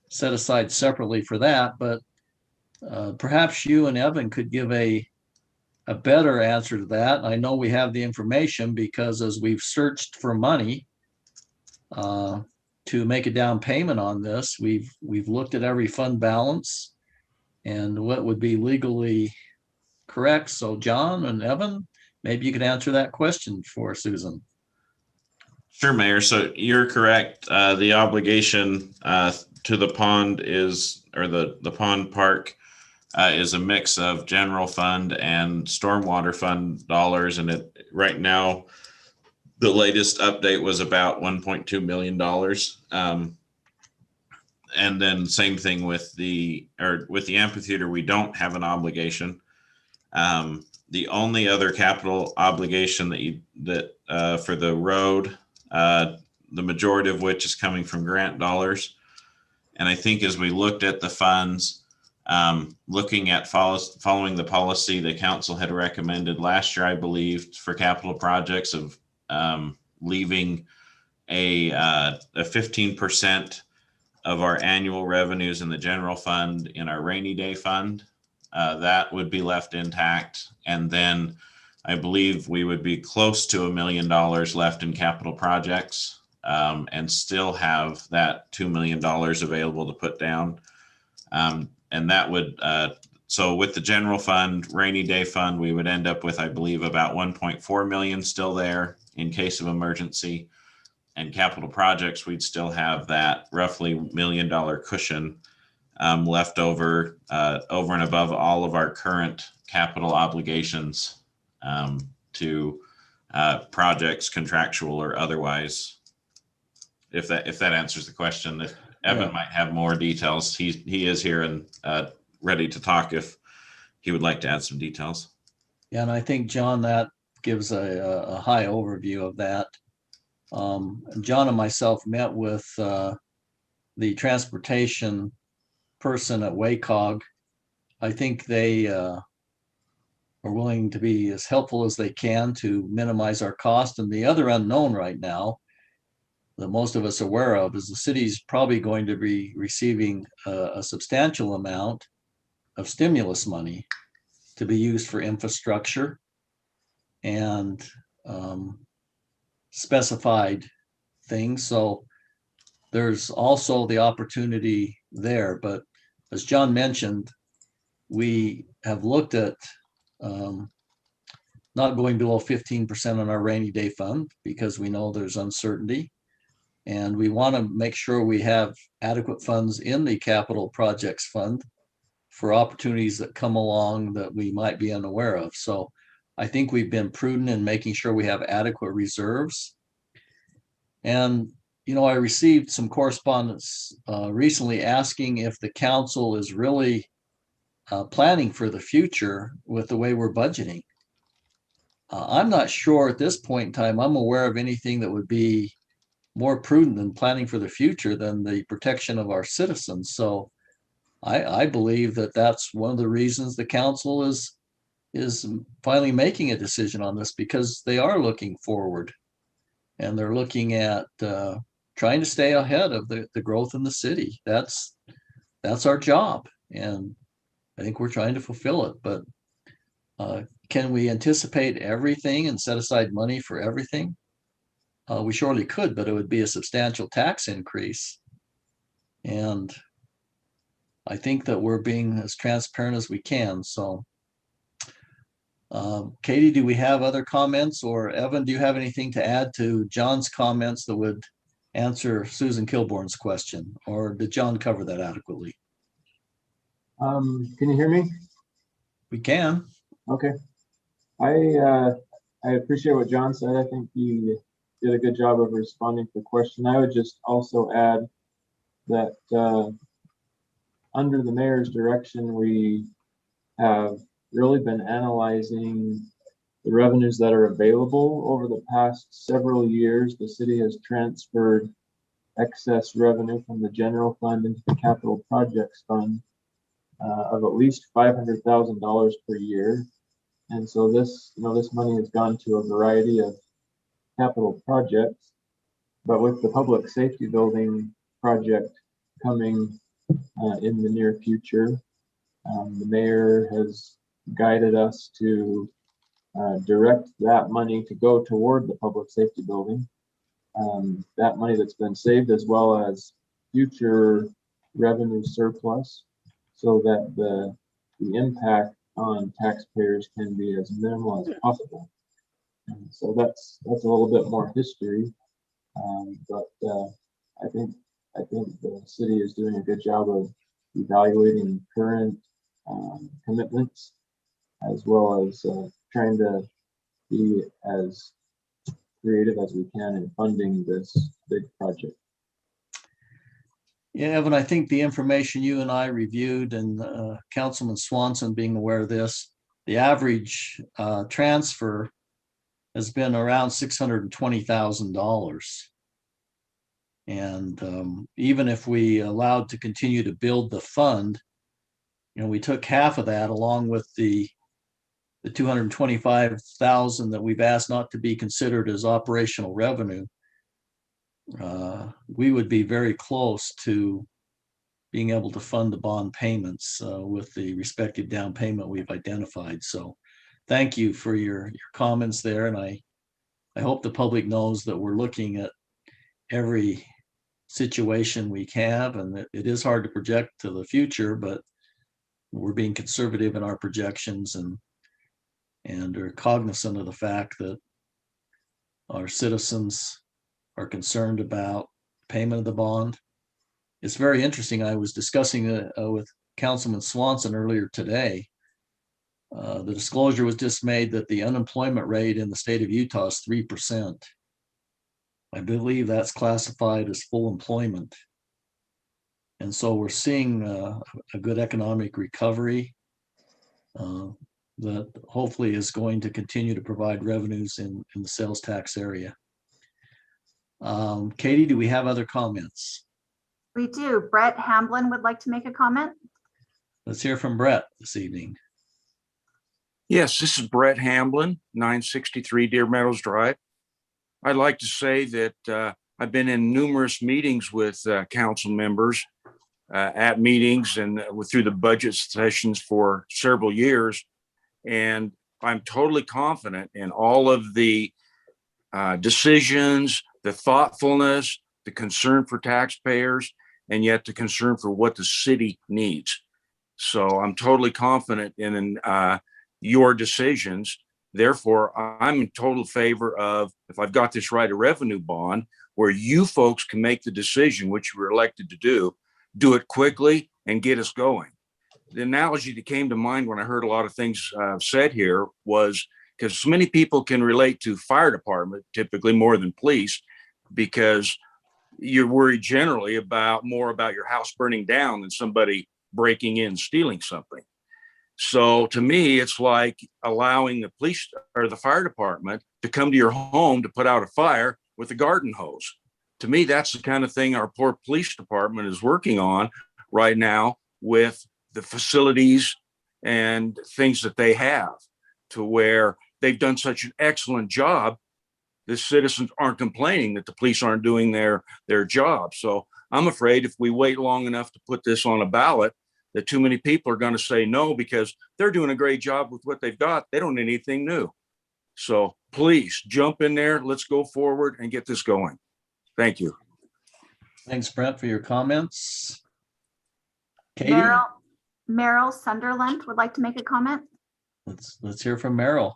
set aside separately for that. But perhaps you and Evan could give a better answer to that. I know we have the information because as we've searched for money to make a down payment on this, we've looked at every fund balance and what would be legally correct. So John and Evan, maybe you could answer that question for Susan. Sure, Mayor. So you're correct. The obligation to the pond is, or the pond park is a mix of general fund and stormwater fund dollars. And right now, the latest update was about $1.2 million. And then same thing with the amphitheater, we don't have an obligation. The only other capital obligation that for the road, the majority of which is coming from grant dollars. And I think as we looked at the funds, looking at following the policy the council had recommended last year, I believe, for capital projects of leaving a 15% of our annual revenues in the general fund in our rainy day fund, that would be left intact. And then I believe we would be close to $1 million left in capital projects, and still have that $2 million available to put down. And that would, so with the general fund, rainy day fund, we would end up with, I believe, about 1.4 million still there in case of emergency. And capital projects, we'd still have that roughly $1 million cushion left over and above all of our current capital obligations to projects, contractual or otherwise. If that answers the question. If Evan might have more details, he is here and ready to talk if he would like to add some details. Yeah, and I think, John, that gives a high overview of that. John and myself met with the transportation person at WACOG. I think they are willing to be as helpful as they can to minimize our cost. And the other unknown right now that most of us are aware of is the city's probably going to be receiving a substantial amount of stimulus money to be used for infrastructure and specified things. So there's also the opportunity there. But as John mentioned, we have looked at not going below 15% on our rainy day fund because we know there's uncertainty. And we want to make sure we have adequate funds in the capital projects fund for opportunities that come along that we might be unaware of. So I think we've been prudent in making sure we have adequate reserves. And, I received some correspondence recently asking if the council is really planning for the future with the way we're budgeting. I'm not sure at this point in time, I'm aware of anything that would be more prudent than planning for the future than the protection of our citizens. So I believe that that's one of the reasons the council is finally making a decision on this, because they are looking forward and they're looking at trying to stay ahead of the growth in the city. That's our job. And I think we're trying to fulfill it. But can we anticipate everything and set aside money for everything? We surely could, but it would be a substantial tax increase. And I think that we're being as transparent as we can. So, Katie, do we have other comments? Or Evan, do you have anything to add to John's comments that would answer Susan Kilborn's question? Or did John cover that adequately? Can you hear me? We can. Okay. I appreciate what John said. I think he did a good job of responding to the question. I would just also add that under the mayor's direction, we have really been analyzing the revenues that are available. Over the past several years, the city has transferred excess revenue from the general fund into the capital projects fund of at least $500,000 per year. And so this money has gone to a variety of capital projects, but with the public safety building project coming in the near future, the mayor has guided us to direct that money to go toward the public safety building. That money that's been saved, as well as future revenue surplus, so that the impact on taxpayers can be as minimal as possible. And so that's a little bit more history, but I think the city is doing a good job of evaluating current commitments, as well as trying to be as creative as we can in funding this big project. Yeah, Evan, I think the information you and I reviewed, and Councilman Swanson being aware of this, the average transfer has been around $620,000. And even if we allowed to continue to build the fund, we took half of that along with the $225,000 that we've asked not to be considered as operational revenue. We would be very close to being able to fund the bond payments with the respective down payment we've identified. So thank you for your comments there. And I hope the public knows that we're looking at every situation we have, and it is hard to project to the future, but we're being conservative in our projections and are cognizant of the fact that our citizens are concerned about payment of the bond. It's very interesting. I was discussing with Councilman Swanson earlier today. The disclosure was just made that the unemployment rate in the state of Utah is 3%. I believe that's classified as full employment. And so we're seeing a good economic recovery that hopefully is going to continue to provide revenues in the sales tax area. Katie, do we have other comments? We do. Brett Hamblin would like to make a comment. Let's hear from Brett this evening. Yes, this is Brett Hamblin, 963 Deer Meadows Drive. I'd like to say that I've been in numerous meetings with council members at meetings and through the budget sessions for several years. And I'm totally confident in all of the decisions, the thoughtfulness, the concern for taxpayers, and yet the concern for what the city needs. So I'm totally confident in your decisions. Therefore, I'm in total favor of, if I've got this right, a revenue bond where you folks can make the decision, which you were elected to do it quickly and get us going. The analogy that came to mind when I heard a lot of things said here was, because so many people can relate to fire department, typically more than police, because you're worried generally more about your house burning down than somebody breaking in, stealing something. So to me, it's like allowing the police or the fire department to come to your home to put out a fire with a garden hose. To me, that's the kind of thing our poor police department is working on right now with the facilities and things that they have, to where they've done such an excellent job. The citizens aren't complaining that the police aren't doing their job. So I'm afraid if we wait long enough to put this on a ballot, that too many people are going to say no, because they're doing a great job with what they've got. They don't need anything new. So please jump in there. Let's go forward and get this going. Thank you. Thanks, Brett, for your comments. Katie? Meryl Sunderland would like to make a comment. Let's hear from Meryl.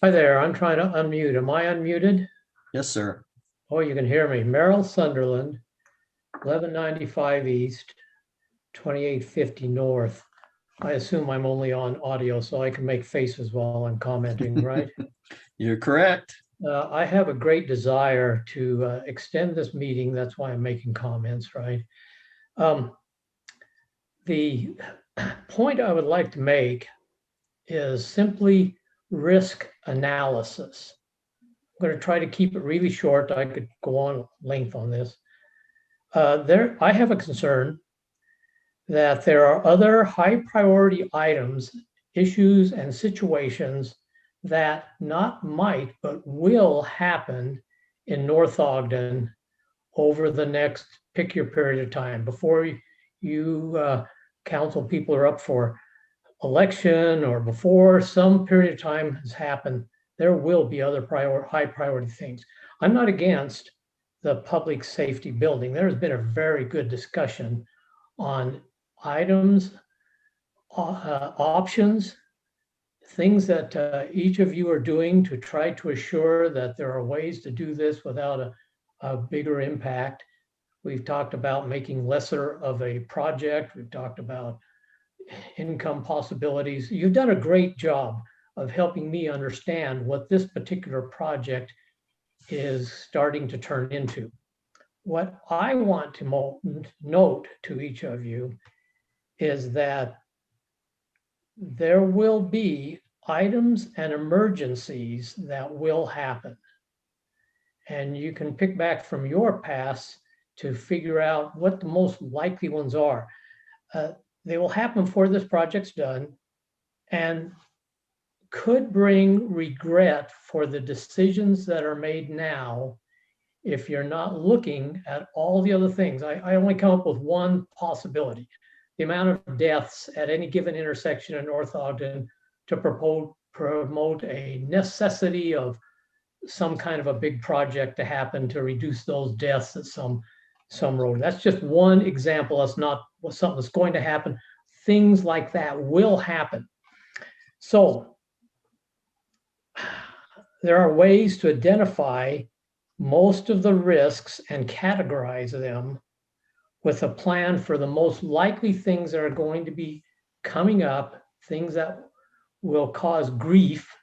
Hi there. I'm trying to unmute. Am I unmuted? Yes, sir. Oh, you can hear me. Meryl Sunderland, 1195 East, 2850 North. I assume I'm only on audio, so I can make faces while I'm commenting, right? You're correct. I have a great desire to extend this meeting. That's why I'm making comments, right? The point I would like to make is simply risk analysis. I'm going to try to keep it really short. I could go on length on this. I have a concern that there are other high priority items, issues, and situations that not might, but will happen in North Ogden over the next, pick your period of time, before you council people are up for election or before some period of time has happened, there will be other high priority things. I'm not against the public safety building. There's been a very good discussion on items, options, things that each of you are doing to try to assure that there are ways to do this without a bigger impact. We've talked about making lesser of a project. We've talked about income possibilities. You've done a great job of helping me understand what this particular project is starting to turn into. What I want to note to each of you is that there will be items and emergencies that will happen. And you can pick back from your past to figure out what the most likely ones are. They will happen before this project's done and could bring regret for the decisions that are made now if you're not looking at all the other things. I only come up with one possibility. The amount of deaths at any given intersection in North Ogden to promote a necessity of some kind of a big project to happen to reduce those deaths at some road. That's just one example. That's not something that's going to happen. Things like that will happen. So there are ways to identify most of the risks and categorize them with a plan for the most likely things that are going to be coming up, things that will cause grief,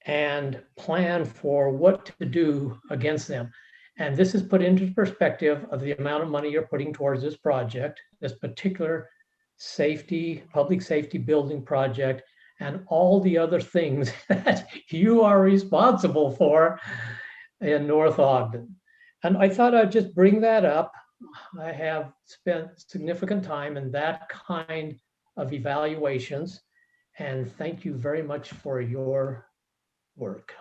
and plan for what to do against them. And this is put into perspective of the amount of money you're putting towards this project, this particular public safety building project, and all the other things that you are responsible for in North Ogden. And I thought I'd just bring that up. I have spent significant time in that kind of evaluations, and thank you very much for your work.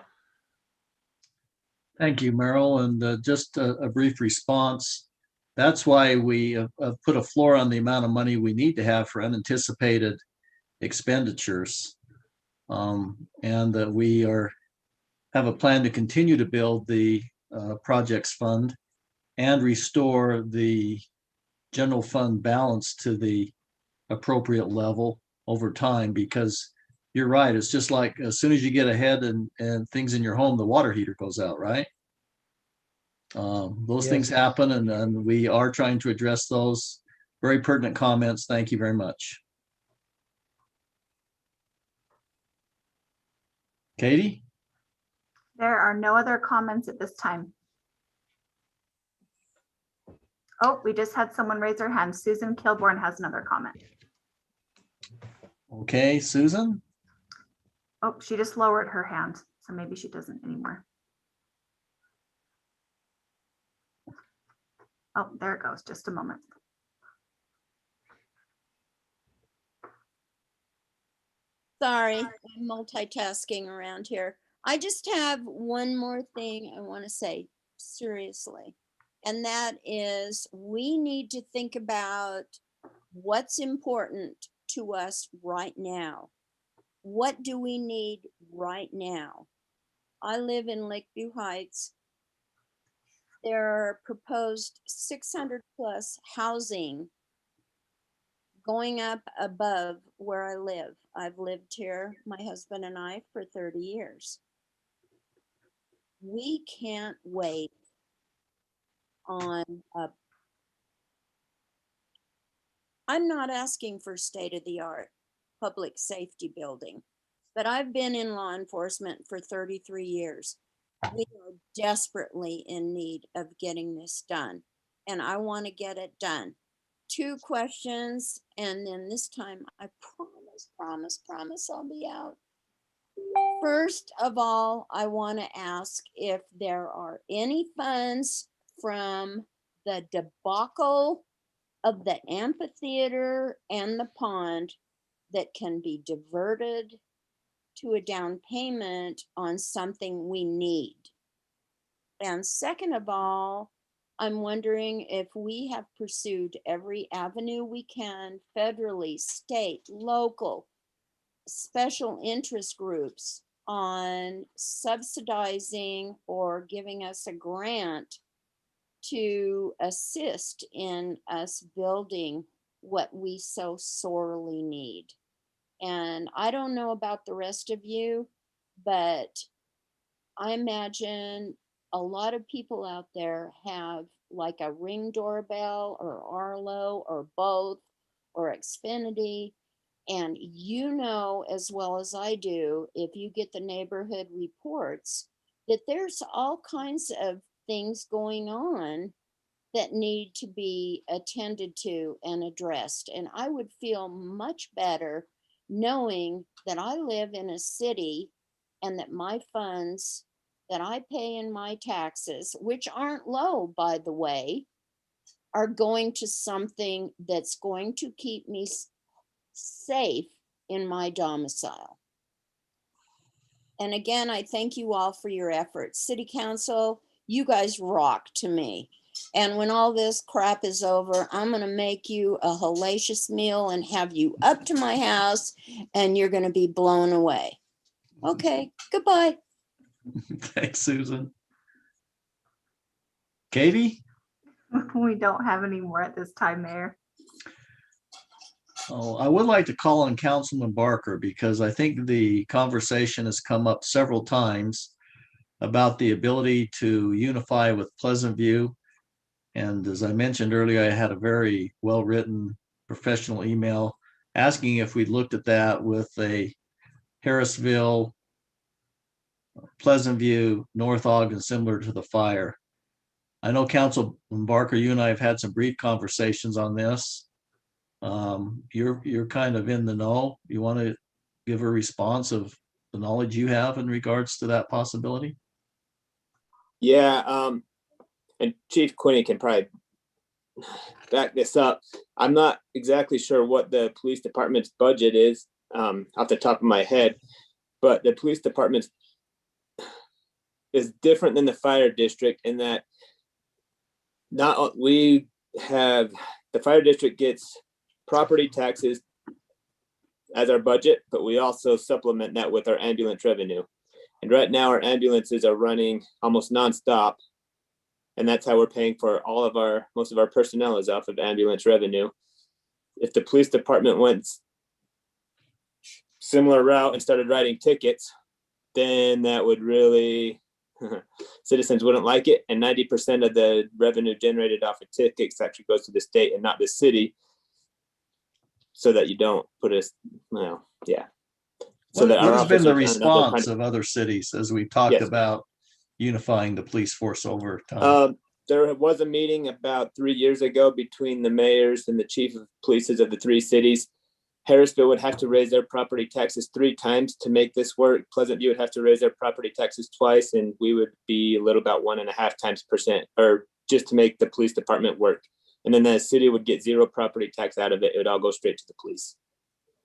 Thank you, Merrill. And just a brief response. That's why we put a floor on the amount of money we need to have for unanticipated expenditures. And that we have a plan to continue to build the projects fund and restore the general fund balance to the appropriate level over time, because you're right. It's just like as soon as you get ahead and things in your home, the water heater goes out, right? Those things happen, and we are trying to address those. Very pertinent comments. Thank you very much. Katie? There are no other comments at this time. Oh, we just had someone raise their hand. Susan Kilborn has another comment. Okay, Susan? Oh, she just lowered her hand, so maybe she doesn't anymore. Oh, there it goes. Just a moment. Sorry, I'm multitasking around here. I just have one more thing I want to say seriously, and that is we need to think about what's important to us right now. What do we need right now? I live in Lakeview Heights. There are proposed 600 plus housing going up above where I live. I've lived here, my husband and I, for 30 years. We can't wait on I'm not asking for state-of-the-art public safety building, but I've been in law enforcement for 33 years. We are desperately in need of getting this done, and I want to get it done. 2 questions, and then this time I promise I'll be out. First of all, I want to ask if there are any funds from the debacle of the amphitheater and the pond that can be diverted to a down payment on something we need. And second of all, I'm wondering if we have pursued every avenue we can, federally, state, local, special interest groups, on subsidizing or giving us a grant to assist in us building what we so sorely need. And I don't know about the rest of you, but I imagine a lot of people out there have like a Ring doorbell or Arlo or both or Xfinity. And you know as well as I do, if you get the neighborhood reports, that there's all kinds of things going on that need to be attended to and addressed. And I would feel much better knowing that I live in a city and that my funds that I pay in my taxes, which aren't low, by the way, are going to something that's going to keep me safe in my domicile. And again, I thank you all for your efforts. City Council, you guys rock to me. And when all this crap is over, I'm going to make you a hellacious meal and have you up to my house, and you're going to be blown away. Okay, goodbye. Thanks, Susan. Katie? We don't have any more at this time, Mayor. Oh, I would like to call on Councilman Barker because I think the conversation has come up several times about the ability to unify with Pleasant View. And as I mentioned earlier, I had a very well-written professional email asking if we'd looked at that with a Harrisville, Pleasant View, North Ogden, similar to the fire. I know Councilman Barker, you and I have had some brief conversations on this. You're kind of in the know. You want to give a response of the knowledge you have in regards to that possibility? Yeah, and Chief Quinney can probably back this up. I'm not exactly sure what the police department's budget is off the top of my head, but the police department is different than the fire district in that the fire district gets property taxes as our budget, but we also supplement that with our ambulance revenue. And right now our ambulances are running almost nonstop. And that's how we're paying for most of our personnel is off of ambulance revenue. If the police department went similar route and started writing tickets, then that would really, citizens wouldn't like it. And 90% of the revenue generated off of tickets actually goes to the state and not the city. So that you don't put us, yeah. So What has been the response of other cities as we talked about unifying the police force over time? There was a meeting about 3 years ago between the mayors and the chief of polices of the 3 cities. Harrisville would have to raise their property taxes 3 times to make this work. Pleasant View would have to raise their property taxes twice, and we would be a little about 1.5 times percent, or just to make the police department work. And then the city would get 0 property tax out of it. It would all go straight to the police.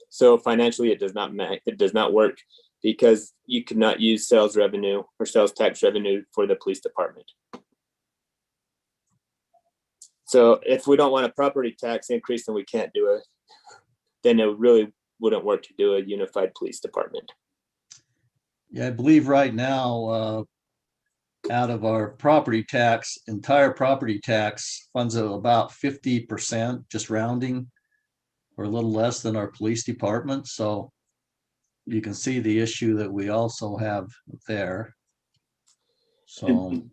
So financially, it does not work because you could not use sales revenue or sales tax revenue for the police department. So if we don't want a property tax increase, then we can't do it. Then it really wouldn't work to do a unified police department. Yeah, I believe right now, out of our property tax, entire property tax funds of about 50%, just rounding, or a little less than our police department. So you can see the issue that we also have there. So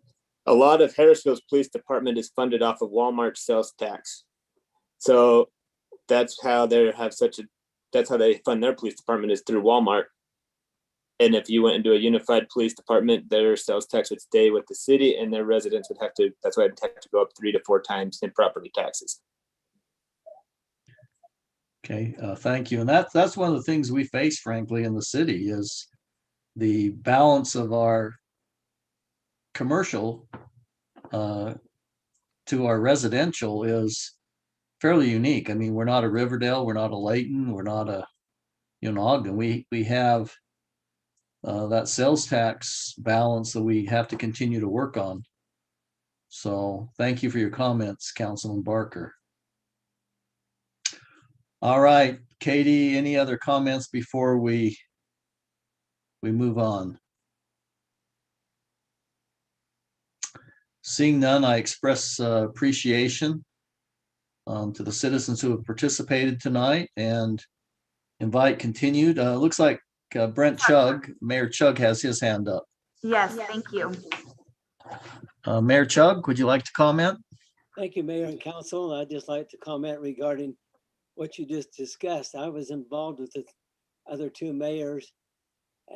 a lot of Harrisville's police department is funded off of Walmart's sales tax. So that's how they fund their police department, is through Walmart. And if you went into a unified police department, their sales tax would stay with the city, and their residents would have to, that's why it'd have to go up 3 to 4 times in property taxes. Okay, thank you. And that's one of the things we face, frankly, in the city is the balance of our commercial to our residential is fairly unique. I mean, we're not a Riverdale, we're not a Layton, we're not a Ogden. We have that sales tax balance that we have to continue to work on. So thank you for your comments, Councilman Barker. All right, Katie, any other comments before we move on? Seeing none, I express appreciation to the citizens who have participated tonight and invite continued. Looks like Brent Chugg, Mayor Chugg has his hand up. Yes, thank you. Mayor Chugg, would you like to comment? Thank you, Mayor and Council. I'd just like to comment regarding what you just discussed. I was involved with the other two mayors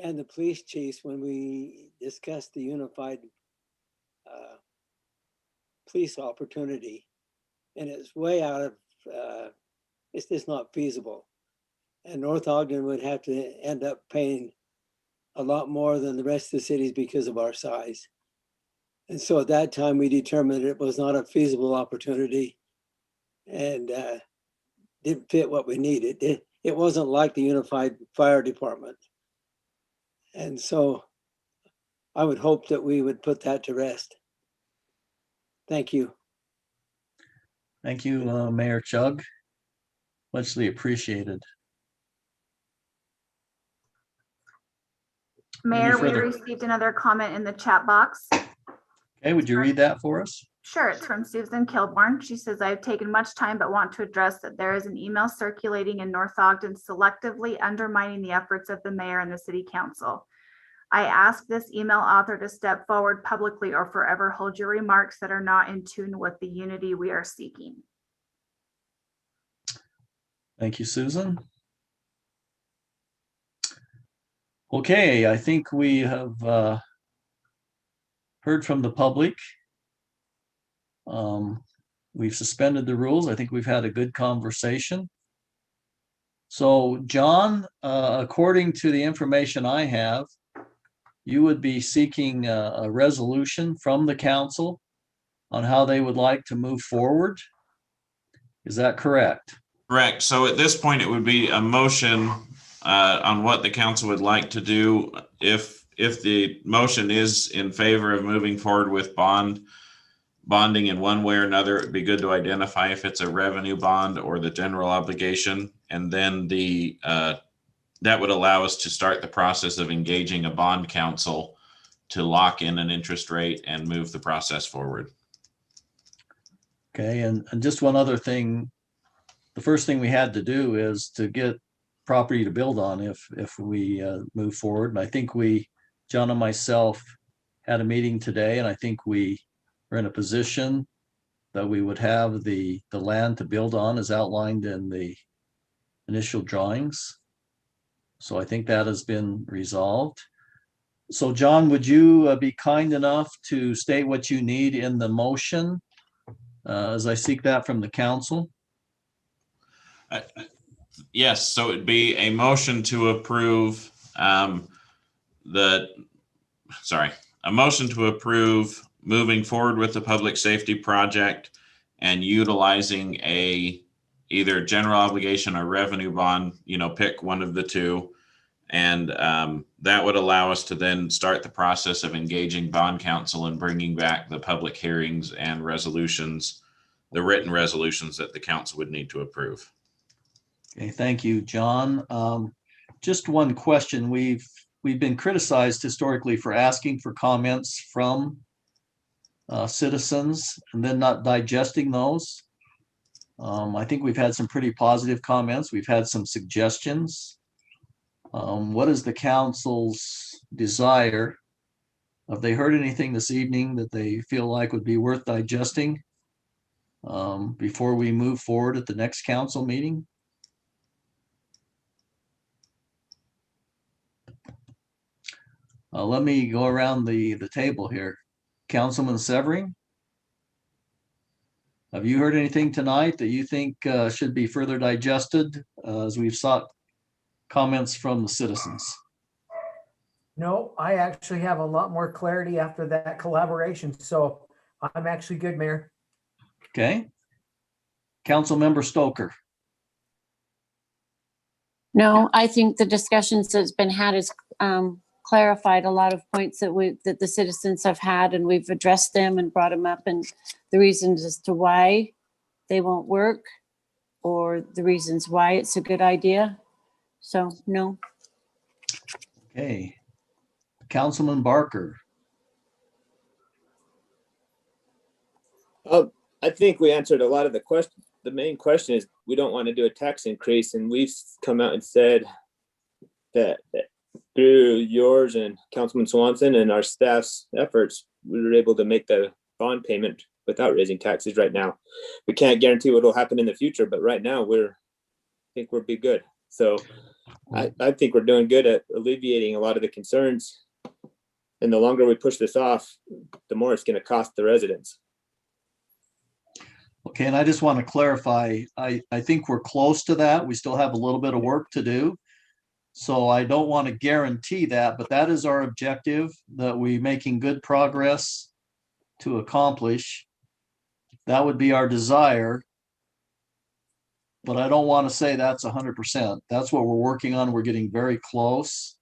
and the police chiefs when we discussed the unified police opportunity. And it's way out of, it's just not feasible. And North Ogden would have to end up paying a lot more than the rest of the cities because of our size. And so at that time, we determined it was not a feasible opportunity and didn't fit what we needed. It wasn't like the Unified Fire Department. And so I would hope that we would put that to rest. Thank you. Thank you, Mayor Chugg. Muchly appreciated. Mayor, we received another comment in the chat box. Okay, would you read that for us? Sure, it's from Susan Kilborn. She says, I've taken much time but want to address that there is an email circulating in North Ogden selectively undermining the efforts of the mayor and the city council. I ask this email author to step forward publicly or forever hold your remarks that are not in tune with the unity we are seeking. Thank you, Susan. Okay, I think we have heard from the public. We've suspended the rules. I think we've had a good conversation. So, John, according to the information I have, you would be seeking a resolution from the council on how they would like to move forward. Is that correct? Correct. So at this point, it would be a motion on what the council would like to do. If the motion is in favor of moving forward with bonding in one way or another, it'd be good to identify if it's a revenue bond or the general obligation. And then that would allow us to start the process of engaging a bond counsel to lock in an interest rate and move the process forward. Okay, and just one other thing. The first thing we had to do is to get property to build on if we move forward. And I think John and myself had a meeting today, and I think we are in a position that we would have the land to build on as outlined in the initial drawings. So I think that has been resolved. So John, would you be kind enough to state what you need in the motion as I seek that from the council? Yes, so it'd be a motion to approve a motion to approve moving forward with the public safety project and utilizing either general obligation or revenue bond, pick one of the two. And that would allow us to then start the process of engaging bond counsel and bringing back the public hearings and resolutions, the written resolutions that the council would need to approve. Okay, thank you, John. Just one question. We've been criticized historically for asking for comments from citizens and then not digesting those. I think we've had some pretty positive comments. We've had some suggestions. What is the council's desire? Have they heard anything this evening that they feel like would be worth digesting before we move forward at the next council meeting? Let me go around the table here. Councilman Severing? Have you heard anything tonight that you think should be further digested as we've sought comments from the citizens? No, I actually have a lot more clarity after that collaboration. So I'm actually good, Mayor. Okay. Councilmember Stoker. No, I think the discussions that's been had has clarified a lot of points that the citizens have had, and we've addressed them and brought them up, and the reasons as to why they won't work or the reasons why it's a good idea. So no. Okay. Councilman Barker. I think we answered a lot of the questions. The main question is we don't want to do a tax increase, and we've come out and said that through yours and Councilman Swanson and our staff's efforts, we were able to make the bond payment without raising taxes right now. We can't guarantee what will happen in the future, but right now I think we'll be good. So I think we're doing good at alleviating a lot of the concerns. And the longer we push this off, the more it's going to cost the residents. Okay, and I just want to clarify, I think we're close to that. We still have a little bit of work to do. So I don't want to guarantee that, but that is our objective, that we're making good progress to accomplish. That would be our desire. But I don't want to say that's 100%. That's what we're working on. We're getting very close.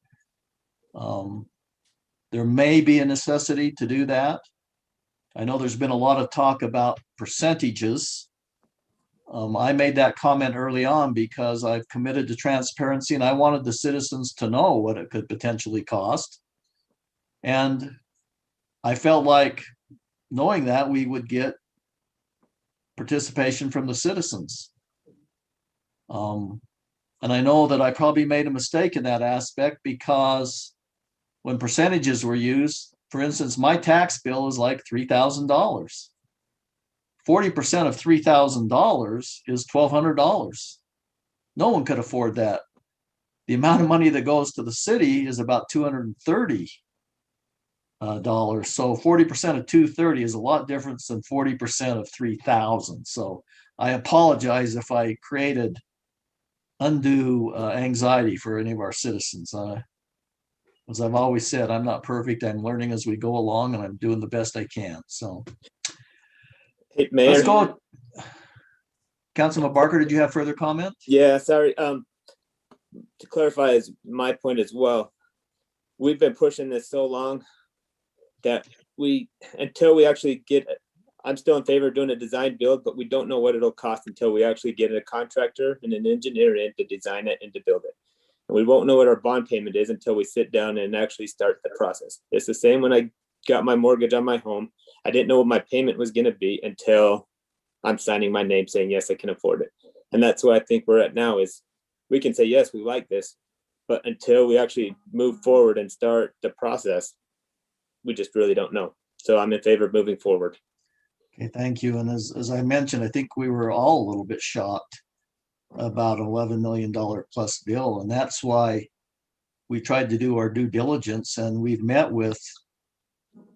There may be a necessity to do that. I know there's been a lot of talk about percentages. I made that comment early on because I've committed to transparency and I wanted the citizens to know what it could potentially cost. And I felt like knowing that we would get participation from the citizens. And I know that I probably made a mistake in that aspect because when percentages were used, for instance, my tax bill is like $3,000. 40% of $3,000 is $1,200. No one could afford that. The amount of money that goes to the city is about $230. So 40% of 230 is a lot different than 40% of 3,000. So I apologize if I created undue anxiety for any of our citizens. As I've always said, I'm not perfect. I'm learning as we go along and I'm doing the best I can. So hey, Mayor. Let's go. Councilman Barker, did you have further comment? Yeah, sorry. To clarify my point as well, we've been pushing this so long that until we actually get, I'm still in favor of doing a design build, but we don't know what it'll cost until we actually get a contractor and an engineer in to design it and to build it. And we won't know what our bond payment is until we sit down and actually start the process. It's the same when I got my mortgage on my home. I didn't know what my payment was going to be until I'm signing my name saying, yes, I can afford it. And that's what I think we're at now is we can say, yes, we like this, but until we actually move forward and start the process, we just really don't know. So I'm in favor of moving forward. Okay, thank you. And as I mentioned, I think we were all a little bit shocked about an $11 million plus bill. And that's why we tried to do our due diligence, and we've met with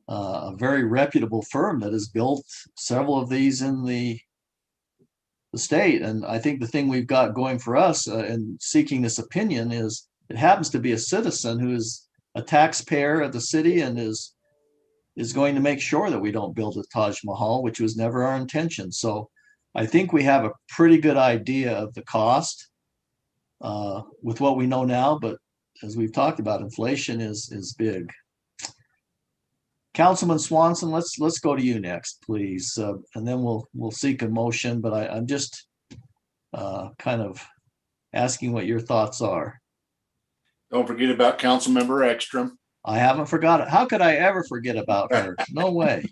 a very reputable firm that has built several of these in the state. And I think the thing we've got going for us in seeking this opinion is it happens to be a citizen who is a taxpayer of the city and is going to make sure that we don't build a Taj Mahal, which was never our intention. So I think we have a pretty good idea of the cost with what we know now, but as we've talked about, inflation is big. Councilman Swanson, let's go to you next, please, and then we'll seek a motion. But I'm just kind of asking what your thoughts are. Don't forget about Councilmember Ekstrom. I haven't forgotten. How could I ever forget about her? No way.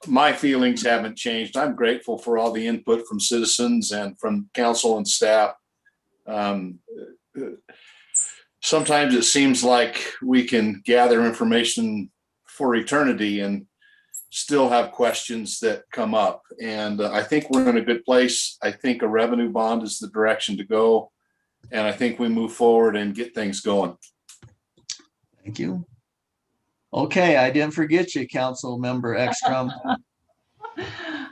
My feelings haven't changed. I'm grateful for all the input from citizens and from council and staff. Sometimes it seems like we can gather information for eternity and still have questions that come up. And I think we're in a good place. I think a revenue bond is the direction to go. And I think we move forward and get things going. Thank you. Okay, I didn't forget you, Council Member Ekstrom.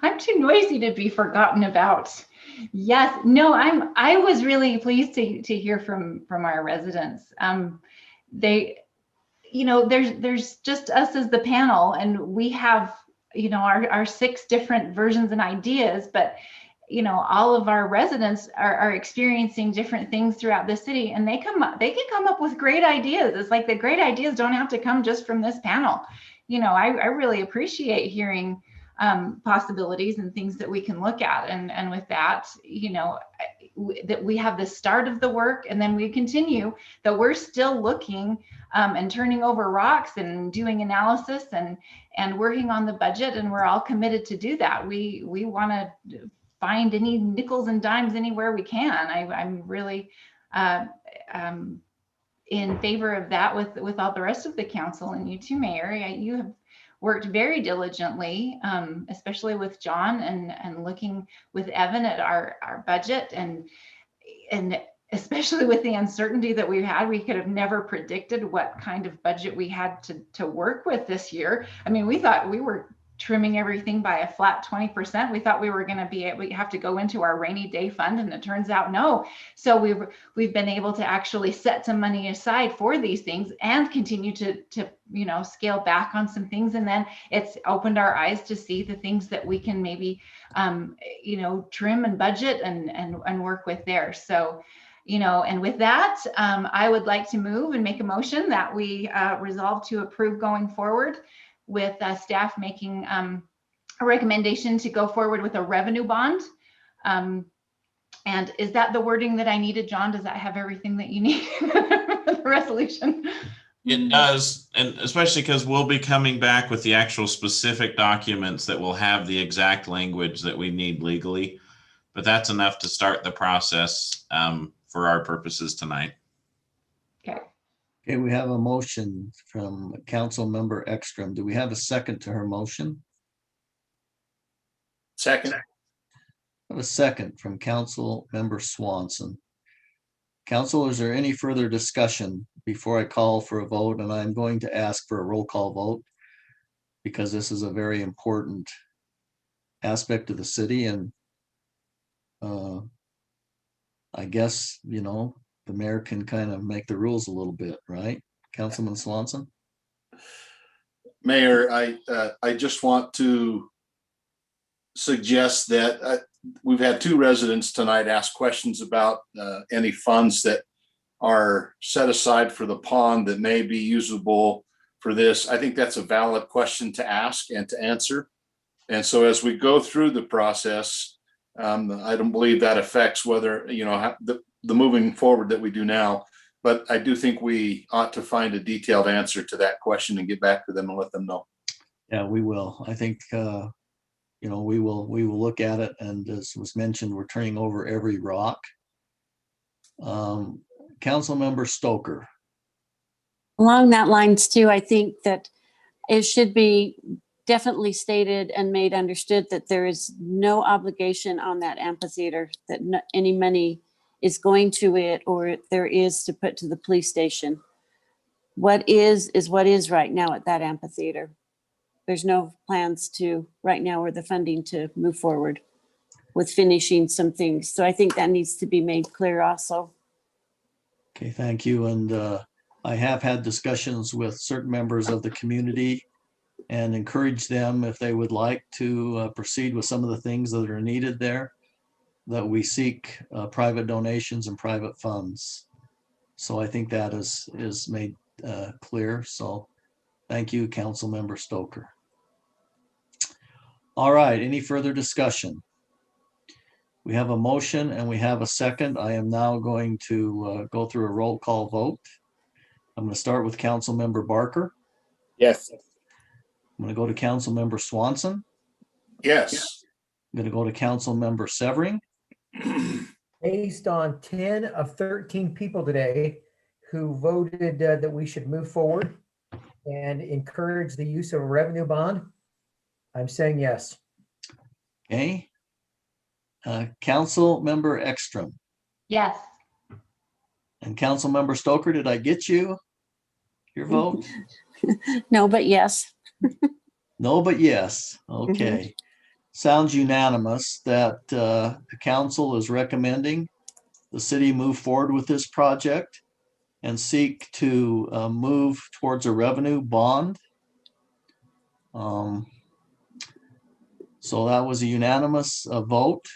I'm too noisy to be forgotten about. Yes, no, I was really pleased to hear from our residents. They, there's just us as the panel, and we have, our 6 different versions and ideas, but all of our residents are experiencing different things throughout the city, and they can come up with great ideas. It's like the great ideas don't have to come just from this panel. I really appreciate hearing possibilities and things that we can look at. And with that, that we have the start of the work, and then we continue, that we're still looking and turning over rocks and doing analysis and working on the budget. And we're all committed to do that. We want to find any nickels and dimes anywhere we can. I'm really in favor of that with all the rest of the council, and you too, Mayor. You have worked very diligently, especially with John and looking with Evan at our budget, and especially with the uncertainty that we had. We could have never predicted what kind of budget we had to work with this year. I mean, we thought we were trimming everything by a flat 20%. We thought we were going to we have to go into our rainy day fund, and it turns out no. So we've been able to actually set some money aside for these things and continue to scale back on some things. And then it's opened our eyes to see the things that we can maybe trim and budget and work with there. So and with that, I would like to move and make a motion that we resolve to approve going forward with staff making a recommendation to go forward with a revenue bond. And is that the wording that I needed, John? Does that have everything that you need for the resolution? It does, and especially because we'll be coming back with the actual specific documents that will have the exact language that we need legally. But that's enough to start the process for our purposes tonight. Okay. Okay, we have a motion from Council Member Ekstrom. Do we have a second to her motion? Second. I have a second from Council Member Swanson. Council, is there any further discussion before I call for a vote? And I'm going to ask for a roll call vote because this is a very important aspect of the city. And I guess, the mayor can kind of make the rules a little bit, right? Councilman Swanson? Mayor, I just want to suggest that we've had 2 residents tonight ask questions about any funds that are set aside for the pond that may be usable for this. I think that's a valid question to ask and to answer. And so as we go through the process, I don't believe that affects whether, the moving forward that we do now, but I do think we ought to find a detailed answer to that question and get back to them and let them know. Yeah, we will. I think, we will look at it. And as was mentioned, we're turning over every rock. Councilmember Stoker. Along that lines too, I think that it should be definitely stated and made understood that there is no obligation on that amphitheater, that any money is going to it or there is to put to the police station. What is what is right now at that amphitheater. There's no plans to right now or the funding to move forward with finishing some things. So I think that needs to be made clear also. Okay, thank you. And I have had discussions with certain members of the community and encourage them if they would like to proceed with some of the things that are needed there, that we seek private donations and private funds. So I think that is made clear. So thank you, Councilmember Stoker. All right, any further discussion? We have a motion and we have a second. I am now going to go through a roll call vote. I'm going to start with Councilmember Barker. Yes. I'm going to go to Councilmember Swanson. Yes. I'm going to go to Councilmember Severing. Based on 10 of 13 people today who voted that we should move forward and encourage the use of a revenue bond, I'm saying yes. Okay. Councilmember Ekstrom. Yes. And Councilmember Stoker, did I get you? Your vote? No, but yes. No, but yes. Okay. sounds unanimous that the council is recommending the city move forward with this project and seek to move towards a revenue bond. So that was a unanimous vote.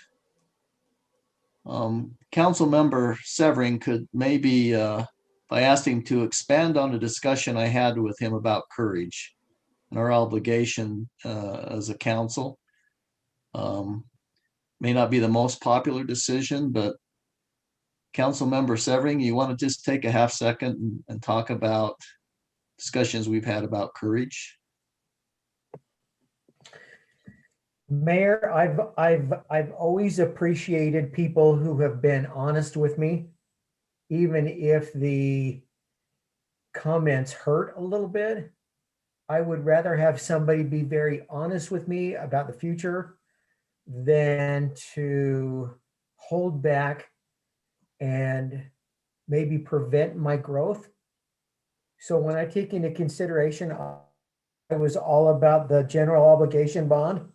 Council member Severing could maybe, if I asked him to expand on the discussion I had with him about courage and our obligation as a council. May not be the most popular decision, but Council member Severing, you want to just take a half second and talk about discussions we've had about courage? Mayor, I've always appreciated people who have been honest with me, even if the comments hurt a little bit. I would rather have somebody be very honest with me about the future than to hold back and maybe prevent my growth. So when I take into consideration, I was all about the general obligation bond,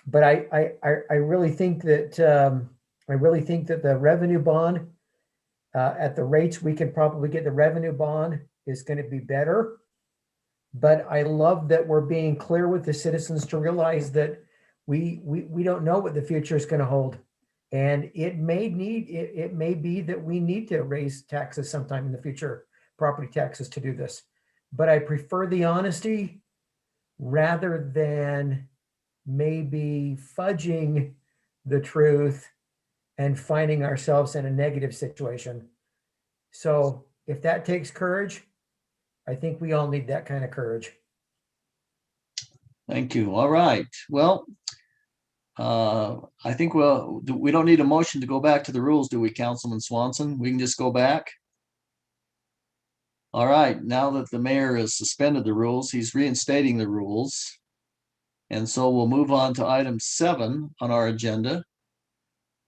but I really think that the revenue bond, at the rates we can probably get the revenue bond, is going to be better. But I love that we're being clear with the citizens to realize that we don't know what the future is going to hold. And it may be that we need to raise taxes sometime in the future, property taxes, to do this. But I prefer the honesty rather than maybe fudging the truth and finding ourselves in a negative situation. So if that takes courage, I think we all need that kind of courage. Thank you. All right. Well, I think we don't need a motion to go back to the rules, do we, Councilman Swanson? We can just go back. All right. Now that the mayor has suspended the rules, he's reinstating the rules. And so we'll move on to item 7 on our agenda,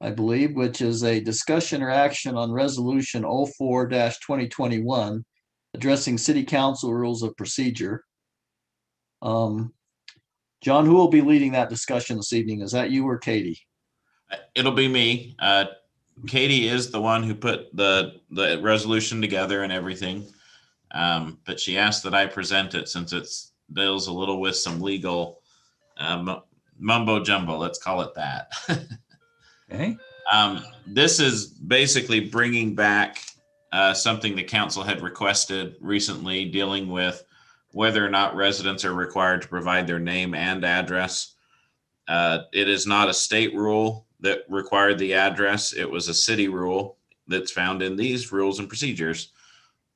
I believe, which is a discussion or action on resolution 04-2021, addressing city council rules of procedure. John, who will be leading that discussion this evening? Is that you or Katie? It'll be me. Katie is the one who put the resolution together and everything. But she asked that I present it since it deals a little with some legal mumbo jumbo, let's call it that. Okay. This is basically bringing back something the council had requested recently, dealing with whether or not residents are required to provide their name and address. It is not a state rule that required the address. It was a city rule that's found in these rules and procedures.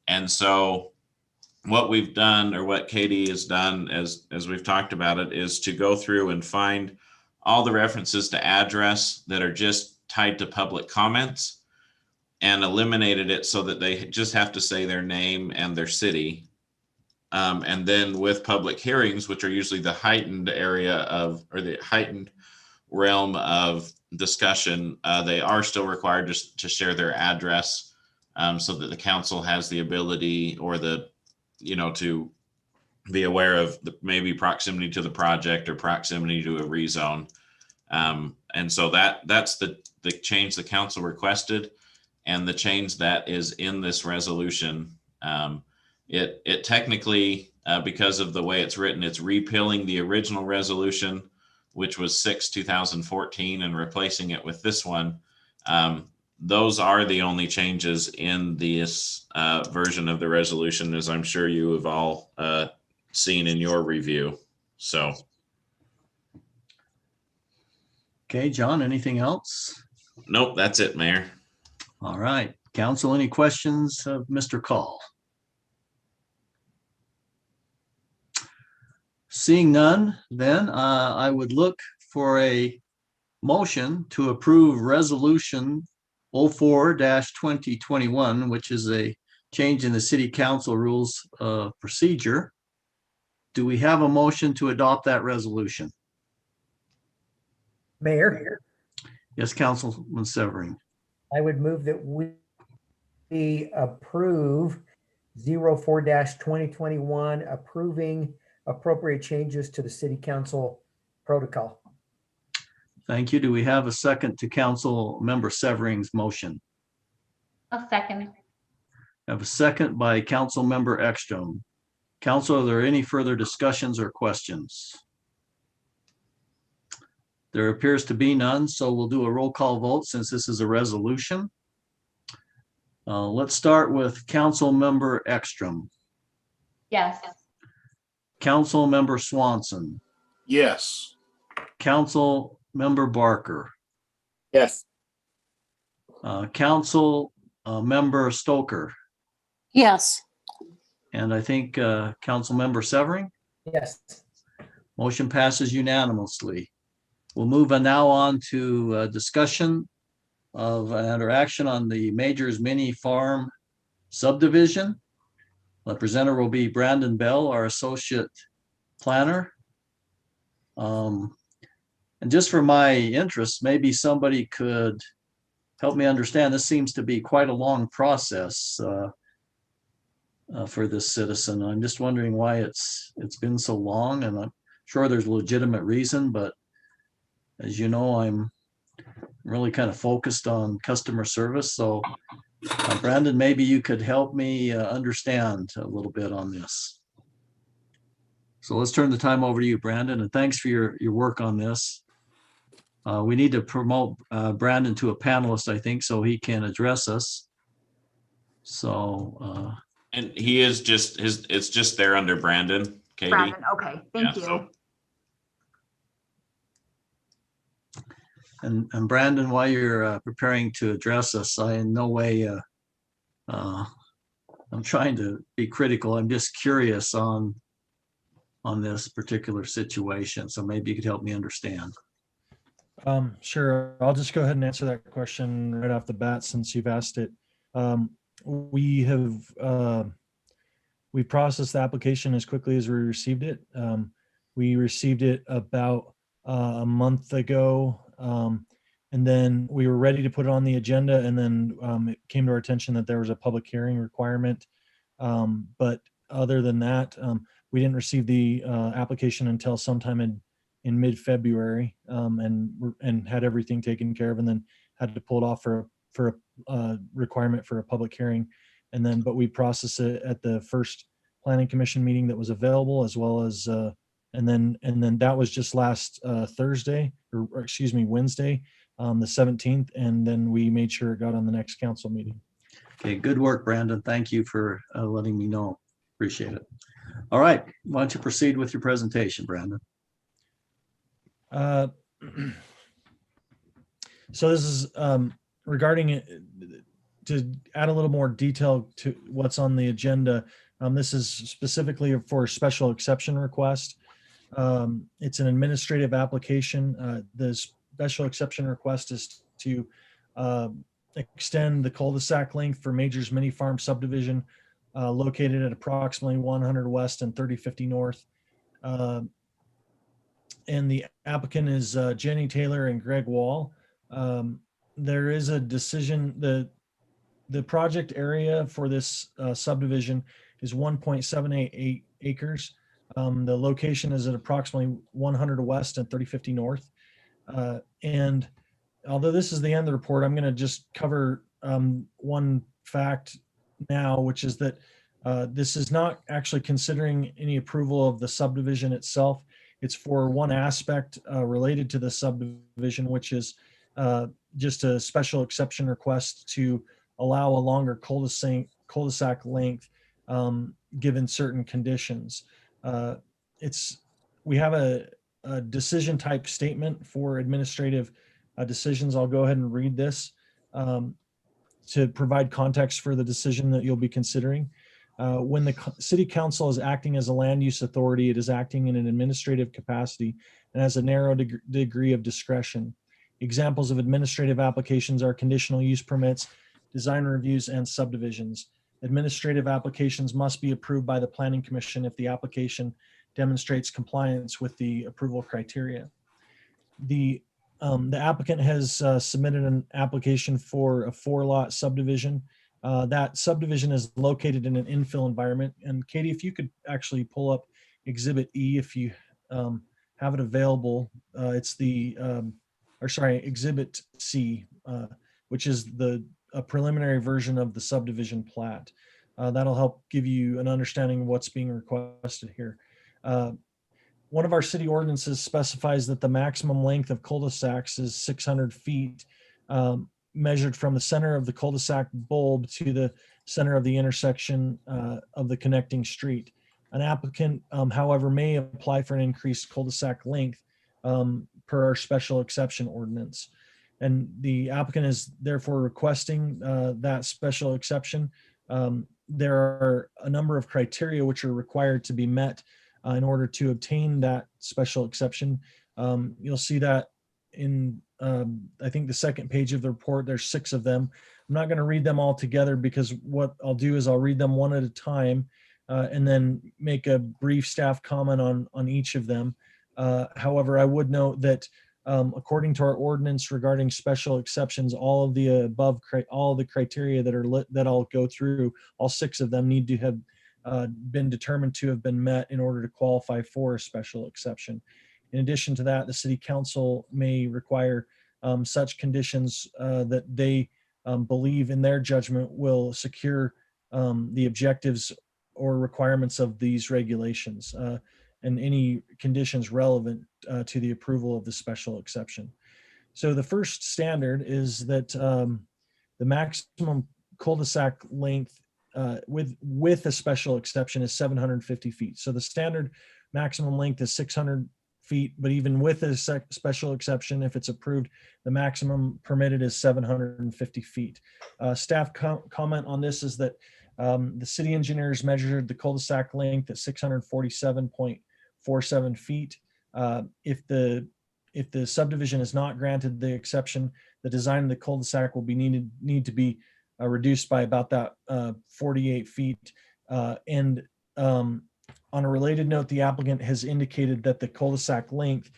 And so what we've done, or what Katie has done as we've talked about it, is to go through and find all the references to address that are just tied to public comments and eliminated it so that they just have to say their name and their city. And then with public hearings, which are usually the heightened area of, or the heightened realm of discussion, they are still required to share their address so that the council has the ability, or to be aware of maybe proximity to the project or proximity to a rezone. And so that's the change the council requested, and the change that is in this resolution. It technically, because of the way it's written, it's repealing the original resolution, which was 6/2014, and replacing it with this one. Those are the only changes in this version of the resolution, as I'm sure you have all seen in your review. So. Okay, John, anything else? Nope, that's it, Mayor. All right. Council, any questions of Mr. Call? Seeing none, then I would look for a motion to approve resolution 04-2021, which is a change in the city council rules of procedure. Do we have a motion to adopt that resolution? Mayor? Yes, Councilman Severing. I would move that we approve 04-2021, approving appropriate changes to the city council protocol. Thank you. Do we have a second to Council Member Severing's motion? I'll second. I have a second by Council Member Ekstrom. Council, are there any further discussions or questions? There appears to be none, so we'll do a roll call vote since this is a resolution. Let's start with Council Member Ekstrom. Yes. Council Member Swanson. Yes. Council Member Barker. Yes. Council Member Stoker. Yes. And I think Council Member Severing. Yes. Motion passes unanimously. We'll move now on to discussion of under action on the Majors Mini Farm subdivision. The presenter will be Brandon Bell, our associate planner. And just for my interest, maybe somebody could help me understand. This seems to be quite a long process for this citizen. I'm just wondering why it's been so long, and I'm sure there's a legitimate reason, but as you know, I'm really kind of focused on customer service. So Brandon, maybe you could help me understand a little bit on this. So let's turn the time over to you, Brandon, and thanks for your work on this. We need to promote Brandon to a panelist, I think, so he can address us. So. And he is just it's just there under Brandon, Katie. Brandon, okay, thank you. So And Brandon, while you're preparing to address us, I in no way, I'm trying to be critical. I'm just curious on this particular situation. So maybe you could help me understand. Sure. I'll just go ahead and answer that question right off the bat since you've asked it. We processed the application as quickly as we received it. We received it about a month ago. And then we were ready to put it on the agenda, and then it came to our attention that there was a public hearing requirement. But other than that, we didn't receive the application until sometime in mid-February, and had everything taken care of, and then had to pull it off for a requirement for a public hearing. And then, but we processed it at the first planning commission meeting that was available, as well as and then that was just last Thursday, or excuse me, Wednesday, the 17th. And then we made sure it got on the next council meeting. Okay, good work, Brandon. Thank you for letting me know. Appreciate it. All right, why don't you proceed with your presentation, Brandon? So this is regarding it, to add a little more detail to what's on the agenda. This is specifically for a special exception request. It's an administrative application. The special exception request is to extend the cul-de-sac length for Majors Mini Farm subdivision located at approximately 100 West and 3050 North. And the applicant is Jenny Taylor and Greg Wall. There is a decision, the project area for this subdivision is 1.788 acres. The location is at approximately 100 West and 3050 North. And although this is the end of the report, I'm going to just cover one fact now, which is that this is not actually considering any approval of the subdivision itself. It's for one aspect related to the subdivision, which is just a special exception request to allow a longer cul-de-sac length given certain conditions. We have a decision type statement for administrative decisions. I'll go ahead and read this to provide context for the decision that you'll be considering. When the city council is acting as a land use authority, it is acting in an administrative capacity and has a narrow degree of discretion. Examples of administrative applications are conditional use permits, design reviews, and subdivisions. Administrative applications must be approved by the Planning Commission if the application demonstrates compliance with the approval criteria. The applicant has submitted an application for a 4-lot subdivision. That subdivision is located in an infill environment. And Katie, if you could actually pull up Exhibit E, if you have it available, it's the Exhibit C, which is a preliminary version of the subdivision plat. That'll help give you an understanding of what's being requested here. One of our city ordinances specifies that the maximum length of cul-de-sacs is 600 feet, measured from the center of the cul-de-sac bulb to the center of the intersection of the connecting street. An applicant, however, may apply for an increased cul-de-sac length per our special exception ordinance. And the applicant is therefore requesting that special exception. There are a number of criteria which are required to be met in order to obtain that special exception. You'll see that in, I think, the second page of the report. There's 6 of them. I'm not going to read them all together, because what I'll do is I'll read them one at a time and then make a brief staff comment on each of them. However, I would note that according to our ordinance regarding special exceptions, all of the above, all the criteria that are that I'll go through, all 6 of them need to have been determined to have been met in order to qualify for a special exception. In addition to that, the city council may require such conditions that they believe in their judgment will secure the objectives or requirements of these regulations and any conditions relevant to the approval of the special exception. So the first standard is that the maximum cul-de-sac length with a special exception is 750 feet. So the standard maximum length is 600 feet, but even with a special exception, if it's approved, the maximum permitted is 750 feet. Staff comment on this is that the city engineers measured the cul-de-sac length at 647.47 feet. If the subdivision is not granted the exception, the design of the cul-de-sac will be need to be reduced by about that 48 feet. On a related note, the applicant has indicated that the cul-de-sac length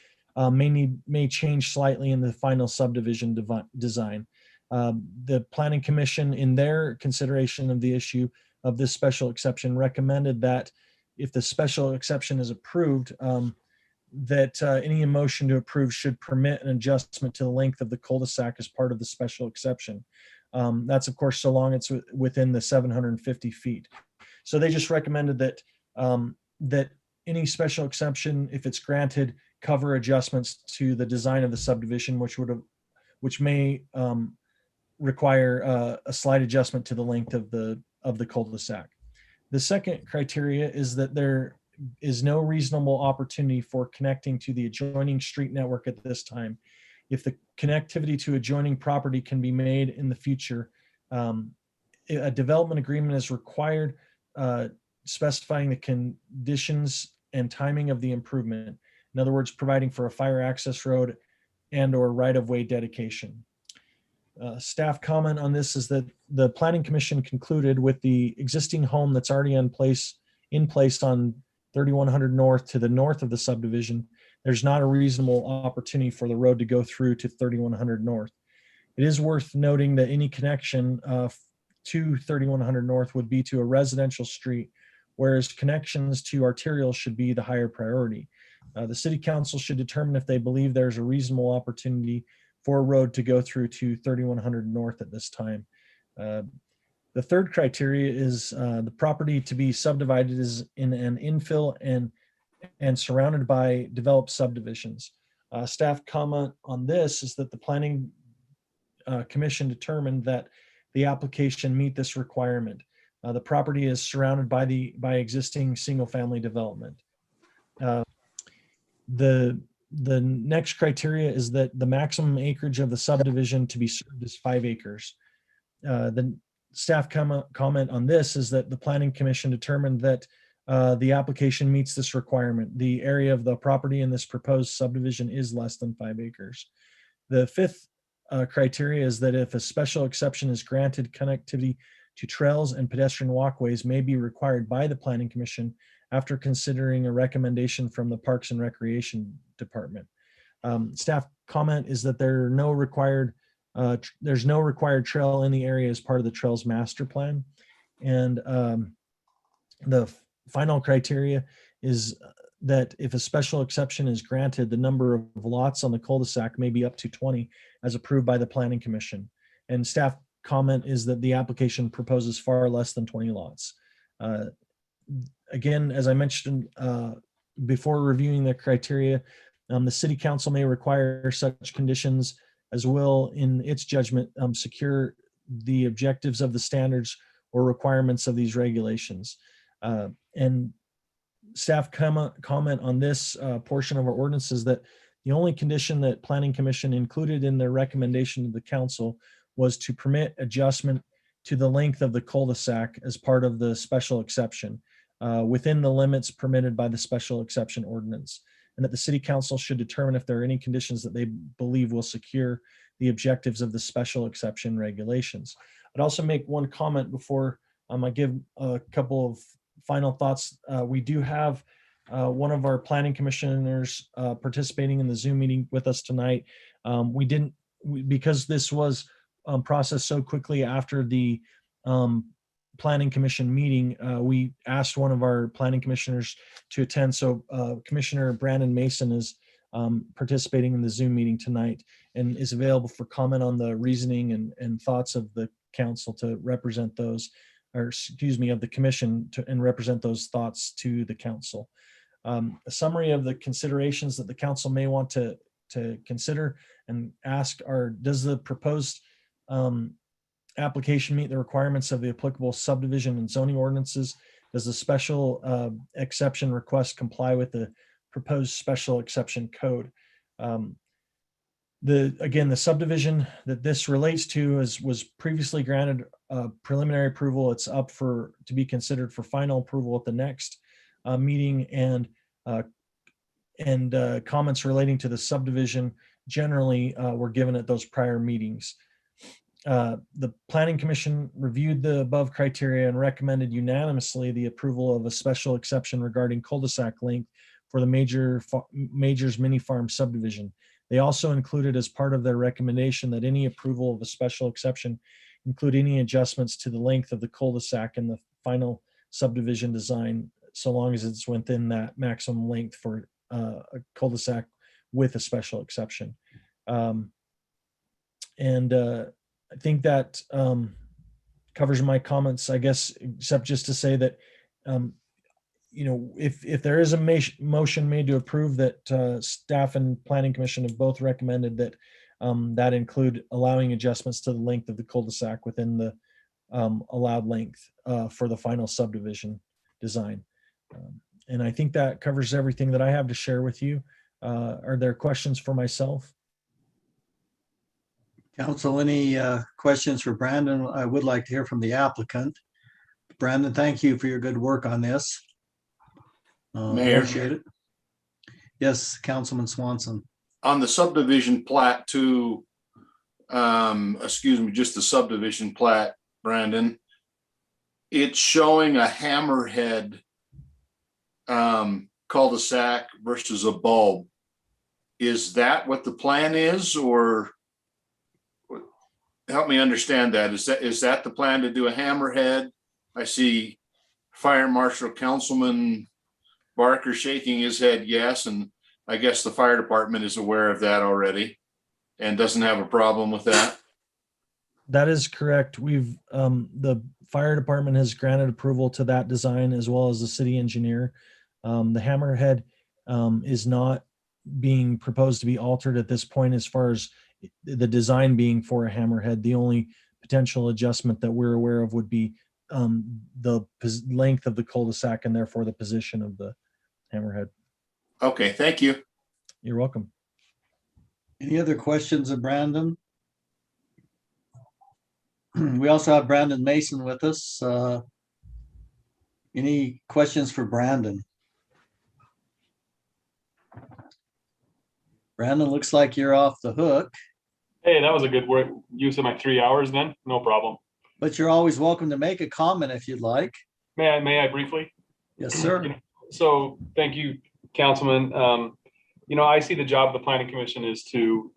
may change slightly in the final subdivision design. The Planning Commission, in their consideration of the issue of this special exception, recommended that if the special exception is approved, that any motion to approve should permit an adjustment to the length of the cul-de-sac as part of the special exception. That's, of course, so long it's within the 750 feet. So they just recommended that that any special exception, if it's granted, cover adjustments to the design of the subdivision, which may require a slight adjustment to the length of the cul-de-sac. The second criteria is that there is no reasonable opportunity for connecting to the adjoining street network at this time. If the connectivity to adjoining property can be made in the future, a development agreement is required specifying the conditions and timing of the improvement. In other words, providing for a fire access road and or right-of-way dedication. Staff comment on this is that the Planning Commission concluded with the existing home that's already in place on 3100 North to the north of the subdivision, there's not a reasonable opportunity for the road to go through to 3100 North. It is worth noting that any connection to 3100 North would be to a residential street, whereas connections to arterials should be the higher priority. The City Council should determine if they believe there's a reasonable opportunity for a road to go through to 3100 North at this time. The third criteria is the property to be subdivided is in an infill and surrounded by developed subdivisions. Staff comment on this is that the Planning Commission determined that the application meet this requirement. The property is surrounded by existing single-family development. The next criteria is that the maximum acreage of the subdivision to be served is 5 acres. The staff comment on this is that the Planning Commission determined that the application meets this requirement. The area of the property in this proposed subdivision is less than 5 acres. The fifth criteria is that if a special exception is granted, connectivity to trails and pedestrian walkways may be required by the Planning Commission after considering a recommendation from the Parks and Recreation Department. Staff comment is that there's no required trail in the area as part of the Trails Master Plan. And the final criteria is that if a special exception is granted, the number of lots on the cul-de-sac may be up to 20 as approved by the Planning Commission. And staff comment is that the application proposes far less than 20 lots. Again, as I mentioned before reviewing the criteria, the city council may require such conditions as will, in its judgment, secure the objectives of the standards or requirements of these regulations. And staff comment on this portion of our ordinance is that the only condition that Planning Commission included in their recommendation to the council was to permit adjustment to the length of the cul-de-sac as part of the special exception within the limits permitted by the special exception ordinance, and that the city council should determine if there are any conditions that they believe will secure the objectives of the special exception regulations. I'd also make one comment before I give a couple of final thoughts. We do have one of our planning commissioners participating in the Zoom meeting with us tonight. Because this was processed so quickly after the planning commission meeting, we asked one of our planning commissioners to attend. So Commissioner Brandon Mason is participating in the Zoom meeting tonight and is available for comment on the reasoning and thoughts of the council to represent those, or excuse me, of the commission and represent those thoughts to the council. A summary of the considerations that the council may want to consider and ask are: does the proposed application meet the requirements of the applicable subdivision and zoning ordinances? Does the special exception request comply with the proposed special exception code? Again, the subdivision that this relates to was previously granted preliminary approval. It's up to be considered for final approval at the next meeting, and comments relating to the subdivision generally were given at those prior meetings. The Planning Commission reviewed the above criteria and recommended unanimously the approval of a special exception regarding cul-de-sac length for the Majors Mini Farm subdivision. They also included as part of their recommendation that any approval of a special exception include any adjustments to the length of the cul-de-sac in the final subdivision design, so long as it's within that maximum length for a cul-de-sac with a special exception. I think that covers my comments, I guess, except just to say that, if there is a motion made to approve, that staff and planning commission have both recommended that that include allowing adjustments to the length of the cul-de-sac within the allowed length for the final subdivision design. And I think that covers everything that I have to share with you. Are there questions for myself? Council, any questions for Brandon? I would like to hear from the applicant. Brandon, thank you for your good work on this. Mayor. Appreciate it. Yes, Councilman Swanson. On the subdivision plat to, just the subdivision plat, Brandon, it's showing a hammerhead cul-de-sac versus a bulb. Is that what the plan is, or help me understand that? Is that the plan, to do a hammerhead? I see Fire Marshal Councilman Barker shaking his head yes, and I guess the fire department is aware of that already and doesn't have a problem with that. That is correct. The fire department has granted approval to that design, as well as the city engineer. The hammerhead is not being proposed to be altered at this point as far as the design being for a hammerhead. The only potential adjustment that we're aware of would be the length of the cul-de-sac and therefore the position of the hammerhead. Okay, thank you. You're welcome. Any other questions of Brandon? We also have Brandon Mason with us. Any questions for Brandon? Brandon, looks like you're off the hook. Hey, that was a good use of my 3 hours then. No problem. But you're always welcome to make a comment if you'd like. May I briefly? Yes, sir. So thank you, Councilman. I see the job of the Planning Commission is to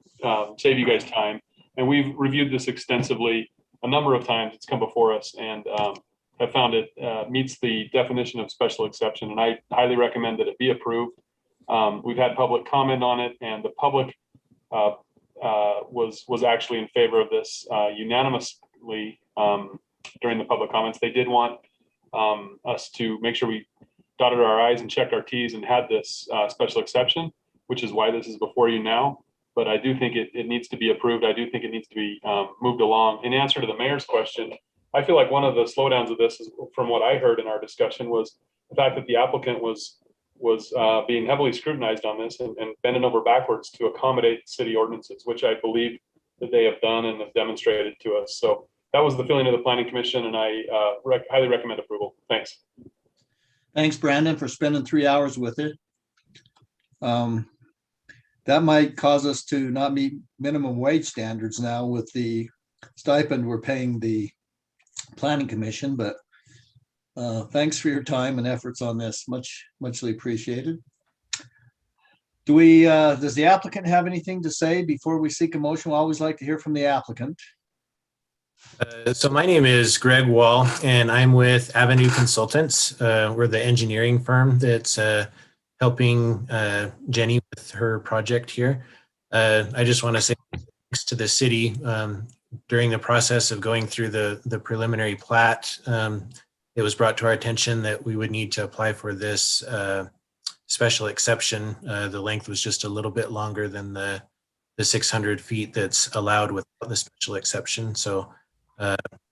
save you guys time. And we've reviewed this extensively a number of times. It's come before us. And have found it meets the definition of special exception, and I highly recommend that it be approved. We've had public comment on it, and the public was actually in favor of this unanimously during the public comments. They did want us to make sure we dotted our I's and checked our T's and had this special exception, which is why this is before you now. But I do think it needs to be approved. I do think it needs to be moved along. In answer to the mayor's question, I feel like one of the slowdowns of this is, from what I heard in our discussion, was the fact that the applicant was being heavily scrutinized on this and bending over backwards to accommodate city ordinances, which I believe that they have done and have demonstrated to us. So that was the feeling of the Planning Commission, and I highly recommend approval. Thanks. Thanks, Brandon, for spending 3 hours with it. That might cause us to not meet minimum wage standards now with the stipend we're paying the Planning Commission, but thanks for your time and efforts on this. Muchly appreciated. Does the applicant have anything to say before we seek a motion? We always like to hear from the applicant. So my name is Greg Wall, and I'm with Avenue Consultants. We're the engineering firm that's helping Jenny with her project here. I just want to say thanks to the city. During the process of going through the preliminary plat, it was brought to our attention that we would need to apply for this special exception. The length was just a little bit longer than the 600 feet that's allowed without the special exception. So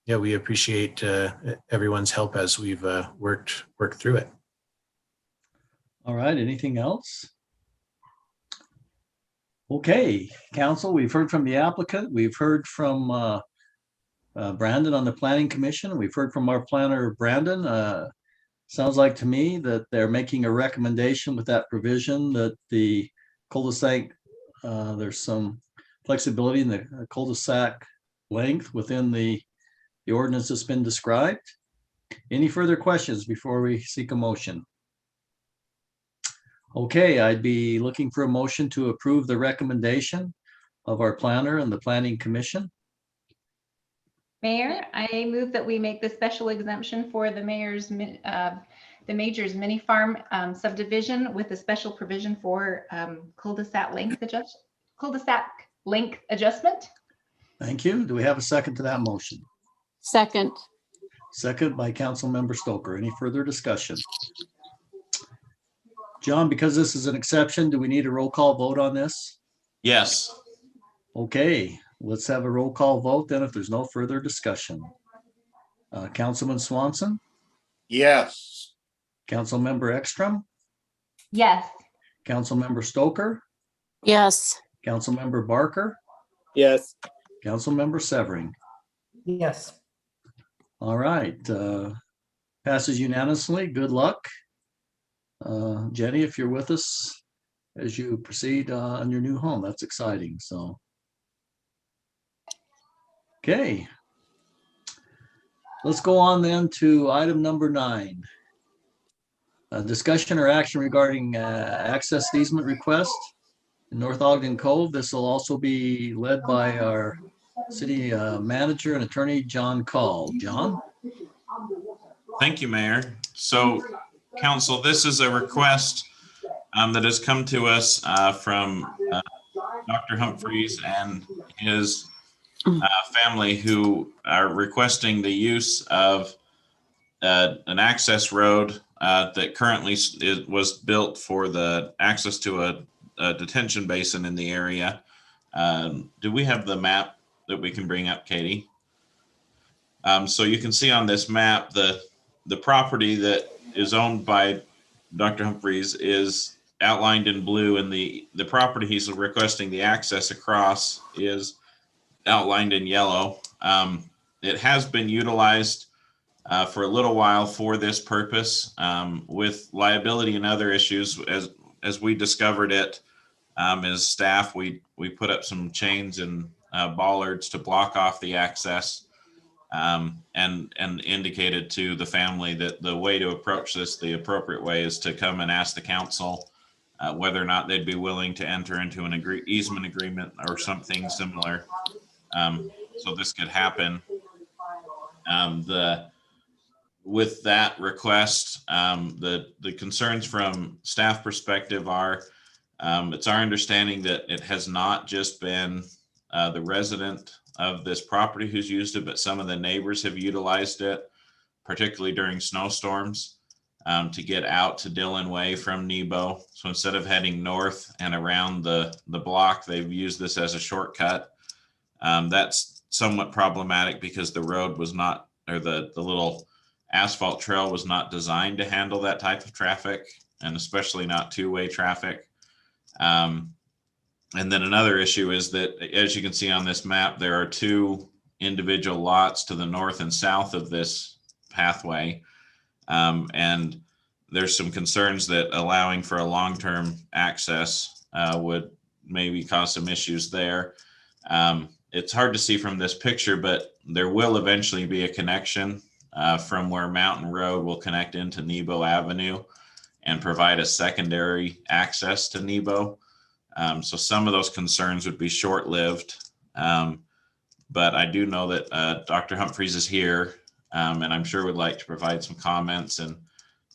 yeah, we appreciate everyone's help as we've worked through it. All right, anything else? Okay, council, we've heard from the applicant. We've heard from Brandon on the Planning Commission. We've heard from our planner, Brandon. Sounds like to me that they're making a recommendation with that provision that the cul-de-sac, there's some flexibility in the cul-de-sac length within the ordinance that's been described. Any further questions before we seek a motion? Okay, I'd be looking for a motion to approve the recommendation of our planner and the Planning Commission. Mayor, I move that we make the special exemption for the Major's mini farm subdivision with a special provision for cul-de-sac length adjustment. Thank you. Do we have a second to that motion? Second. Second by Council Member Stoker. Any further discussion? John, because this is an exception, do we need a roll call vote on this? Yes. Okay, let's have a roll call vote then if there's no further discussion. Councilman Swanson? Yes. Councilmember Ekstrom? Yes. Councilmember Stoker? Yes. Councilmember Barker? Yes. Councilmember Severing? Yes. All right, passes unanimously. Good luck. Jenny, if you're with us as you proceed on your new home, that's exciting. So, okay, let's go on then to item number 9. Discussion or action regarding access easement request in North Ogden Cove. This will also be led by our city manager and attorney, John Call. John? Thank you, Mayor. So, Council, this is a request that has come to us from Dr. Humphreys and his family, who are requesting the use of an access road that currently was built for the access to a detention basin in the area. Do we have the map that we can bring up, Katie? So you can see on this map the property that is owned by Dr. Humphreys is outlined in blue, and the property he's requesting the access across is outlined in yellow. It has been utilized for a little while for this purpose. With liability and other issues, as we discovered it as staff, we put up some chains and bollards to block off the access. And indicated to the family that the way to approach this, the appropriate way, is to come and ask the council whether or not they'd be willing to enter into an easement agreement or something similar. So this could happen. with that request, the concerns from staff perspective are, it's our understanding that it has not just been the resident of this property who's used it, but some of the neighbors have utilized it, particularly during snowstorms, to get out to Dillon Way from Nebo. So instead of heading north and around the block, they've used this as a shortcut. That's somewhat problematic because the road was not, or the little asphalt trail was not designed to handle that type of traffic, and especially not two-way traffic. And then another issue is that, as you can see on this map, there are two individual lots to the north and south of this pathway. And there's some concerns that allowing for a long-term access would maybe cause some issues there. It's hard to see from this picture, but there will eventually be a connection from where Mountain Road will connect into Nebo Avenue and provide a secondary access to Nebo. So some of those concerns would be short-lived. But I do know that Dr. Humphreys is here, and I'm sure would like to provide some comments and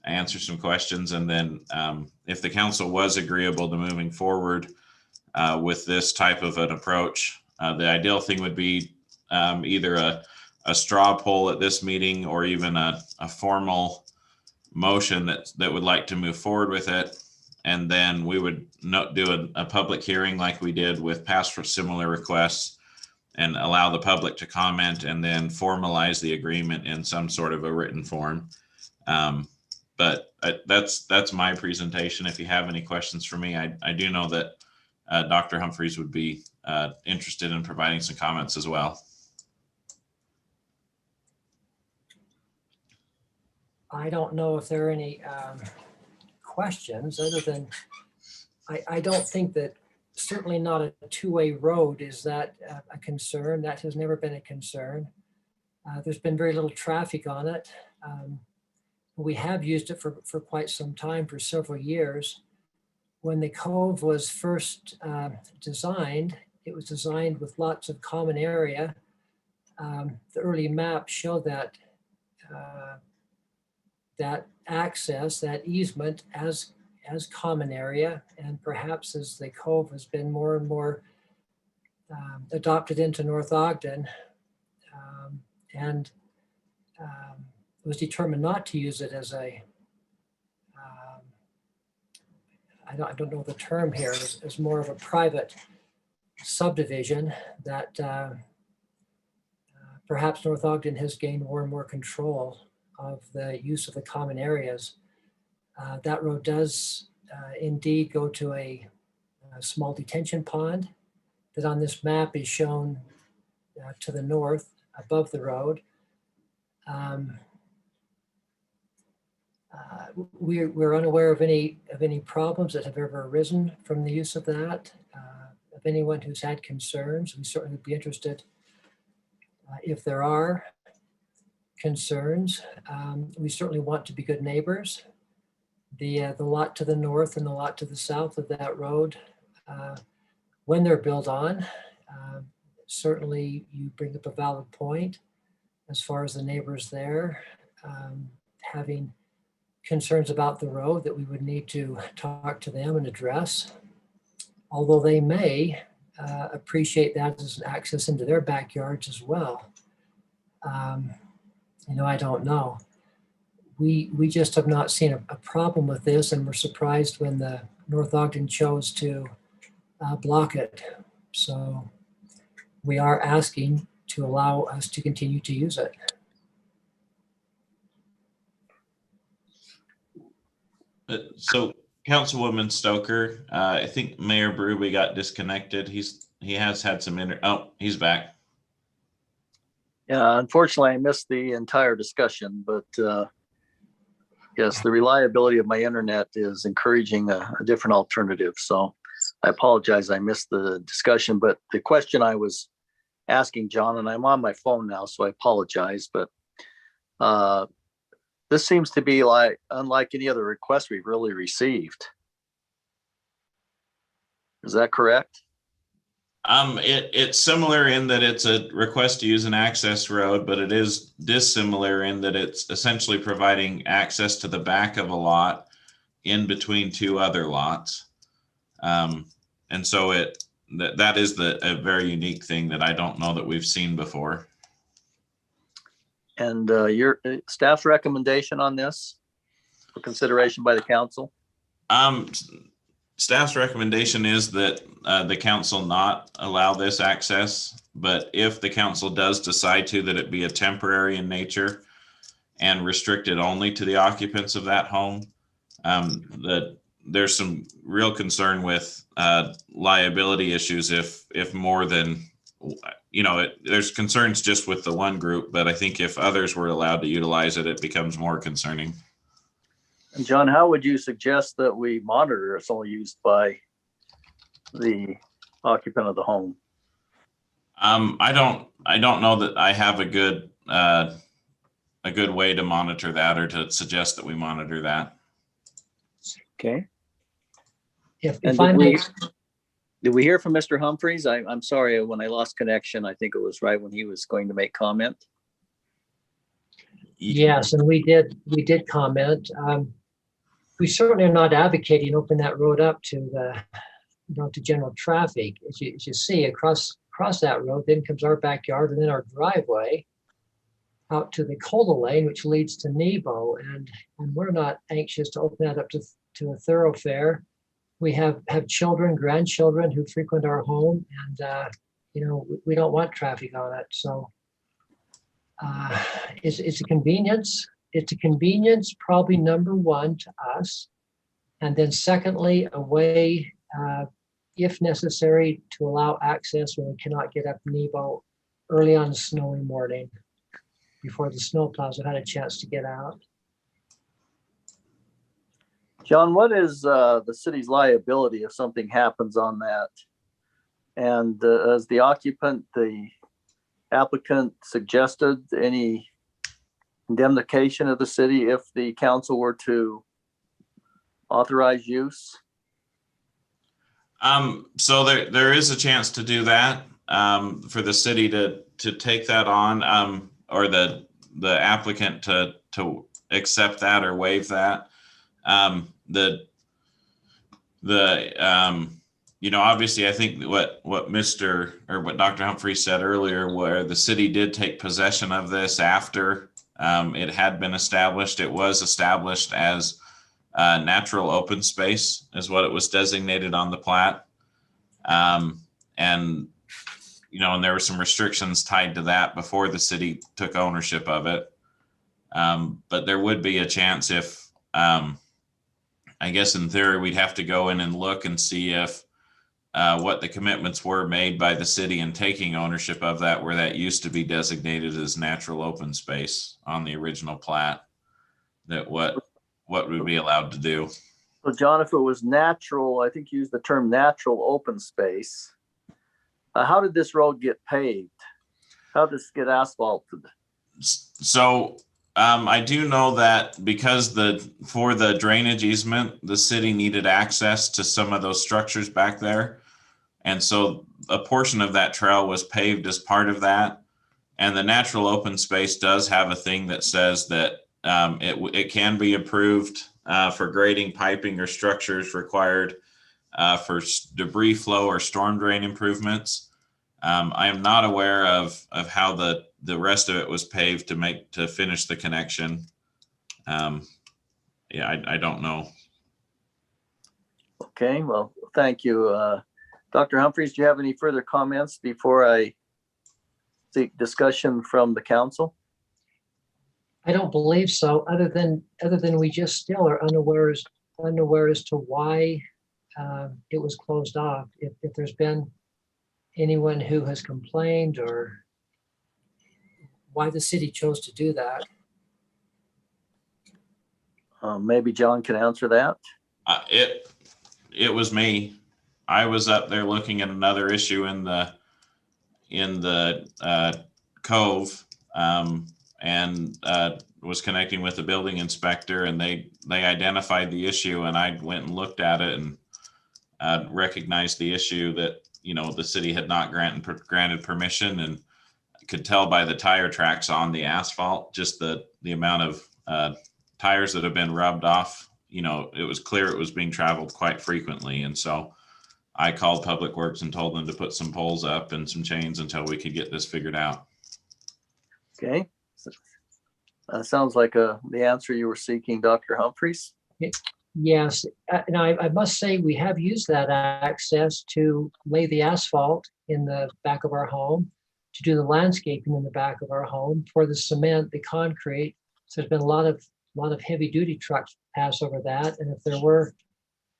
answer some questions. And then if the council was agreeable to moving forward with this type of an approach, the ideal thing would be either a straw poll at this meeting or even a formal motion that would like to move forward with it. And then we would do a public hearing like we did with past similar requests and allow the public to comment and then formalize the agreement in some sort of a written form. But that's my presentation. If you have any questions for me, I do know that Dr. Humphreys would be interested in providing some comments as well. I don't know if there are any questions other than I don't think that, certainly not a two-way road is that a concern. That has never been a concern. There's been very little traffic on it. We have used it for quite some time, for several years. When the cove was first designed, it was designed with lots of common area. The early maps show that that access, that easement as common area, and perhaps as the cove has been more and more adopted into North Ogden, and it was determined not to use it as a, I don't know the term here, as more of a private subdivision, that perhaps North Ogden has gained more and more control of the use of the common areas. That road does indeed go to a small detention pond that on this map is shown to the north above the road. We're unaware of any problems that have ever arisen from the use of that. Of anyone who's had concerns, we certainly would be interested if there are concerns. We certainly want to be good neighbors. The lot to the north and the lot to the south of that road, when they're built on, certainly you bring up a valid point as far as the neighbors there having concerns about the road that we would need to talk to them and address. Although they may appreciate that as an access into their backyards as well. I don't know. We just have not seen a problem with this, and we're surprised when the North Ogden chose to block it. So we are asking to allow us to continue to use it. So Councilwoman Stoker, I think Mayor Berube got disconnected. He has had some he's back. Yeah, unfortunately, I missed the entire discussion, but yes, the reliability of my internet is encouraging a different alternative. So I apologize, I missed the discussion, but the question I was asking John, and I'm on my phone now, so I apologize, but this seems to be unlike any other request we've really received. Is that correct? It's similar in that it's a request to use an access road, but it is dissimilar in that it's essentially providing access to the back of a lot in between two other lots. And so that is a very unique thing that I don't know that we've seen before. And your staff's recommendation on this for consideration by the council? Staff's recommendation is that the council not allow this access, but if the council does decide to, that it be a temporary in nature and restricted only to the occupants of that home. That there's some real concern with liability issues if more than, there's concerns just with the one group, but I think if others were allowed to utilize it, it becomes more concerning. And John, how would you suggest that we monitor it's only used by the occupant of the home? I don't know that I have a good way to monitor that or to suggest that we monitor that. Okay. And If I may, did we hear from Mr. Humphreys? I'm sorry, when I lost connection, I think it was right when he was going to make comment. yes, and we did comment. We certainly are not advocating opening that road up to to general traffic. As you see across that road, then comes our backyard and then our driveway out to the Cola lane, which leads to Nebo. And we're not anxious to open that up to a thoroughfare. We have children, grandchildren who frequent our home, and we don't want traffic on it. So it's a convenience. It's a convenience, probably number one to us. And then secondly, a way, if necessary, to allow access when we cannot get up Nebo early on a snowy morning before the snowplows have had a chance to get out. John, what is the city's liability if something happens on that? And as the occupant, the applicant suggested any indemnification of the city if the council were to authorize use? So there is a chance to do that, for the city to take that on, or the applicant to accept that or waive that. Obviously I think what Dr. Humphrey said earlier, where the city did take possession of this after it had been established. It was established as natural open space is what it was designated on the plat. And there were some restrictions tied to that before the city took ownership of it. But there would be a chance if, I guess in theory, we'd have to go in and look and see if what the commitments were made by the city in taking ownership of that, where that used to be designated as natural open space on the original plat, that what would be allowed to do. So John, if it was natural, I think you used the term natural open space. How did this road get paved? How did this get asphalted? So I do know that because for the drainage easement, the city needed access to some of those structures back there. And so a portion of that trail was paved as part of that. And the natural open space does have a thing that says that it can be approved for grading, piping, or structures required for debris flow or storm drain improvements. I am not aware of how the rest of it was paved to finish the connection. I don't know. Okay, well, thank you. Dr. Humphreys, do you have any further comments before I seek discussion from the council? I don't believe so, other than we just still are unaware as to why it was closed off. If there's been anyone who has complained or why the city chose to do that. Maybe John can answer that. It was me. I was up there looking at another issue in the cove, and was connecting with the building inspector, and they identified the issue, and I went and looked at it and recognized the issue that the city had not granted permission, and could tell by the tire tracks on the asphalt, just the amount of tires that have been rubbed off. It was clear it was being traveled quite frequently. And so I called Public Works and told them to put some poles up and some chains until we could get this figured out. Okay. Sounds like the answer you were seeking, Dr. Humphreys. Yes, and I must say we have used that access to lay the asphalt in the back of our home, to do the landscaping in the back of our home, for the cement, the concrete. So there's been a lot of heavy duty trucks pass over that. And if there were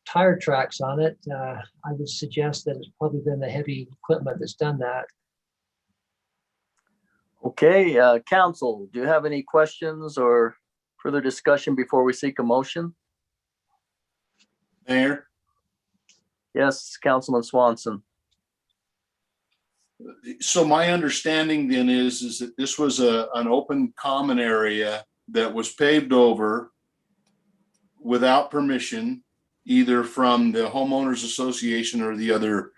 tire tracks on it, I would suggest that it's probably been the heavy equipment that's done that. Okay, council, do you have any questions or further discussion before we seek a motion? Mayor? Yes, Councilman Swanson. So my understanding then is that this was an open common area that was paved over without permission, either from the homeowners association or the other,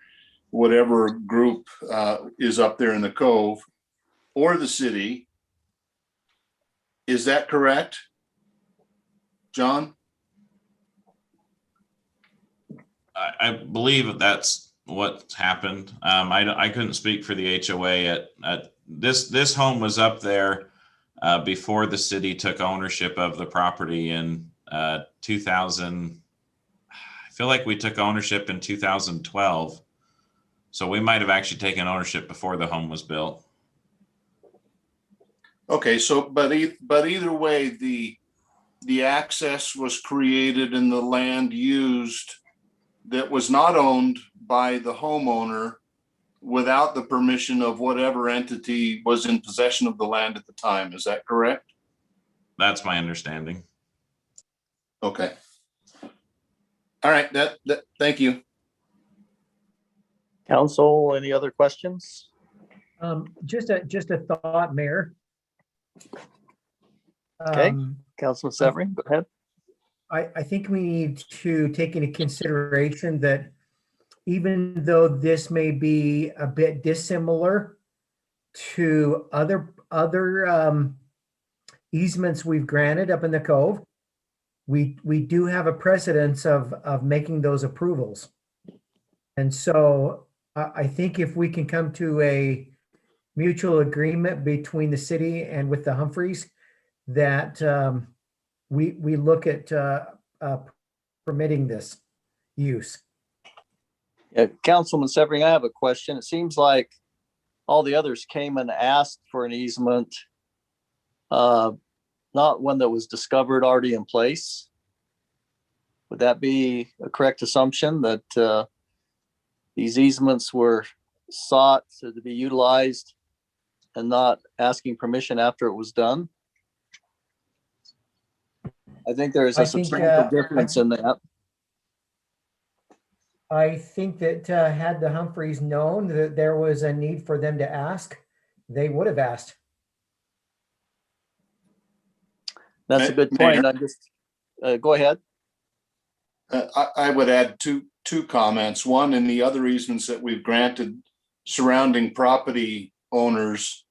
whatever group is up there in the cove, or the city. Is that correct, John? I believe that's what happened. I couldn't speak for the HOA. At this home was up there before the city took ownership of the property in 2000. I feel like we took ownership in 2012. So we might have actually taken ownership before the home was built. Okay, so but either way, the access was created and the land used that was not owned by the homeowner without the permission of whatever entity was in possession of the land at the time. Is that correct? That's my understanding. Okay. All right, that thank you. Council, any other questions? Just a thought, Mayor. Okay, Councilman Severing, go ahead. I think we need to take into consideration that even though this may be a bit dissimilar to other easements we've granted up in the cove, we do have a precedence of making those approvals. And so I think if we can come to a mutual agreement between the city and with the Humphreys, that we look at permitting this use. Yeah, Councilman Severing, I have a question. It seems like all the others came and asked for an easement, not one that was discovered already in place. Would that be a correct assumption that these easements were sought to be utilized and not asking permission after it was done? I think there is a substantial difference in that. I think that had the Humphreys known that there was a need for them to ask, they would have asked. That's a good point. I'm just, go ahead. I would add two comments. One, in the other easements that we've granted, surrounding property owners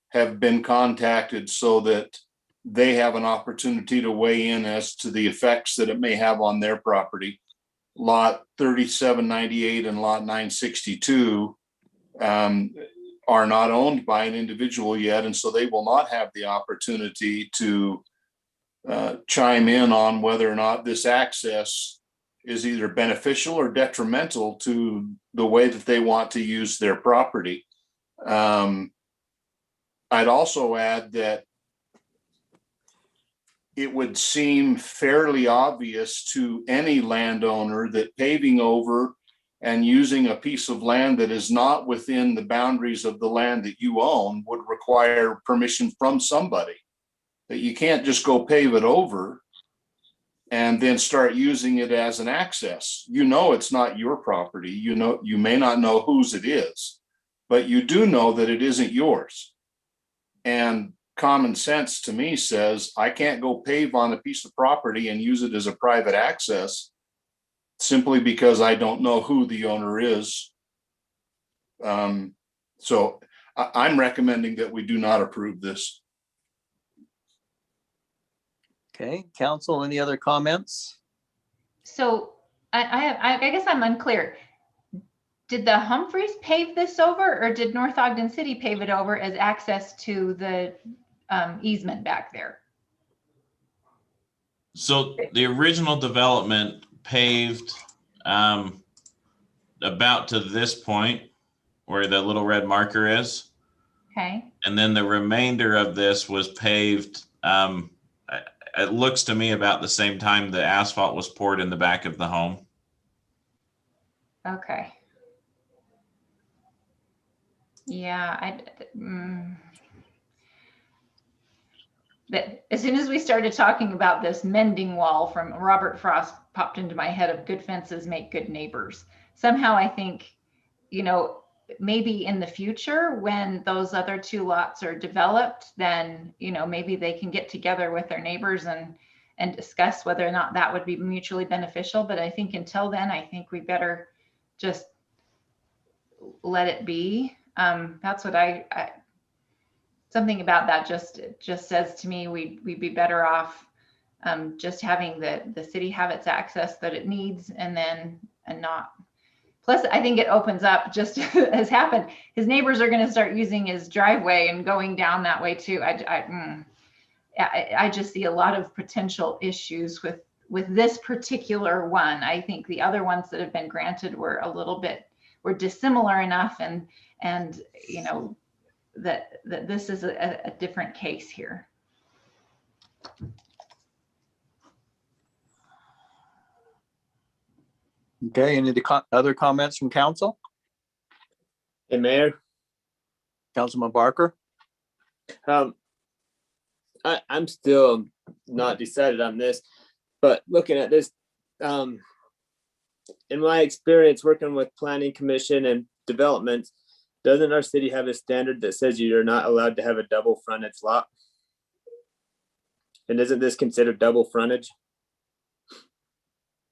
have been contacted so that they have an opportunity to weigh in as to the effects that it may have on their property. Lot 3798 and lot 962 are not owned by an individual yet, and so they will not have the opportunity to chime in on whether or not this access is either beneficial or detrimental to the way that they want to use their property. I'd also add that it would seem fairly obvious to any landowner that paving over and using a piece of land that is not within the boundaries of the land that you own would require permission from somebody. That you can't just go pave it over and then start using it as an access. You know it's not your property. You know, you may not know whose it is, but you do know that it isn't yours. And common sense to me says I can't go pave on a piece of property and use it as a private access simply because I don't know who the owner is So I'm recommending that we do not approve this. Okay, council, any other comments? So I guess I'm unclear. Did the Humphreys pave this over, or did North Ogden City pave it over as access to the easement back there? So the original development paved about to this point where the little red marker is. Okay. And then the remainder of this was paved. It looks to me about the same time the asphalt was poured in the back of the home. Okay. Yeah, that as soon as we started talking about this mending wall from Robert Frost popped into my head of good fences make good neighbors. Somehow I think, you know, maybe in the future when those other two lots are developed, then, you know, maybe they can get together with their neighbors and discuss whether or not that would be mutually beneficial. But I think until then, I think we better just let it be. That's what I something about that just says to me we'd be better off just having the city have its access that it needs, and not. Plus, I think it opens up, just as happened, his neighbors are going to start using his driveway and going down that way too. I just see a lot of potential issues with this particular one. I think the other ones that have been granted were were dissimilar enough, and you know, that this is a different case here. Okay, any other comments from council? Hey, Mayor. Councilman Barker? I'm still not decided on this, but looking at this, in my experience working with planning commission and development, doesn't our city have a standard that says you're not allowed to have a double frontage lot? And isn't this considered double frontage?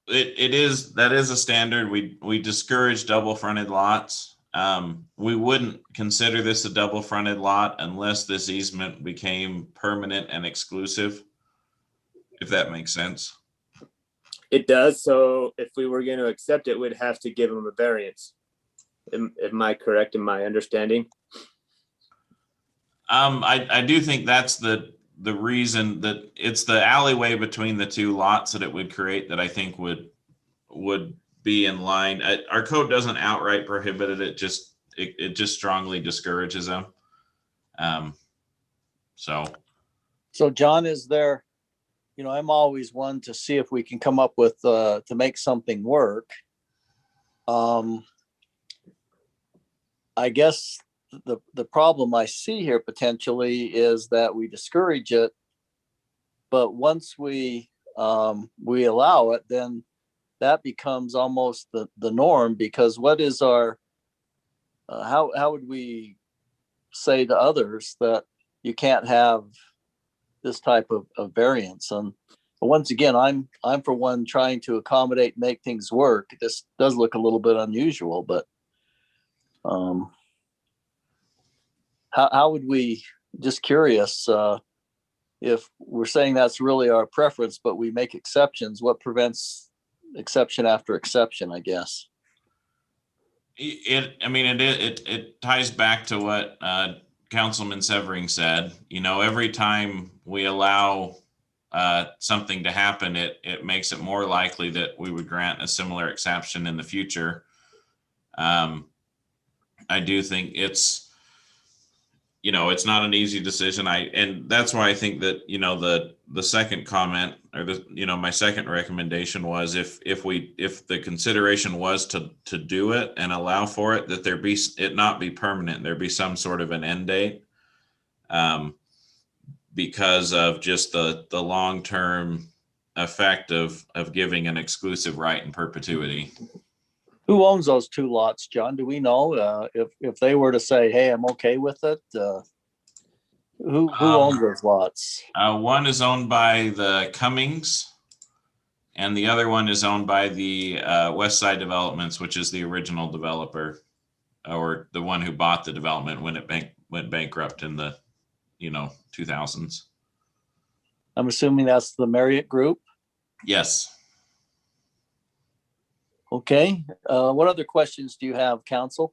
That is a standard. We discourage double fronted lots. We wouldn't consider this a double fronted lot unless this easement became permanent and exclusive, if that makes sense. It does. So if we were going to accept it, we'd have to give them a variance. Am I correct in my understanding? I do think that's the reason, that it's the alleyway between the two lots that it would create that I think would be in line. Our code doesn't outright prohibit it. It just strongly discourages them. So John, is there, you know, I'm always one to see if we can come up with, to make something work. I guess the problem I see here potentially is that we discourage it, but once we allow it, then that becomes almost the norm, because what is our, how would we say to others that you can't have this type of variance? And once again, I'm for one trying to accommodate, make things work. This does look a little bit unusual, but how would we, just curious, if we're saying that's really our preference, but we make exceptions, what prevents exception after exception, I guess? It ties back to what Councilman Severing said. You know, every time we allow something to happen, it makes it more likely that we would grant a similar exception in the future. I do think it's not an easy decision. And that's why I think that, you know, the second comment, or my second recommendation was if the consideration was to do it and allow for it, that it not be permanent, there be some sort of an end date, because of just the long-term effect of giving an exclusive right in perpetuity. Who owns those two lots, John? Do we know if they were to say, hey, I'm okay with it? Who owns those lots? One is owned by the Cummings, and the other one is owned by the West Side Developments, which is the original developer. or the one who bought the development when it went bankrupt in the 2000s. I'm assuming that's the Marriott Group. Yes. Okay. What other questions do you have, council?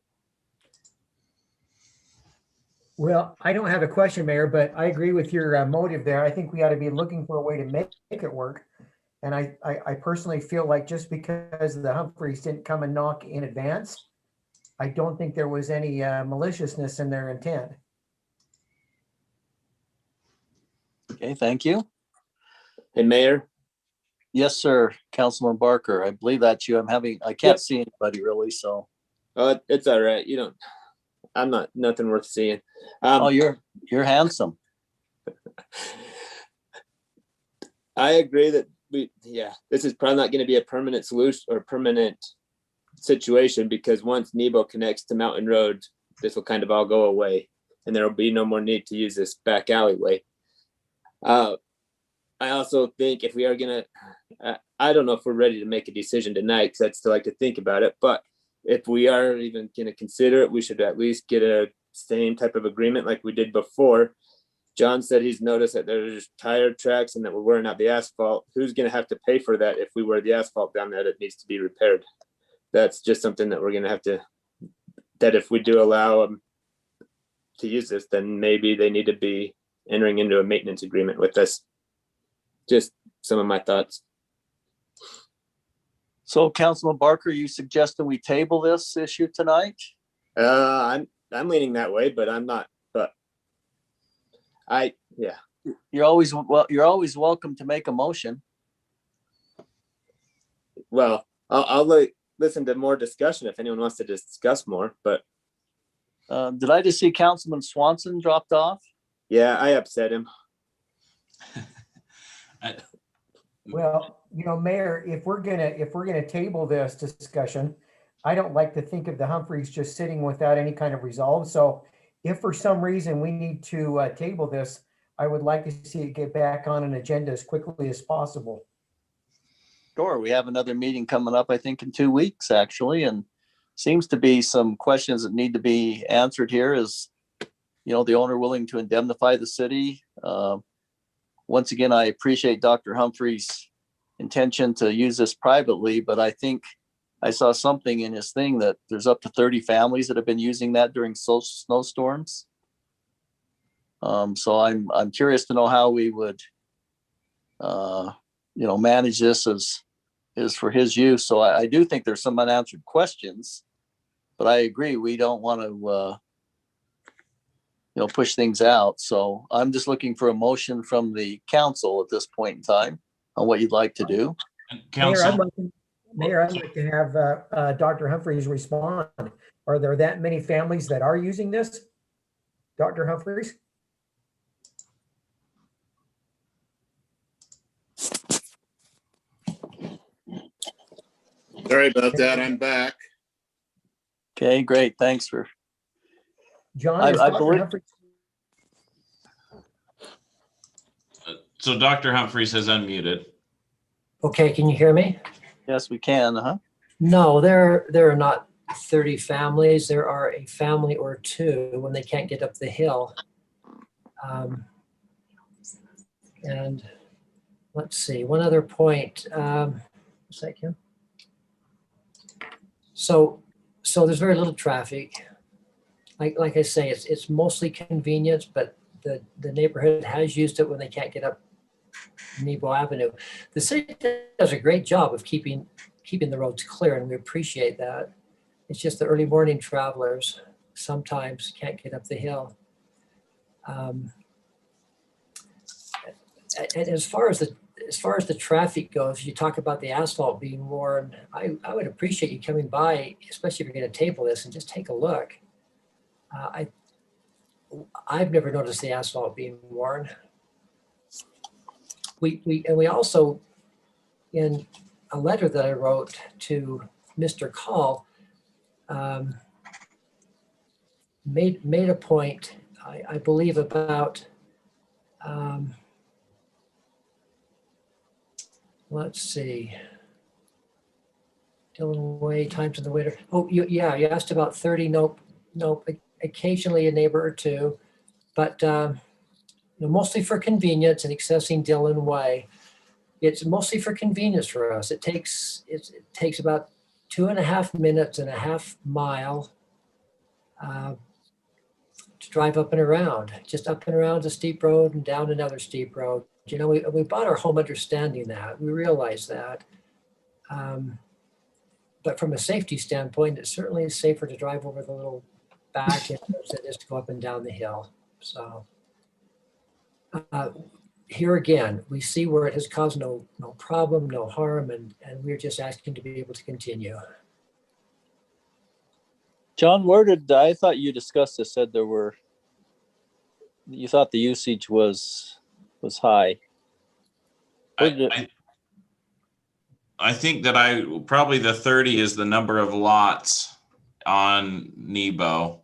Well, I don't have a question, Mayor, but I agree with your motive there. I think we ought to be looking for a way to make it work. And I personally feel like just because the Humphreys didn't come and knock in advance, I don't think there was any maliciousness in their intent. Okay, thank you. Hey, Mayor. Yes, sir. Councilman Barker, I believe that's you. I can't see anybody really, so. It's all right. I'm not nothing worth seeing. Oh, you're handsome. I agree that this is probably not going to be a permanent solution or permanent situation, because once Nebo connects to Mountain Road, this will kind of all go away and there will be no more need to use this back alleyway. I also think if we are going to, I don't know if we're ready to make a decision tonight, because I'd still like to think about it, but if we are even going to consider it, we should at least get a same type of agreement like we did before. John said he's noticed that there's tire tracks and that we're wearing out the asphalt. Who's going to have to pay for that if we wear the asphalt down there that needs to be repaired? That's just something that we're going to have to, that if we do allow them to use this, then maybe they need to be entering into a maintenance agreement with us. Just some of my thoughts. So Councilman Barker, you suggesting we table this issue tonight? I'm leaning that way, but I'm not, but You're always welcome to make a motion. Well, I'll listen to more discussion if anyone wants to discuss more, but. Did I just see Councilman Swanson dropped off? Yeah, I upset him. Well, Mayor, if we're gonna table this discussion, I don't like to think of the Humphreys just sitting without any kind of resolve. So if for some reason we need to table this, I would like to see it get back on an agenda as quickly as possible. Sure, we have another meeting coming up, I think in 2 weeks, actually, and seems to be some questions that need to be answered here. Is, the owner willing to indemnify the city? Once again, I appreciate Dr. Humphrey's intention to use this privately, but I think I saw something in his thing that there's up to 30 families that have been using that during snowstorms. So I'm curious to know how we would, manage this as for his use. So I do think there's some unanswered questions, but I agree we don't want to, push things out. So I'm just looking for a motion from the council at this point in time on what you'd like to do. Mayor, I'd like to have Dr. Humphreys respond. Are there that many families that are using this? Dr. Humphreys? Sorry about that. I'm back. Okay, great. Thanks for. John, I believe. So Dr. Humphreys has unmuted. Okay, can you hear me? Yes, we can. No, there are not 30 families. There are a family or two when they can't get up the hill. And let's see, one other point. Second. So there's very little traffic. Like I say, it's mostly convenience, but the neighborhood has used it when they can't get up Nebo Avenue. The city does a great job of keeping the roads clear, and we appreciate that. It's just the early morning travelers sometimes can't get up the hill. And as far as the traffic goes, you talk about the asphalt being worn. I would appreciate you coming by, especially if you're going to table this, and just take a look. I've never noticed the asphalt being worn. We also, in a letter that I wrote to Mr. Call, made a point, I believe, about let's see. Dillon Way, times in the winter. Oh, yeah, you asked about 30. Nope, occasionally a neighbor or two, but mostly for convenience and accessing Dillon Way. It's mostly for convenience for us. It takes about 2.5 minutes and a half mile to drive up and around, just up and around a steep road and down another steep road. We bought our home understanding that. We realize that. But from a safety standpoint, it certainly is safer to drive over the little back end than it is to go up and down the hill. So here again, we see where it has caused no problem, no harm, and we're just asking to be able to continue. John, I thought you discussed this, said you thought the usage was high. I think that probably the 30 is the number of lots on Nebo,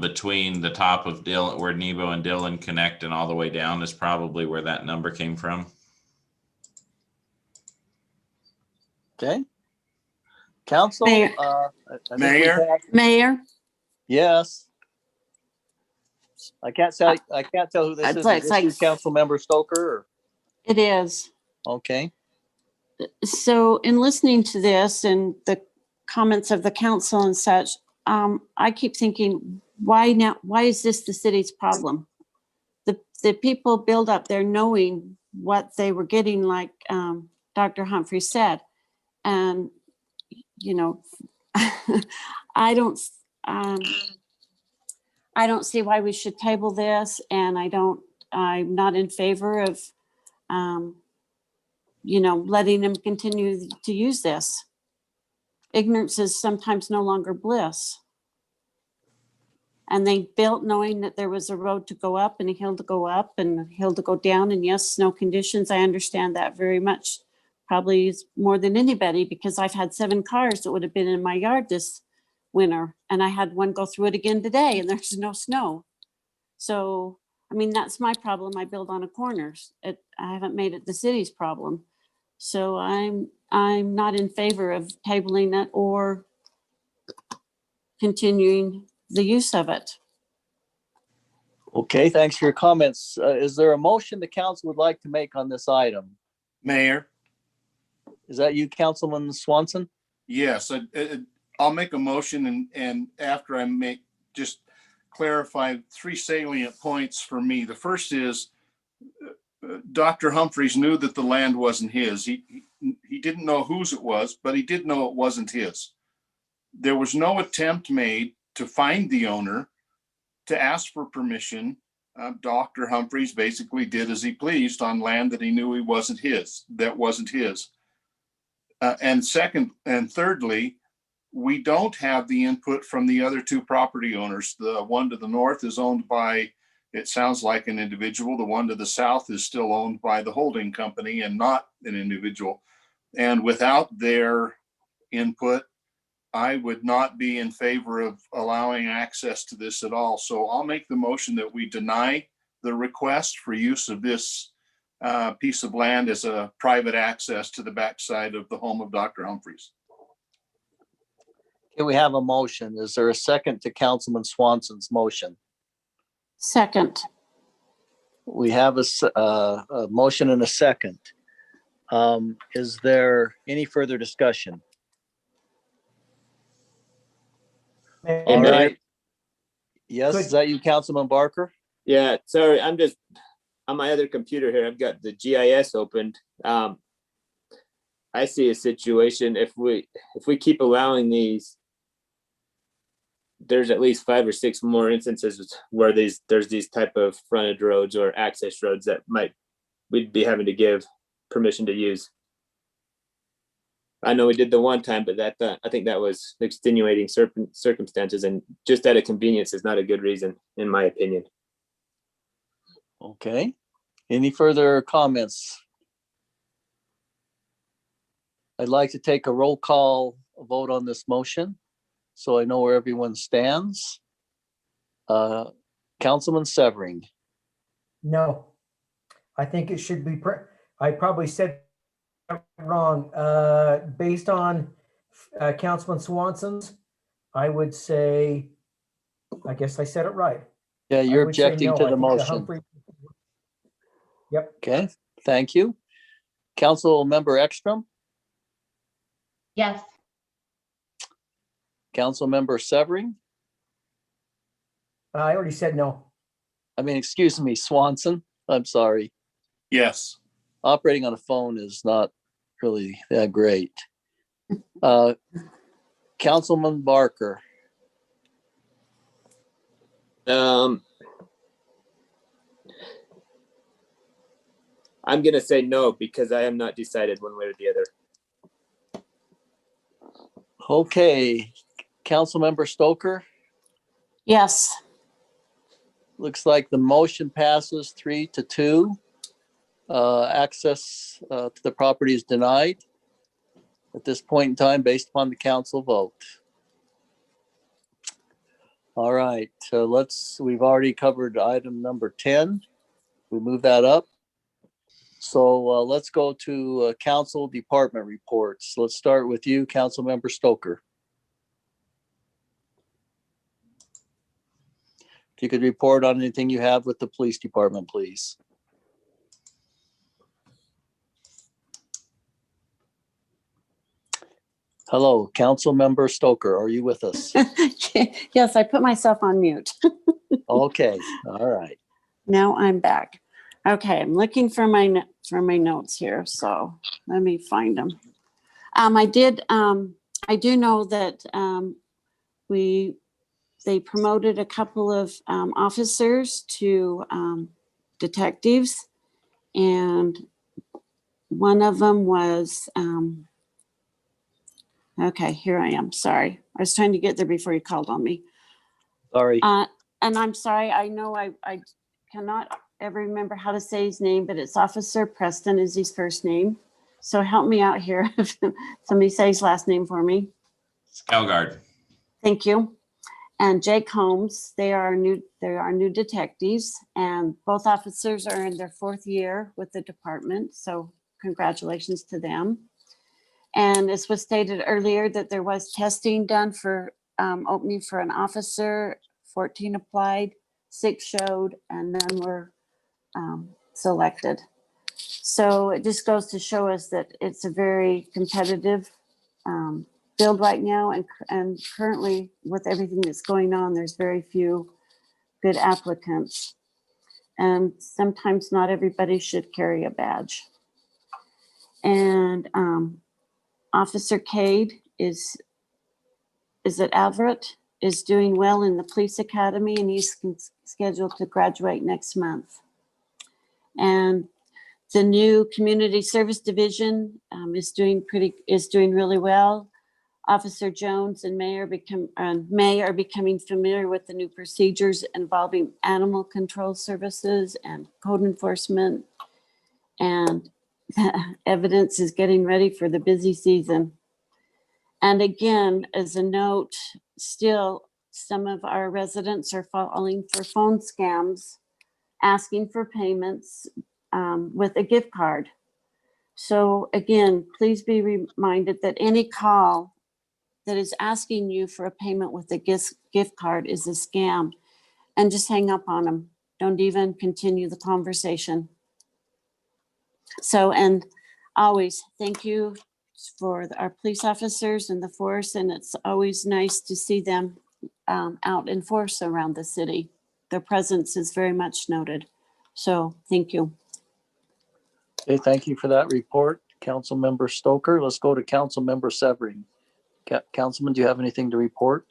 between the top of Dillon, where Nebo and Dillon connect, and all the way down is probably where that number came from. Okay. Council, Mayor. Yes. I can't tell who this is. Is this Council Member Stoker? Or? It is. Okay. So in listening to this and the comments of the council and such, I keep thinking, why now? Why is this the city's problem? The people build up there knowing what they were getting, like Dr. Humphrey said. And, I don't see why we should table this, and I'm not in favor of, letting them continue to use this. Ignorance is sometimes no longer bliss. And they built knowing that there was a road to go up and a hill to go up and a hill to go down. And yes, snow conditions, I understand that very much. Probably more than anybody, because I've had 7 cars that would have been in my yard this winter. And I had one go through it again today, and there's no snow. So, that's my problem. I build on a corner. I haven't made it the city's problem. So I'm not in favor of tabling it or continuing the use of it. Okay, thanks for your comments. Is there a motion the council would like to make on this item? Mayor? Is that you, Councilman Swanson? Yes, I'll make a motion, and after I just clarify 3 salient points for me. The first is Dr. Humphreys knew that the land wasn't his. He didn't know whose it was, but he did know it wasn't his. There was no attempt made to find the owner, to ask for permission. Dr. Humphreys basically did as he pleased on land that he knew that wasn't his. And thirdly, we don't have the input from the other 2 property owners. The one to the north is owned by, it sounds like, an individual. The one to the south is still owned by the holding company and not an individual. And without their input, I would not be in favor of allowing access to this at all. So I'll make the motion that we deny the request for use of this piece of land as a private access to the backside of the home of Dr. Humphreys. Okay, we have a motion. Is there a second to Councilman Swanson's motion? Second. We have a motion and a second. Is there any further discussion? All right. Yes, is that you, Councilman Barker? Yeah, sorry, I'm just on my other computer here. I've got the GIS opened. I see a situation, if we keep allowing these, there's at least 5 or 6 more instances where there's these type of frontage roads or access roads that we'd be having to give permission to use. I know we did the one time, but I think that was extenuating circumstances, and just out of convenience is not a good reason, in my opinion. Okay. Any further comments? I'd like to take a roll call vote on this motion, so I know where everyone stands. Councilman Severing. No, I think it should be, I probably said wrong. Based on Councilman Swanson's, I would say, I guess I said it right. Yeah, I you're would say objecting no. to I the think the motion. Humphrey. Yep. Okay, thank you. Council Member Ekstrom, Yes. Council Member Severing, I already said no. excuse me, Swanson, I'm sorry. Yes. Operating on a phone is not really that great. Councilman Barker, I'm gonna say no because I am not decided one way or the other. okay. Councilmember Stoker, Yes. looks like the motion passes 3-2. Access to the property is denied at this point in time based upon the council vote. All right, so we've already covered item number 10. We move that up. So let's go to council department reports. Let's start with you, Councilmember Stoker. If you could report on anything you have with the police department, please. Hello, Councilmember Stoker, are you with us? Yes, I put myself on mute. Okay, all right. Now I'm back. Okay, I'm looking for my notes here, so let me find them. I do know that they promoted a couple of officers to detectives, and one of them was okay, here I am. Sorry, I was trying to get there before you called on me. Sorry. And I'm sorry, I know I cannot ever remember how to say his name, but it's Officer Preston is his first name. So help me out here. If somebody say his last name for me. Scougard. Thank you. And Jake Holmes, they are new detectives, and both officers are in their 4th year with the department. So congratulations to them. And as was stated earlier, that there was testing done for opening for an officer. 14 applied, 6 showed, and none were selected. So it just goes to show us that it's a very competitive field right now, and currently with everything that's going on, there's very few good applicants, and sometimes not everybody should carry a badge. And Officer Cade is it Everett, is doing well in the police academy, and he's scheduled to graduate next month. And the new community service division is doing really well. Officer Jones and May are becoming familiar with the new procedures involving animal control services and code enforcement, and evidence is getting ready for the busy season. And again, as a note, still some of our residents are falling for phone scams, asking for payments with a gift card. So again, please be reminded that any call that is asking you for a payment with a gift card is a scam, and just hang up on them. Don't even continue the conversation. So, and always thank you for our police officers and the force, and it's always nice to see them out in force around the city. Their presence is very much noted. So thank you. Okay, thank you for that report, Councilmember Stoker. Let's go to Councilmember Severing. Councilman, do you have anything to report?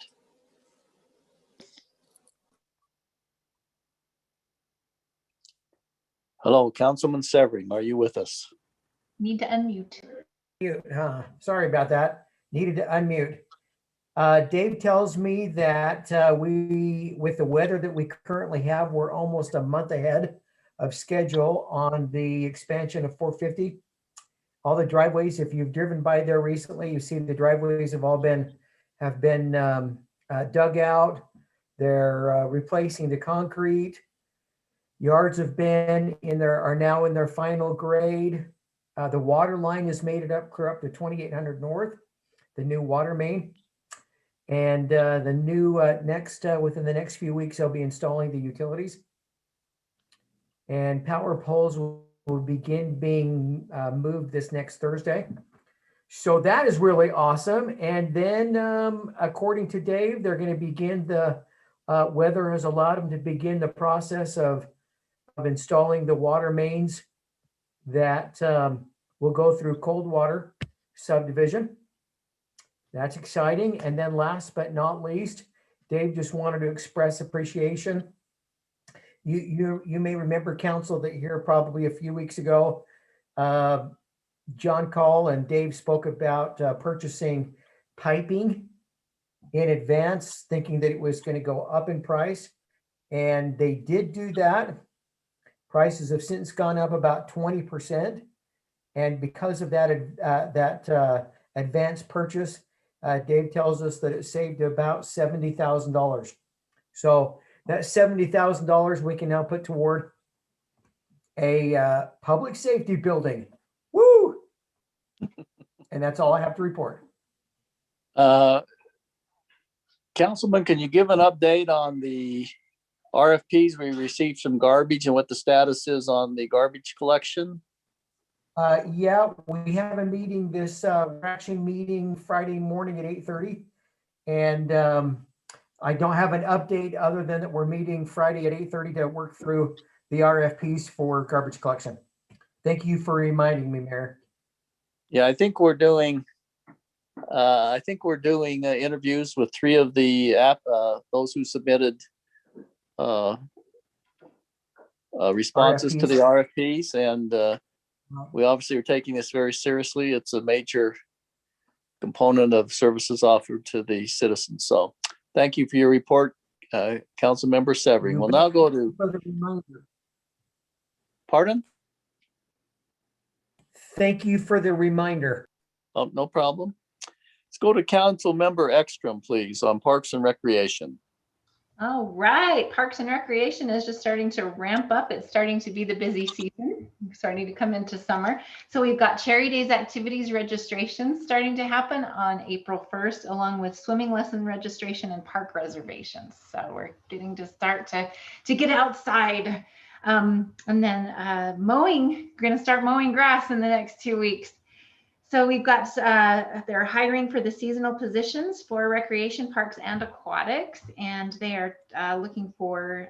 Hello, Councilman Severing, are you with us? Need to unmute. Sorry about that. Needed to unmute. Dave tells me that with the weather that we currently have, we're almost a month ahead of schedule on the expansion of 450. All the driveways, if you've driven by there recently, you see the driveways have been dug out. They're replacing the concrete. Yards are now in their final grade. The water line is made it up, clear up to 2800 North, the new water main. And the new within the next few weeks, they'll be installing the utilities. And power poles will begin being moved this next Thursday. So that is really awesome. And then according to Dave, they're going to begin weather has allowed them to begin the process of installing the water mains that will go through Coldwater subdivision. That's exciting. And then last but not least, Dave just wanted to express appreciation. You may remember, council, that here probably a few weeks ago, John Call and Dave spoke about purchasing piping in advance, thinking that it was going to go up in price. And they did do that. Prices have since gone up about 20%. And because of that, advanced purchase, Dave tells us that it saved about $70,000. So that $70,000 we can now put toward a public safety building. Woo! And that's all I have to report. Councilman, can you give an update on the RFPs? We received some garbage and what the status is on the garbage collection? Yeah, we have a meeting action meeting Friday morning at 8:30. And I don't have an update other than that we're meeting Friday at 8:30 to work through the RFPs for garbage collection. Thank you for reminding me, Mayor. Yeah, I think we're doing interviews with 3 of the those who submitted responses to the RFPs, and we obviously are taking this very seriously. It's a major component of services offered to the citizens. So thank you for your report, Councilmember Severing. We'll now go to. Pardon? Thank you for the reminder. Oh, no problem. Let's go to Councilmember Ekstrom, please, on Parks and Recreation. All right, Parks and Recreation is just starting to ramp up. It's starting to be the busy season, starting to come into summer. So we've got Cherry Days activities registrations starting to happen on April 1st, along with swimming lesson registration and park reservations. So we're getting to start to get outside. And then mowing, we're going to start mowing grass in the next 2 weeks. So we've got, they're hiring for the seasonal positions for recreation, parks, and aquatics, and they are looking for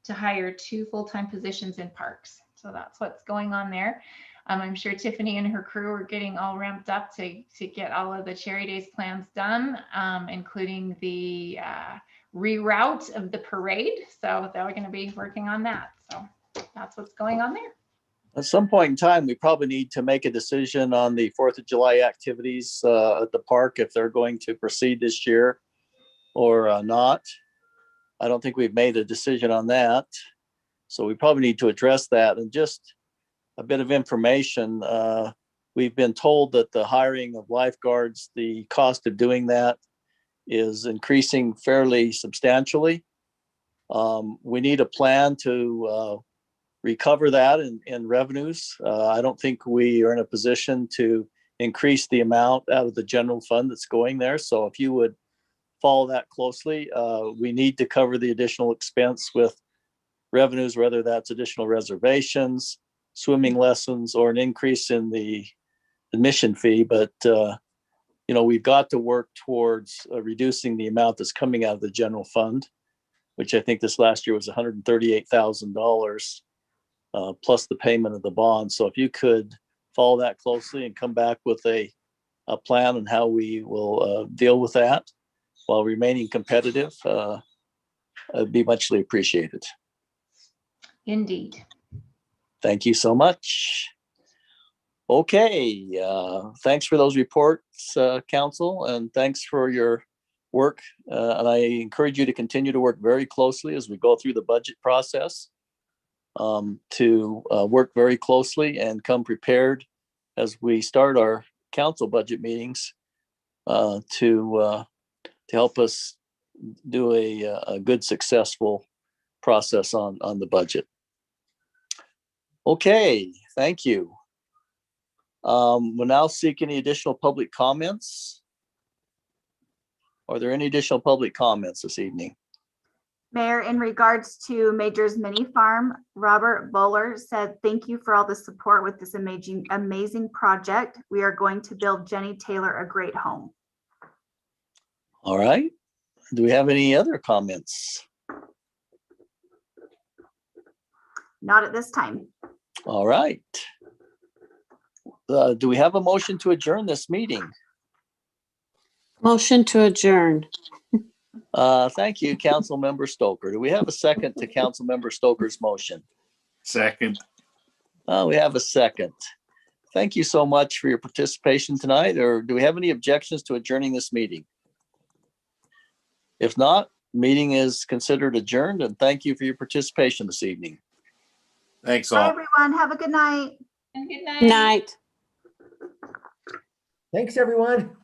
to hire 2 full-time positions in parks. So that's what's going on there. I'm sure Tiffany and her crew are getting all ramped up to get all of the Cherry Days plans done, including the reroute of the parade. So they're going to be working on that. So that's what's going on there. At some point in time, we probably need to make a decision on the 4th of July activities at the park, if they're going to proceed this year or not. I don't think we've made a decision on that. So we probably need to address that. And just a bit of information. We've been told that the hiring of lifeguards, the cost of doing that is increasing fairly substantially. We need a plan to recover that in revenues. I don't think we are in a position to increase the amount out of the general fund that's going there. So if you would follow that closely, we need to cover the additional expense with revenues, whether that's additional reservations, swimming lessons, or an increase in the admission fee. But we've got to work towards reducing the amount that's coming out of the general fund, which I think this last year was $138,000. Plus the payment of the bond. So if you could follow that closely and come back with a plan on how we will deal with that while remaining competitive, it'd be muchly appreciated. Indeed. Thank you so much. Okay, thanks for those reports, Council, and thanks for your work. And I encourage you to continue to work very closely as we go through the budget process. To work very closely and come prepared as we start our council budget meetings to help us do a good, successful process on the budget. Okay, thank you. We'll now seek any additional public comments. Are there any additional public comments this evening? Mayor, in regards to Major's Mini Farm, Robert Bowler said, "Thank you for all the support with this amazing project. We are going to build Jenny Taylor a great home." All right. Do we have any other comments? Not at this time. All right. Do we have a motion to adjourn this meeting? Motion to adjourn. Thank you, Councilmember Stoker. Do we have a second to Councilmember Stoker's motion? Second. We have a second. Thank you so much for your participation tonight. Or do we have any objections to adjourning this meeting? If not, meeting is considered adjourned, and thank you for your participation this evening. Thanks Bye, all. everyone. Have a good night. Good night. Night. Thanks, everyone.